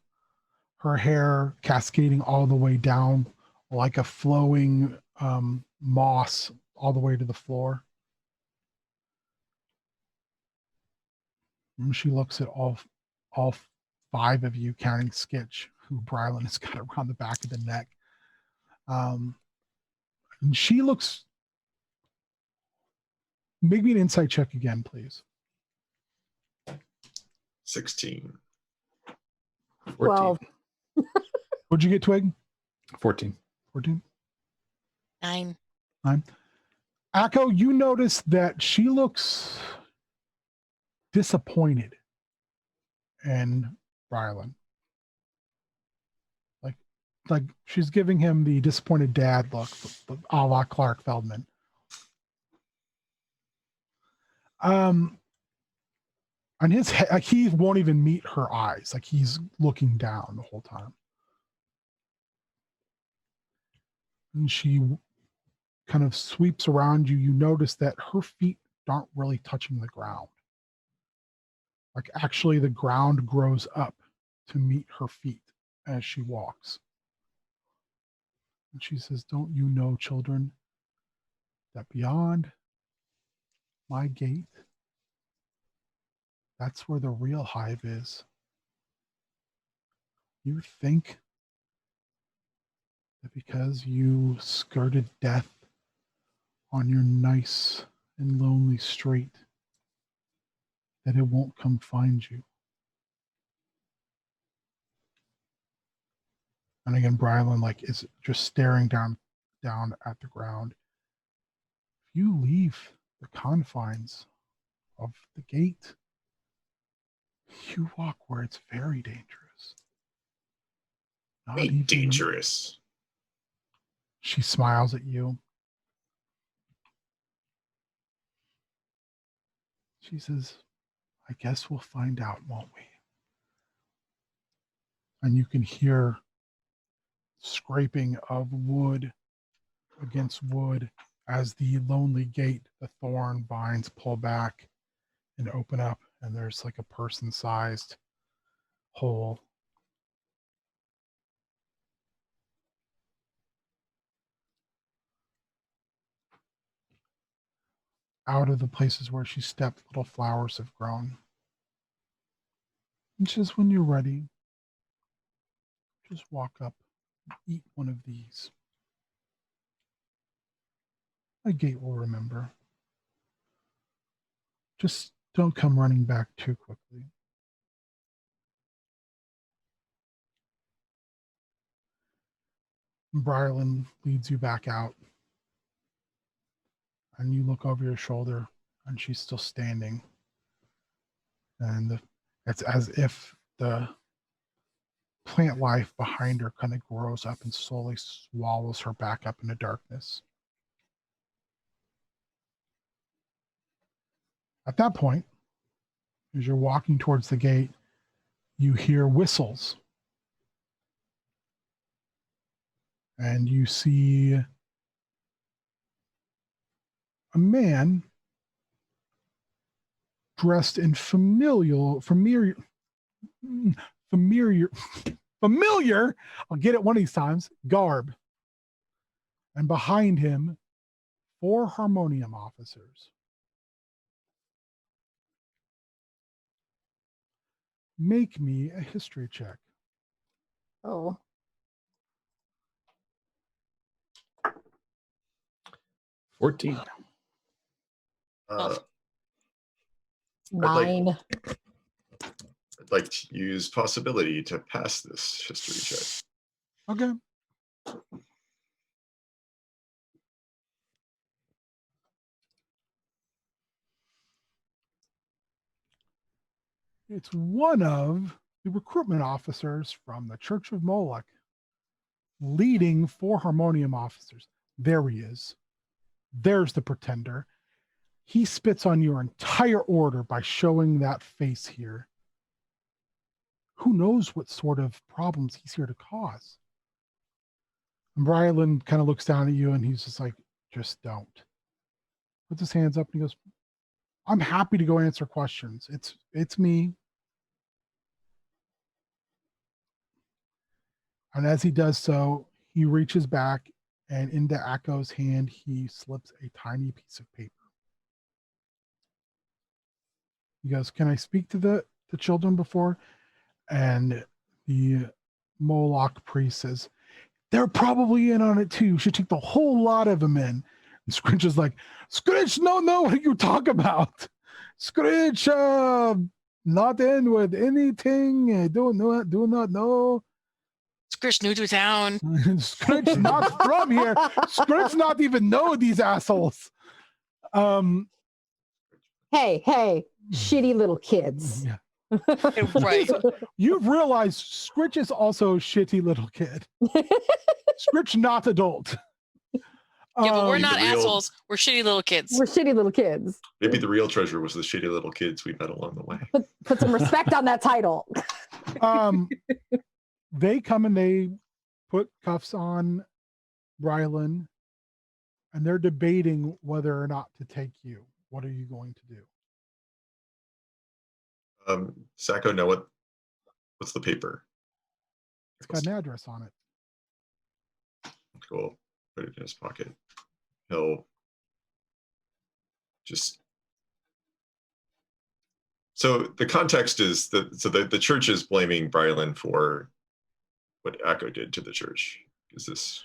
S1: Her hair cascading all the way down like a flowing moss all the way to the floor. And she looks at all 5 of you, counting Skitch, who Brylan has got around the back of the neck. And she looks. Make me an insight check again, please.
S4: 16.
S2: 14.
S7: 12.
S1: What'd you get, Twig?
S2: 14.
S1: 14.
S3: 9.
S1: 9. Akko, you notice that she looks disappointed in Brylan. Like she's giving him the disappointed dad look, a la Clark Feldman. On his head, like he won't even meet her eyes. Like he's looking down the whole time. And she kind of sweeps around you. You notice that her feet aren't really touching the ground. Like actually the ground grows up to meet her feet as she walks. And she says, don't you know, children, that beyond my gate, that's where the real hive is. You think that because you skirted death on your nice and lonely street, that it won't come find you. And again, Brylan is just staring down at the ground. If you leave the confines of the gate, you walk where it's very dangerous. Not even
S4: dangerous.
S1: She smiles at you. She says, I guess we'll find out, won't we? And you can hear scraping of wood against wood as the lonely gate, the thorn vines pull back and open up, and there's like a person-sized hole. Out of the places where she stepped, little flowers have grown. And just when you're ready, just walk up and eat one of these. A gate will remember. Just don't come running back too quickly. Brylan leads you back out. And you look over your shoulder, and she's still standing. And it's as if the plant life behind her kind of grows up and slowly swallows her back up into darkness. At that point, as you're walking towards the gate, you hear whistles. And you see a man dressed in familiar, I'll get it one of these times, garb. And behind him 4 harmonium officers. Make me a history check.
S7: Oh.
S2: 14.
S4: I'd
S7: 9.
S4: like to use possibility to pass this history check.
S1: Okay. It's one of the recruitment officers from the Church of Moloch, leading 4 harmonium officers. There he is. There's the pretender. He spits on your entire order by showing that face here. Who knows what sort of problems he's here to cause? And Brylan kind of looks down at you and he's just like, just don't. Puts his hands up and he goes, I'm happy to go answer questions. It's me. And as he does so, he reaches back and into Echo's hand, he slips a tiny piece of paper. He goes, can I speak to the children before? And the Moloch priest says, they're probably in on it too. You should take the whole lot of them in. And Scritch is like, Scritch, no, what are you talking about? Scritch, not in with anything. Do not know.
S3: Scritch new to town.
S1: Scritch not from here. Scritch not even know these assholes.
S7: Hey, shitty little kids.
S1: Yeah.
S3: Right.
S1: You've realized Scritch is also a shitty little kid. Scritch not adult.
S3: Yeah, but we're
S4: Maybe
S3: not
S4: the real-
S3: assholes. We're shitty little kids.
S7: We're shitty little kids.
S4: Maybe the real treasure was the shitty little kids we met along the way.
S7: Put some respect on that title.
S1: They come and they put cuffs on Rylan, and they're debating whether or not to take you. What are you going to do?
S4: Sacco, know what's the paper?
S1: It's got an address on it.
S4: Cool. Put it in his pocket. He'll just. So the context is that the church is blaming Brylan for what Echo did to the church. Is this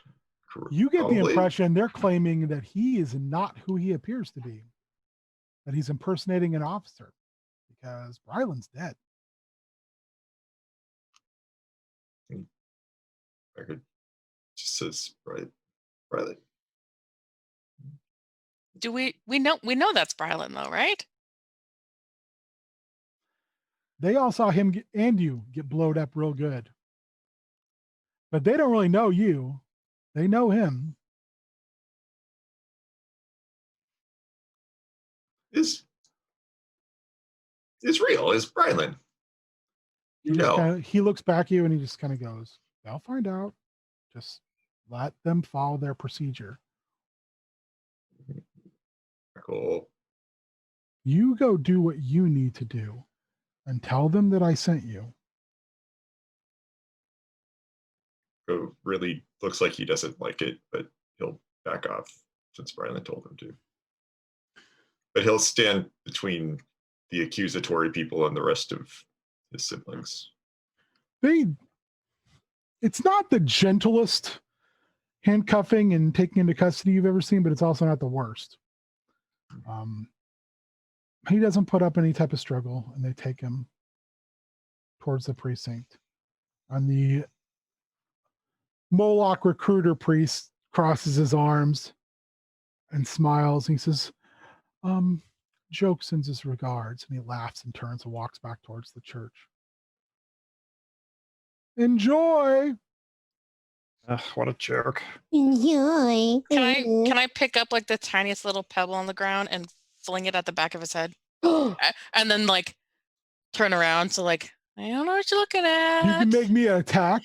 S4: correct?
S1: You get the impression they're claiming that he is not who he appears to be, that he's impersonating an officer because Brylan's dead.
S4: Echo just says, Brylan.
S3: Do we know that's Brylan though, right?
S1: They all saw him and you get blowed up real good. But they don't really know you. They know him.
S4: Is real, is Brylan.
S1: He looks back at you and he just kind of goes, they'll find out. Just let them follow their procedure.
S4: Cool.
S1: You go do what you need to do and tell them that I sent you.
S4: Echo really looks like he doesn't like it, but he'll back off since Brylan told him to. But he'll stand between the accusatory people and the rest of his siblings.
S1: It's not the gentlest handcuffing and taking into custody you've ever seen, but it's also not the worst. He doesn't put up any type of struggle, and they take him towards the precinct. And the Moloch recruiter priest crosses his arms and smiles. And he says, Joke sends his regards. And he laughs and turns and walks back towards the church. Enjoy.
S2: What a jerk.
S6: Enjoy.
S3: Can I pick up like the tiniest little pebble on the ground and fling it at the back of his head? And then like turn around. So like, I don't know what you're looking at.
S1: You can make me an attack,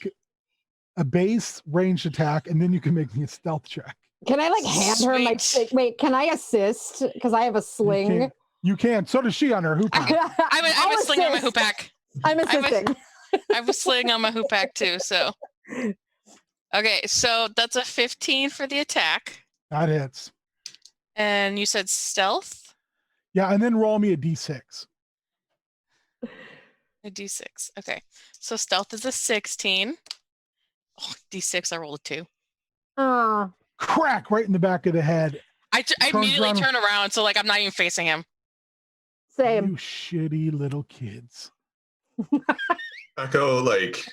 S1: a base ranged attack, and then you can make me a stealth check.
S7: Can I like hand her my wait, can I assist? Because I have a sling.
S1: You can. So does she on her hoop pack.
S3: I was slinging on my hoop pack.
S7: I'm assisting.
S3: I was slinging on my hoop pack too, so. Okay, so that's a 15 for the attack.
S1: That hits.
S3: And you said stealth?
S1: Yeah, and then roll me a d6.
S3: A d6. Okay. So stealth is a 16. Oh, d6, I rolled a 2.
S7: Oh,
S1: Crack right in the back of the head.
S3: I
S1: Turns
S3: immediately
S1: around-
S3: turn around, so like I'm not even facing him.
S7: same.
S1: You shitty little kids.
S4: Echo, like,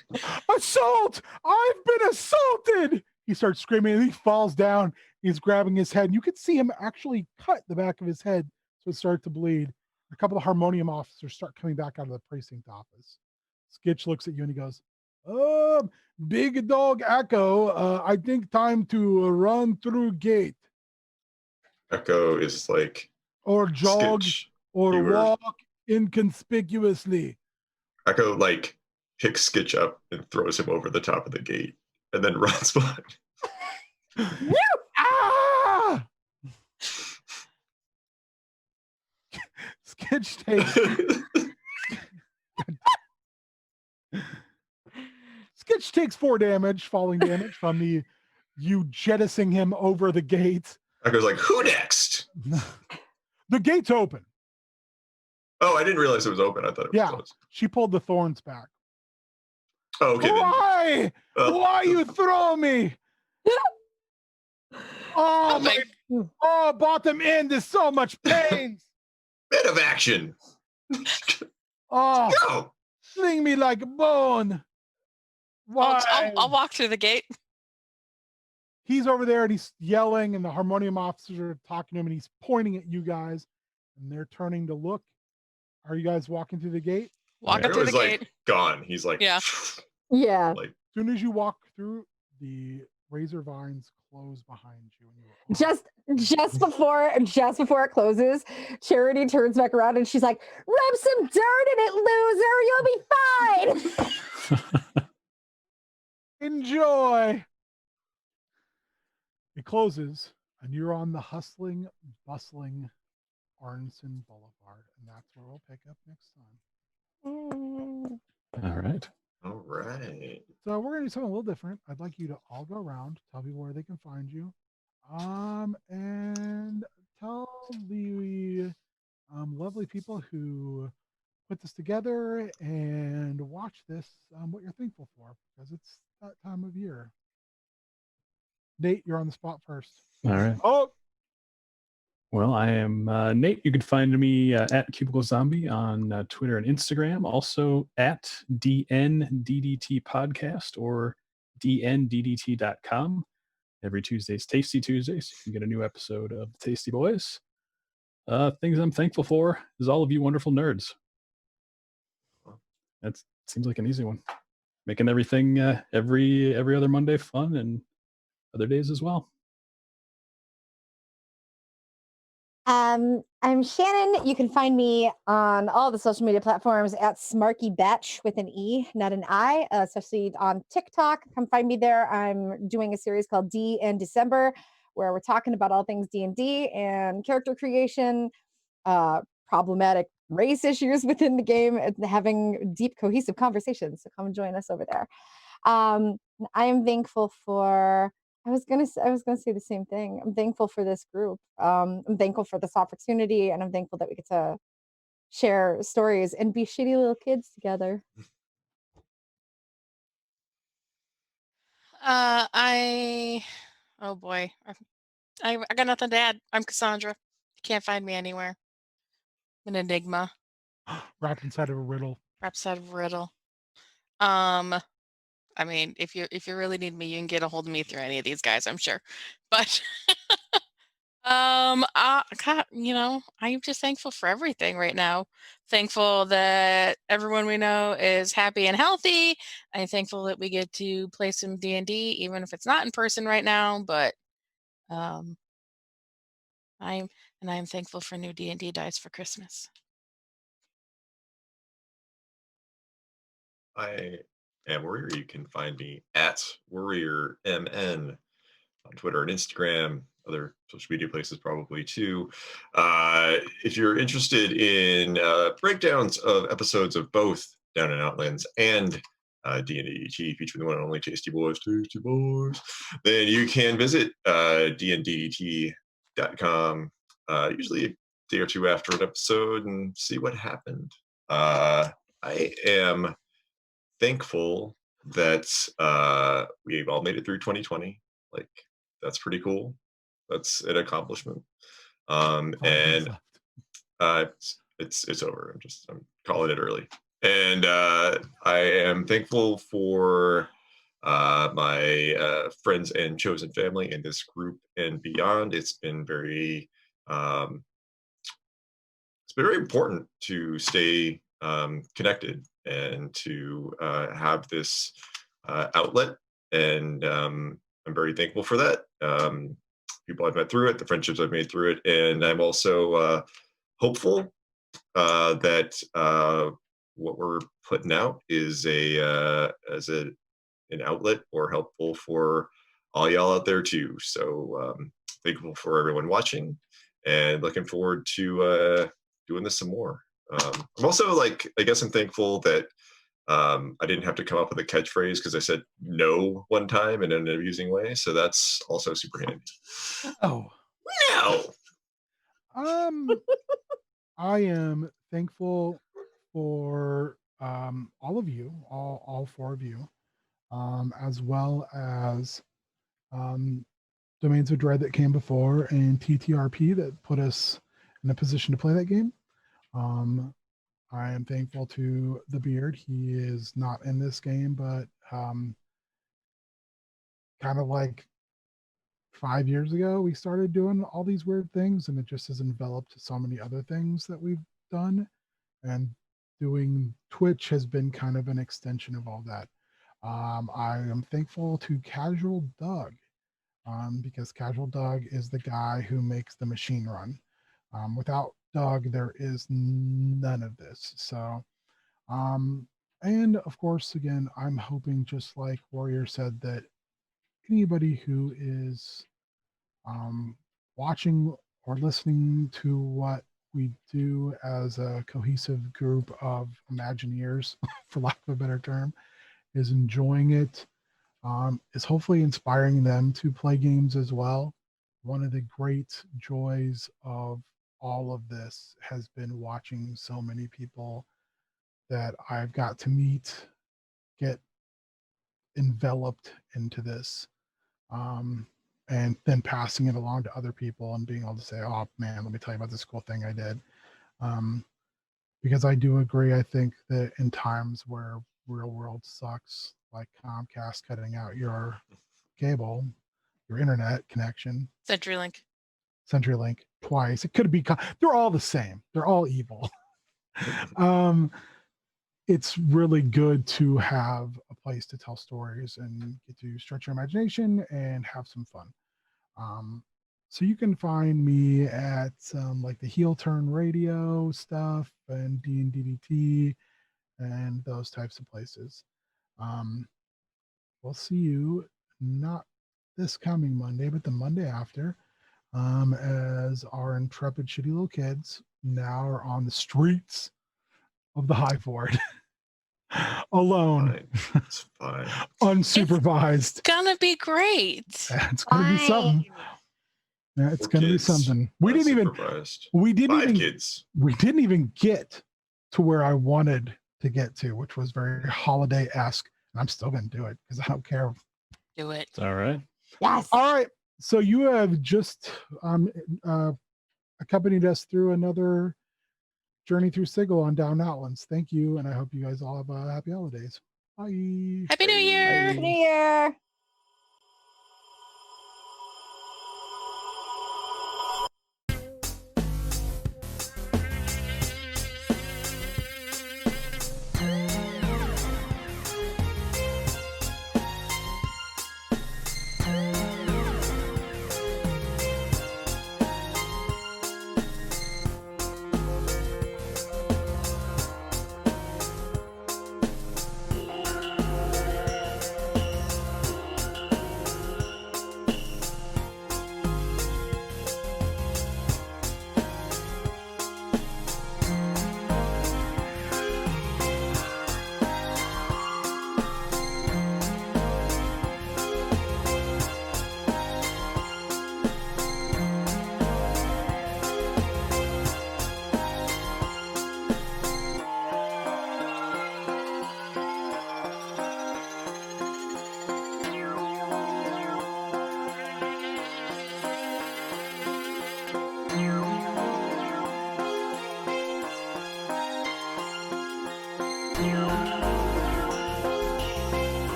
S1: Assault! I've been assaulted! He starts screaming and he falls down. He's grabbing his head. And you can see him actually cut the back of his head so it started to bleed. A couple of harmonium officers start coming back out of the precinct office. Skitch looks at you and he goes, big dog Echo, I think time to run through gate.
S4: Echo is like,
S1: Or jog
S4: Skitch,
S1: or
S4: you were-
S1: walk inconspicuously.
S4: Echo, like, picks Skitch up and throws him over the top of the gate and then runs behind.
S1: Ah! Skitch takes Skitch takes 4 damage, falling damage from you jettisoning him over the gate.
S4: Echo's like, who next?
S1: The gate's open.
S4: Oh, I didn't realize it was open. I thought it was
S1: Yeah.
S4: closed.
S1: She pulled the thorns back.
S4: Oh, okay. Then.
S1: Why? Why you throw me? Oh my! Oh, bottom end is so much pain.
S4: Bit of action.
S1: Oh,
S4: Go.
S1: sling me like a bone. Why?
S3: I'll walk through the gate.
S1: He's over there and he's yelling, and the harmonium officers are talking to him, and he's pointing at you guys, and they're turning to look. Are you guys walking through the gate?
S3: Walking through the
S4: Everyone's
S3: gate.
S4: like gone. He's like,
S3: Yeah.
S7: Yeah.
S4: like,
S1: As soon as you walk through, the razor vines close behind you. And you're
S7: Just before it closes, Charity turns back around and she's like, "Rub some dirt in it, loser. You'll be fine."
S1: enjoy. It closes, and you're on the hustling, bustling Arneson Boulevard, and that's where we'll pick up next time.
S2: All right.
S4: all right.
S1: So we're gonna do something a little different. I'd like you to all go around, tell people where they can find you, and tell the lovely people who put this together and watch this what you're thankful for, because it's that time of year. Nate, you're on the spot first.
S2: All right.
S1: Oh,
S2: Well, I am Nate. You can find me at Cubicle Zombie on Twitter and Instagram. Also at DNDDT Podcast or DNDDT.com. Every Tuesday's Tasty Tuesdays. You can get a new episode of the Tasty Boys. Things I'm thankful for is all of you wonderful nerds. That seems like an easy one. Making everything every other Monday fun and other days as well.
S5: I'm Shannon. You can find me on all the social media platforms at Smarky Batch with an E, not an I, especially on TikTok. Come find me there. I'm doing a series called D in December, where we're talking about all things D&D and character creation, problematic race issues within the game, and having deep, cohesive conversations. So come join us over there. I am thankful for. I was gonna say the same thing. I'm thankful for this group. I'm thankful for this opportunity, and I'm thankful that we get to share stories and be shitty little kids together.
S3: Oh boy, I got nothing to add. I'm Cassandra. You can't find me anywhere. I'm an enigma,
S1: wrapped inside of a riddle.
S3: wrapped inside of a riddle. I mean, if you really need me, you can get a hold of me through any of these guys, I'm sure. But God, I'm just thankful for everything right now. Thankful that everyone we know is happy and healthy. I'm thankful that we get to play some D&D, even if it's not in person right now. But I'm thankful for new D&D dice for Christmas.
S4: I am Warrior. You can find me at WarriorMN on Twitter and Instagram, other social media places probably too. If you're interested in breakdowns of episodes of both Down in Outlands and D&D featuring the one and only Tasty Boys, then you can visit dnddt.com usually a day or two after an episode and see what happened. I am thankful that we've all made it through 2020. Like, that's pretty cool. That's an accomplishment.
S1: 5 days
S4: And
S1: left.
S4: it's over. I'm calling it early. And I am thankful for my friends and chosen family in this group and beyond. It's been very important to stay connected and to have this outlet. And I'm very thankful for that. People I've met through it, the friendships I've made through it, and I'm also hopeful that what we're putting out is an outlet or helpful for all y'all out there too. So thankful for everyone watching, and looking forward to doing this some more. I'm also I guess I'm thankful that I didn't have to come up with a catchphrase because I said no one time in an amusing way. So that's also super handy.
S1: Oh.
S4: No.
S1: I am thankful for all of you, all 4 of you, as well as Domains of Dread that came before, and TTRP that put us in a position to play that game. I am thankful to the Beard. He is not in this game, but kind of like 5 years ago, we started doing all these weird things, and it just has enveloped so many other things that we've done. And doing Twitch has been kind of an extension of all that. I am thankful to Casual Doug, because Casual Doug is the guy who makes the machine run. Without Doug, there is none of this. So, and of course, again, I'm hoping, just like Warrior said, that anybody who is watching or listening to what we do as a cohesive group of Imagineers, for lack of a better term, is enjoying it, is hopefully inspiring them to play games as well. One of the great joys of all of this has been watching so many people that I've got to meet get enveloped into this, and then passing it along to other people and being able to say, oh man, let me tell you about this cool thing I did. Because I do agree, I think that in times where real world sucks, like Comcast cutting out your cable, your internet connection, CenturyLink twice, it could be, they're all the same, they're all evil. It's really good to have a place to tell stories and get to stretch your imagination and have some fun. So you can find me at like the Heel Turn Radio stuff and D&DDT and those types of places. We'll see you not this coming Monday, but the Monday after, as our intrepid shitty little kids now are on the streets of the High Fort. Alone.
S4: It's fine.
S1: Unsupervised.
S3: It's gonna be great.
S1: It's gonna be something. Yeah, it's
S4: 4
S1: gonna be
S4: kids,
S1: something. We didn't even
S4: 5 kids.
S1: We didn't even get to where I wanted to get to, which was very holiday-esque. And I'm still gonna do it because I don't care.
S3: Do it.
S2: It's all right.
S5: Yes.
S1: All right. So you have just accompanied us through another journey through Sigil on Down Outlands. Thank you, and I hope you guys all have happy holidays. Bye.
S3: Happy New Year.
S5: Happy New Year.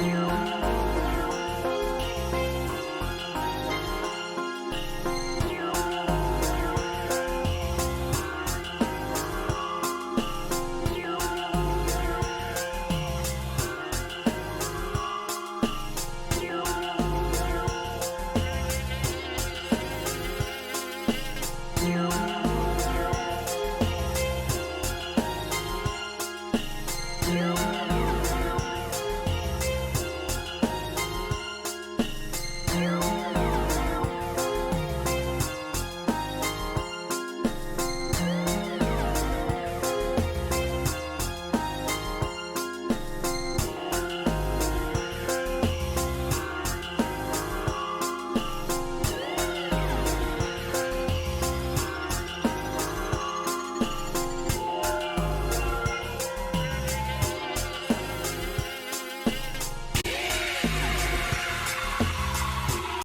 S1: Bye.